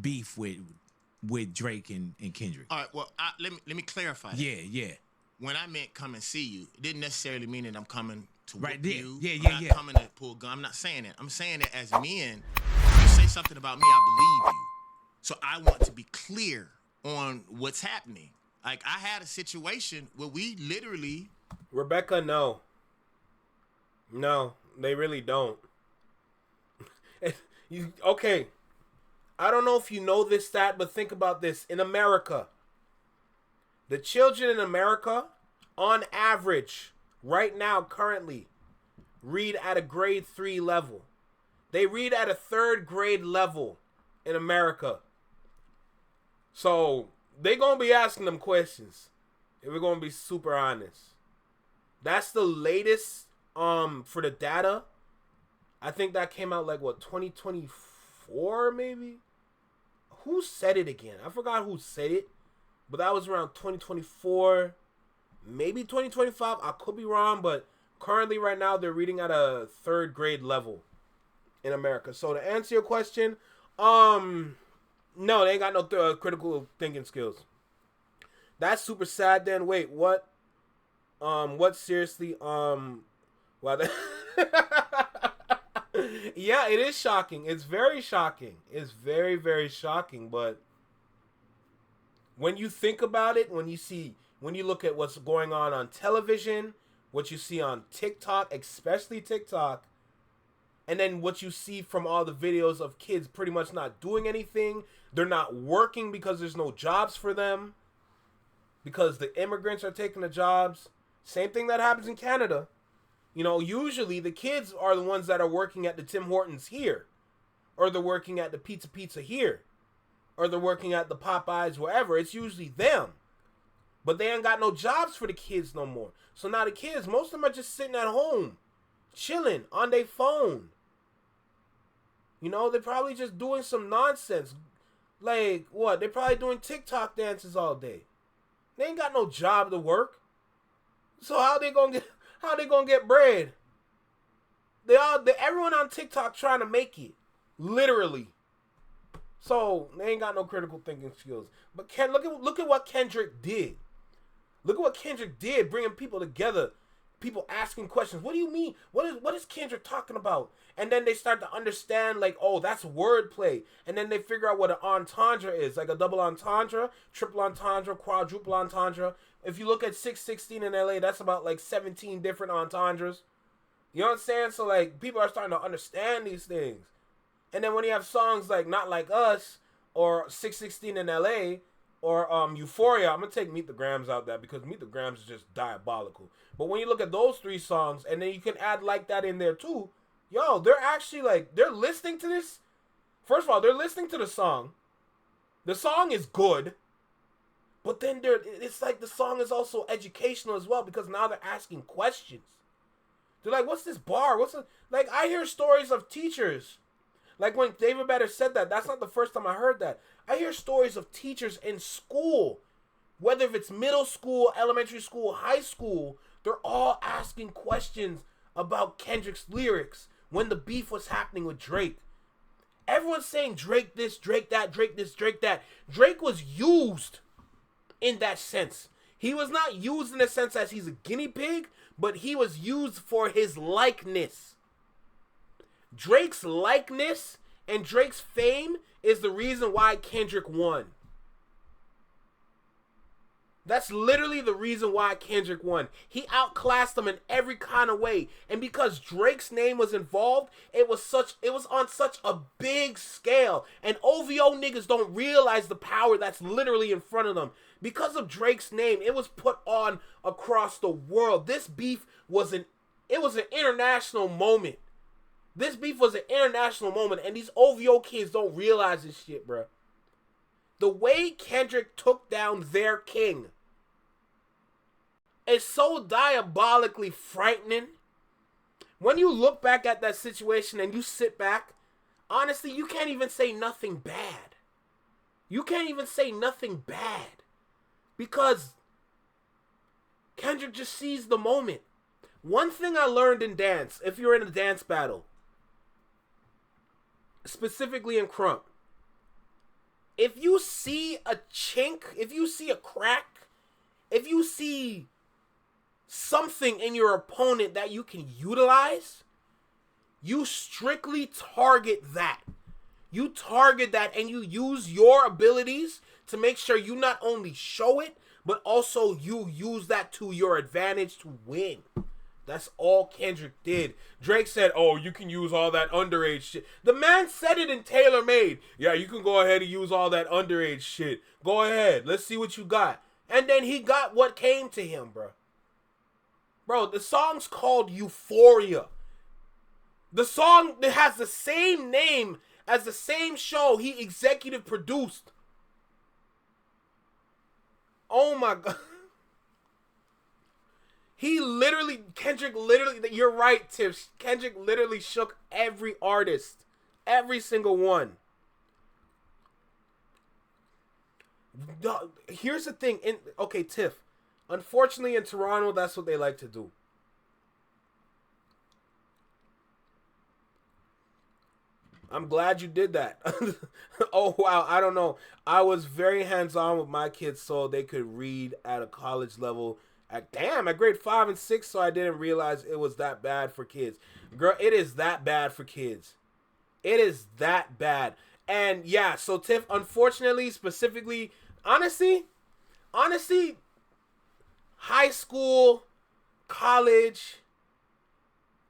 beef with Drake and Kendrick? All right, well, let me clarify that. Yeah. When I meant come and see you, it didn't necessarily mean that I'm coming to right whoop there. you. Yeah. I'm not coming to pull a gun. I'm not saying that. I'm saying that as men, if you say something about me, I believe you. So I want to be clear on what's happening. Like, I had a situation where we literally... Rebecca, no. No, they really don't. Okay. I don't know if you know this stat, but think about this. In America, the children in America, on average, right now, currently, read at a grade 3 level. They read at a 3rd grade level in America. So, they going to be asking them questions. If we're going to be super honest. That's the latest for the data. I think that came out 2024 maybe? Who said it again? I forgot who said it. But that was around 2024, maybe 2025. I could be wrong, but currently right now they're reading at a 3rd grade level in America. So to answer your question, no, they ain't got no critical thinking skills. That's super sad then. Wait, what? What seriously? Well, yeah, it is shocking. It's very shocking. It's very, very shocking. But when you think about it, when you look at what's going on television, what you see on TikTok, especially TikTok, and then what you see from all the videos of kids pretty much not doing anything. They're not working because there's no jobs for them. Because the immigrants are taking the jobs. Same thing that happens in Canada. Usually the kids are the ones that are working at the Tim Hortons here. Or they're working at the Pizza here. Or they're working at the Popeyes, wherever. It's usually them. But they ain't got no jobs for the kids no more. So now the kids, most of them are just sitting at home. Chilling on their phone. They're probably just doing some nonsense. Like, what? They're probably doing TikTok dances all day. They ain't got no job to work. So how they gonna get bread? Everyone on TikTok trying to make it. Literally. So they ain't got no critical thinking skills. But look at what Kendrick did. Look at what Kendrick did, bringing people together. People asking questions. What do you mean? What is Kendrick talking about? And then they start to understand, oh, that's wordplay. And then they figure out what an entendre is, like a double entendre, triple entendre, quadruple entendre. If you look at 616 in LA, that's about 17 different entendres. You know what I'm saying? So people are starting to understand these things. And then when you have songs like Not Like Us or 616 in LA or Euphoria, I'm gonna take Meet the Grams out there because Meet the Grams is just diabolical. But when you look at those 3 songs, and then you can add Like That in there too, yo, they're actually they're listening to this. First of all, they're listening to the song. The song is good. But then it's the song is also educational as well because now they're asking questions. They're like, what's this bar? I hear stories of teachers. When DavidBanner said that, that's not the first time I heard that. I hear stories of teachers in school. Whether if it's middle school, elementary school, high school, they're all asking questions about Kendrick's lyrics when the beef was happening with Drake. Everyone's saying Drake this, Drake that, Drake this, Drake that. Drake was used in that sense. He was not used in the sense as he's a guinea pig, but he was used for his likeness. Drake's likeness and Drake's fame is the reason why Kendrick won. That's literally the reason why Kendrick won. He outclassed them in every kind of way. And because Drake's name was involved, it was on such a big scale. And OVO niggas don't realize the power that's literally in front of them. Because of Drake's name, it was put on across the world. This beef was an international moment. This beef was an international moment, and these OVO kids don't realize this shit, bro. The way Kendrick took down their king is so diabolically frightening. When you look back at that situation and you sit back, honestly, you can't even say nothing bad. You can't even say nothing bad. Because Kendrick just seized the moment. One thing I learned in dance, if you're in a dance battle, specifically in Crump, if you see a chink, if you see a crack, if you see something in your opponent that you can utilize, you strictly target that. You target that and you use your abilities to make sure you not only show it, but also you use that to your advantage to win. That's all Kendrick did. Drake said, oh, you can use all that underage shit. The man said it in Tailor Made. Yeah, you can go ahead and use all that underage shit. Go ahead. Let's see what you got. And then he got what came to him, bro. Bro, the song's called Euphoria. The song that has the same name as the same show he executive produced. Oh my God. Kendrick literally, you're right, Tiff. Kendrick literally shook every artist. Every single one. Here's the thing. Okay, Tiff. Unfortunately, in Toronto, that's what they like to do. I'm glad you did that. Oh, wow. I don't know. I was very hands-on with my kids so they could read at a college level. At grade 5 and 6, so I didn't realize it was that bad for kids. Girl, it is that bad for kids. It is that bad. And yeah, so Tiff, unfortunately, specifically, honestly, high school, college,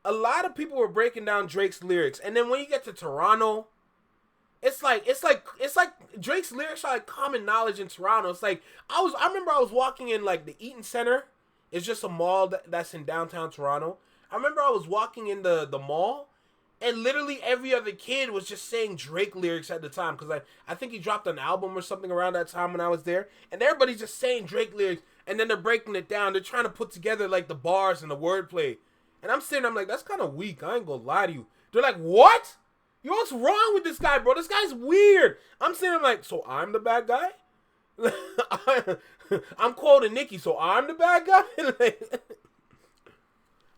a lot of people were breaking down Drake's lyrics. And then when you get to Toronto, it's like Drake's lyrics are like common knowledge in Toronto. It's like I remember I was walking in like the Eaton Center. It's just a mall that's in downtown Toronto. I remember I was walking in the mall, and literally every other kid was just saying Drake lyrics at the time, because I think he dropped an album or something around that time when I was there, and everybody's just saying Drake lyrics, and then they're breaking it down. They're trying to put together like the bars and the wordplay, and I'm like, that's kind of weak. I ain't gonna lie to you. They're like, what? Yo, what's wrong with this guy, bro? This guy's weird. I'm like, so I'm the bad guy? I'm quoting Nicki, so I'm the bad guy?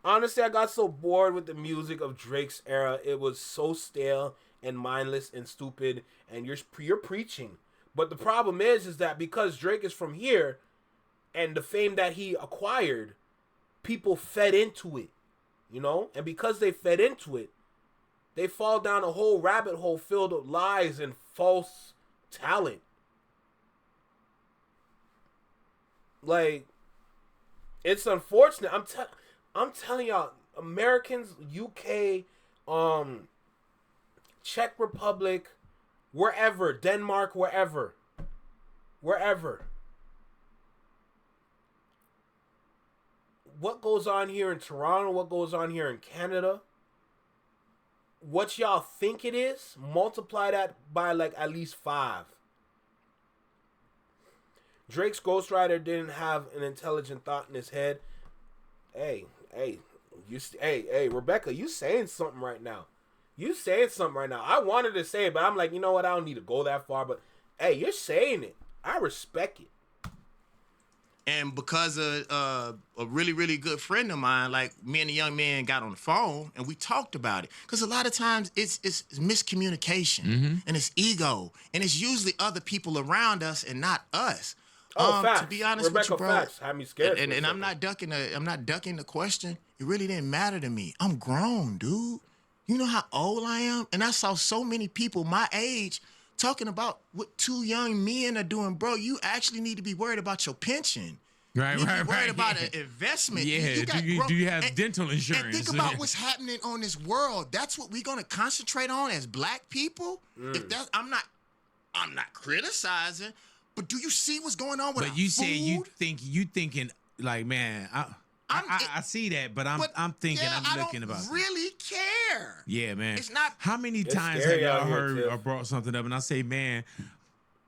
Honestly, I got so bored with the music of Drake's era. It was so stale and mindless and stupid, and you're preaching. But the problem is that because Drake is from here, and the fame that he acquired, people fed into it, you know? And because they fed into it, they fall down a whole rabbit hole filled with lies and false talent. Like, it's unfortunate. I'm telling y'all, Americans, UK, Czech Republic, wherever, Denmark, wherever. What goes on here in Toronto, what goes on here in Canada, what y'all think it is, multiply that by like at least 5. Drake's ghostwriter didn't have an intelligent thought in his head. Hey, Rebecca, you saying something right now. I wanted to say it, but I'm like, you know what? I don't need to go that far. But hey, you're saying it. I respect it. And because of a really, really good friend of mine, like me and the young man got on the phone and we talked about it. Because a lot of times it's miscommunication and it's ego. And it's usually other people around us and not us. Facts. To be honest Rebecca, with you, bro, facts. Had me scared. And I'm not ducking the question. It really didn't matter to me. I'm grown, dude. You know how old I am? And I saw so many people my age talking about what 2 young men are doing, bro. You actually need to be worried about your pension. Right, You right, be worried right. about an investment. Yeah, You got do you have dental insurance? And think about what's happening on this world. That's what we're gonna concentrate on as black people. If that, I'm not criticizing, but do you see what's going on with But our you food? said you thinking like, man, I see that, but I'm thinking, yeah, I'm looking I about. don't really care. Yeah, man. It's not. How many It's times have scary y'all out here, heard Tiff. or brought something up, and I say, man,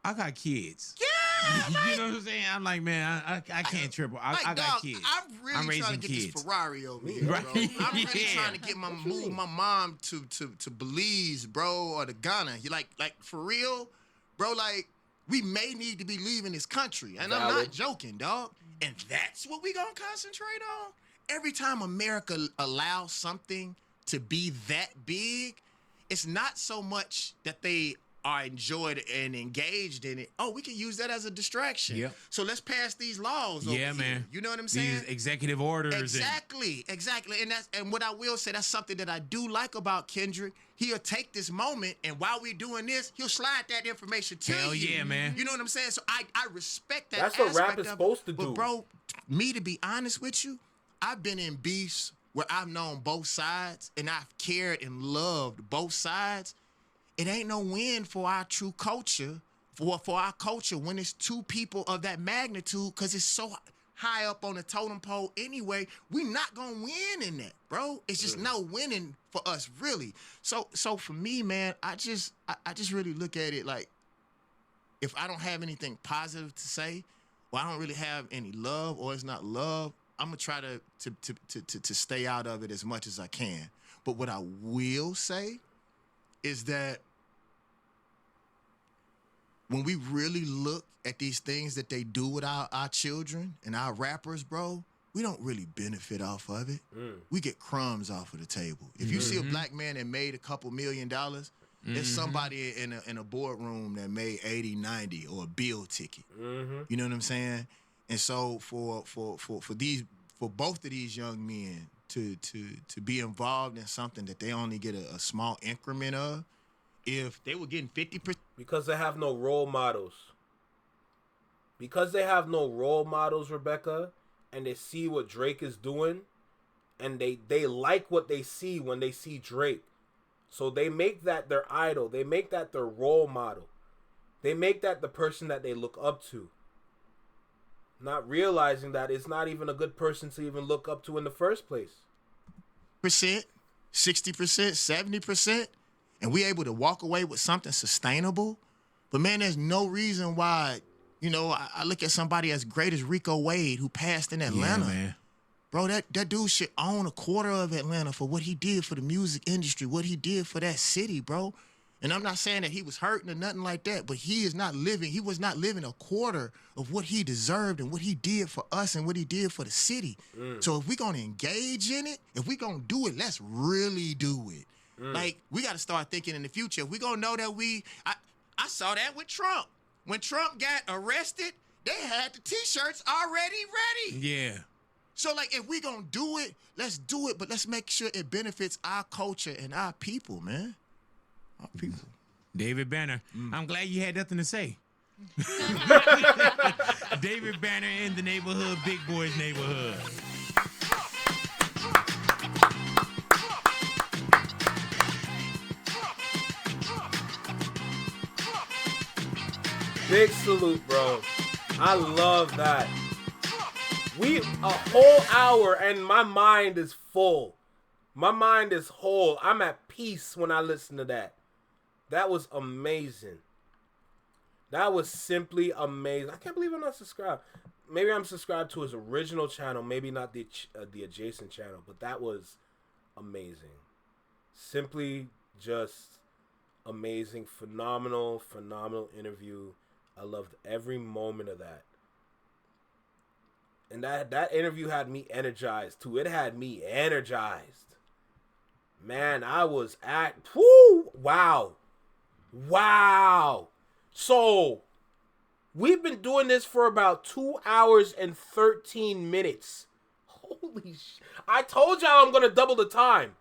I got kids. Yeah, You know what I'm saying? I'm like, man, I can't triple. I got dog, kids. I'm really raising trying to get kids. this Ferrari over here, Right. bro. I'm really Yeah. trying to get move my mom to Belize, bro, or to Ghana. You like for real, bro? Like we may need to be leaving this country, and I'm not Valid. joking, dog. And that's what we gonna concentrate on. Every time America allows something to be that big, it's not so much that they are enjoyed and engaged in it. Oh, we can use that as a distraction. Yep. So let's pass these laws over Yeah, here. man. You know what I'm saying? These executive orders. Exactly. And what I will say, that's something that I do like about Kendrick. He'll take this moment, and while we're doing this, he'll slide that information to Hell you. yeah, man. You know what I'm saying? So I respect that. That's what rap aspect is of it. supposed to But do. bro, me to be honest with you, I've been in beefs where I've known both sides, and I've cared and loved both sides. It ain't no win for our true culture, for our culture when it's 2 people of that magnitude, because it's so high up on the totem pole anyway. We not gonna win in that, bro. It's just no winning for us, really. So for me, man, I just really look at it like, if I don't have anything positive to say, or I don't really have any love, or it's not love, I'm gonna try to stay out of it as much as I can. But what I will say is that when we really look at these things that they do with our children and our rappers, bro, we don't really benefit off of it. We get crumbs off of the table. If you see a black man that made a couple $1 million, there's somebody in a boardroom that made 80, 90, or a bill ticket. You know what I'm saying? And so for both of these young men to be involved in something that they only get a small increment of, if they were getting 50%. Because they have no role models. Because they have no role models, Rebecca, and they see what Drake is doing, and they like what they see when they see Drake. So they make that their idol. They make that their role model. They make that the person that they look up to. Not realizing that it's not even a good person to even look up to in the first place. 60%, 70%, and we able to walk away with something sustainable. But man, there's no reason why, I look at somebody as great as Rico Wade, who passed in Atlanta. Yeah, man. Bro, that dude should own a quarter of Atlanta for what he did for the music industry, what he did for that city, bro. And I'm not saying that he was hurting or nothing like that, but he was not living a quarter of what he deserved and what he did for us and what he did for the city. So if we're going to engage in it, if we're going to do it, let's really do it. Like, we got to start thinking in the future. If we're going to know that I saw that with Trump. When Trump got arrested, they had the T-shirts already ready. Yeah. So, like, if we going to do it, let's do it, but let's make sure it benefits our culture and our people, man. Our people. DavidBanner, I'm glad you had nothing to say. DavidBanner in the neighborhood, Big Boy's neighborhood. Big salute, bro. I love that. A whole hour and my mind is full. My mind is whole. I'm at peace when I listen to that. That was amazing. That was simply amazing. I can't believe I'm not subscribed. Maybe I'm subscribed to his original channel, maybe not the adjacent channel, but that was amazing. Simply just amazing, phenomenal interview. I loved every moment of that. And that interview had me energized too. It had me energized. Man, I was wow. So, we've been doing this for about 2 hours and 13 minutes. Holy sh! I told y'all I'm going to double the time.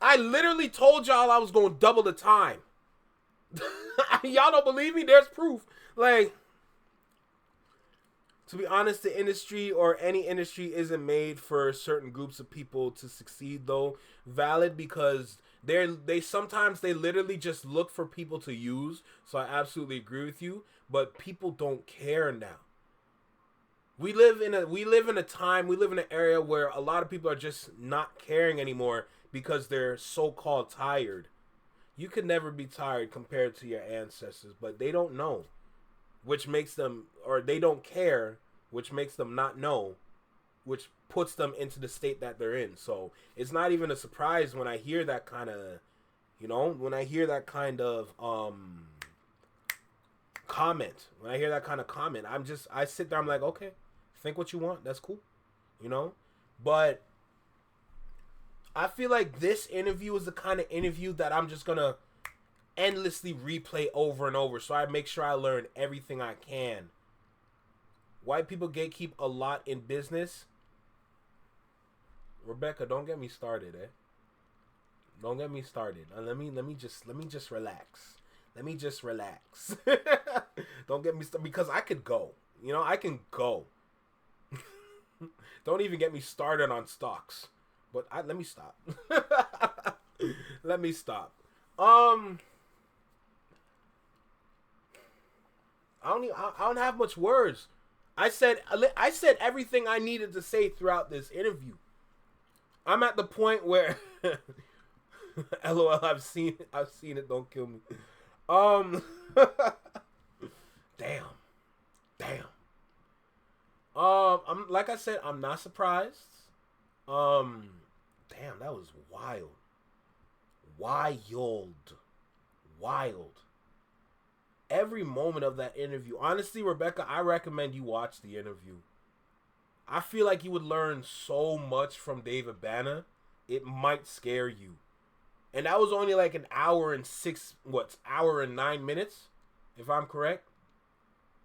I literally told y'all I was going to double the time. Y'all don't believe me? There's proof. Like, to be honest, the industry or any industry isn't made for certain groups of people to succeed, though. Valid, because they sometimes they literally just look for people to use. So I absolutely agree with you. But people don't care now. We live in a time, we live in an area where a lot of people are just not caring anymore because they're so-called tired. You could never be tired compared to your ancestors, but they don't know, which makes them, or they don't care, which makes them not know, which puts them into the state that they're in. So it's not even a surprise when I hear that kind of, comment. When I hear that kind of comment, I sit there, I'm like, okay, think what you want, that's cool, But I feel like this interview is the kind of interview that I'm just gonna endlessly replay over and over, so I make sure I learn everything I can. White people gatekeep a lot in business. Rebecca, don't get me started, Don't get me started. Let me just relax. Let me just relax. Don't get me started, because I could go. I can go. Don't even get me started on stocks. But let me stop. Let me stop. I don't have much words. I said everything I needed to say throughout this interview. I'm at the point where LOL, I've seen it, don't kill me. Damn. I'm like I said, I'm not surprised. Damn, that was wild. Every moment of that interview. Honestly, Rebecca, I recommend you watch the interview. I feel like you would learn so much from DavidBanner. It might scare you. And that was only like an hour and 9 minutes, if I'm correct.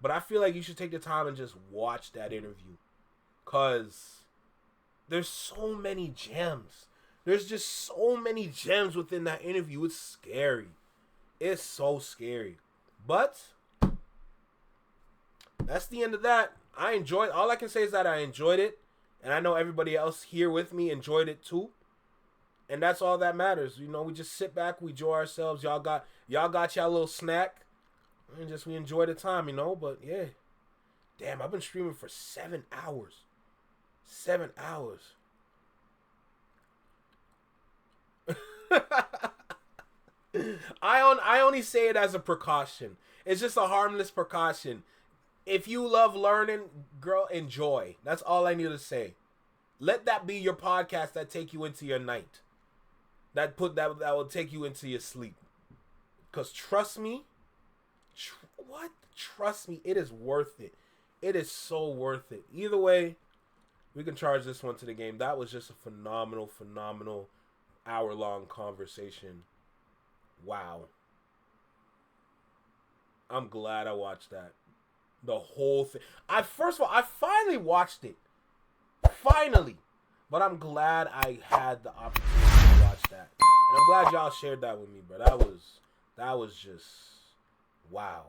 But I feel like you should take the time and just watch that interview. Because there's so many gems. There's just so many gems within that interview. It's scary. It's so scary. But that's the end of that. All I can say is that I enjoyed it. And I know everybody else here with me enjoyed it too. And that's all that matters. We just sit back, we enjoy ourselves. Y'all got y'all little snack. And just we enjoy the time, But yeah. Damn, I've been streaming for 7 hours. 7 hours. I only say it as a precaution. It's just a harmless precaution. If you love learning, girl, enjoy. That's all I need to say. Let that be your podcast that take you into your night. That will take you into your sleep. Because trust me, Trust me, it is worth it. It is so worth it. Either way, we can charge this one to the game. That was just a phenomenal hour-long conversation. Wow. I'm glad I watched that. The whole thing. First of all, I finally watched it. Finally. But I'm glad I had the opportunity to watch that. And I'm glad y'all shared that with me, bro. That was just wow.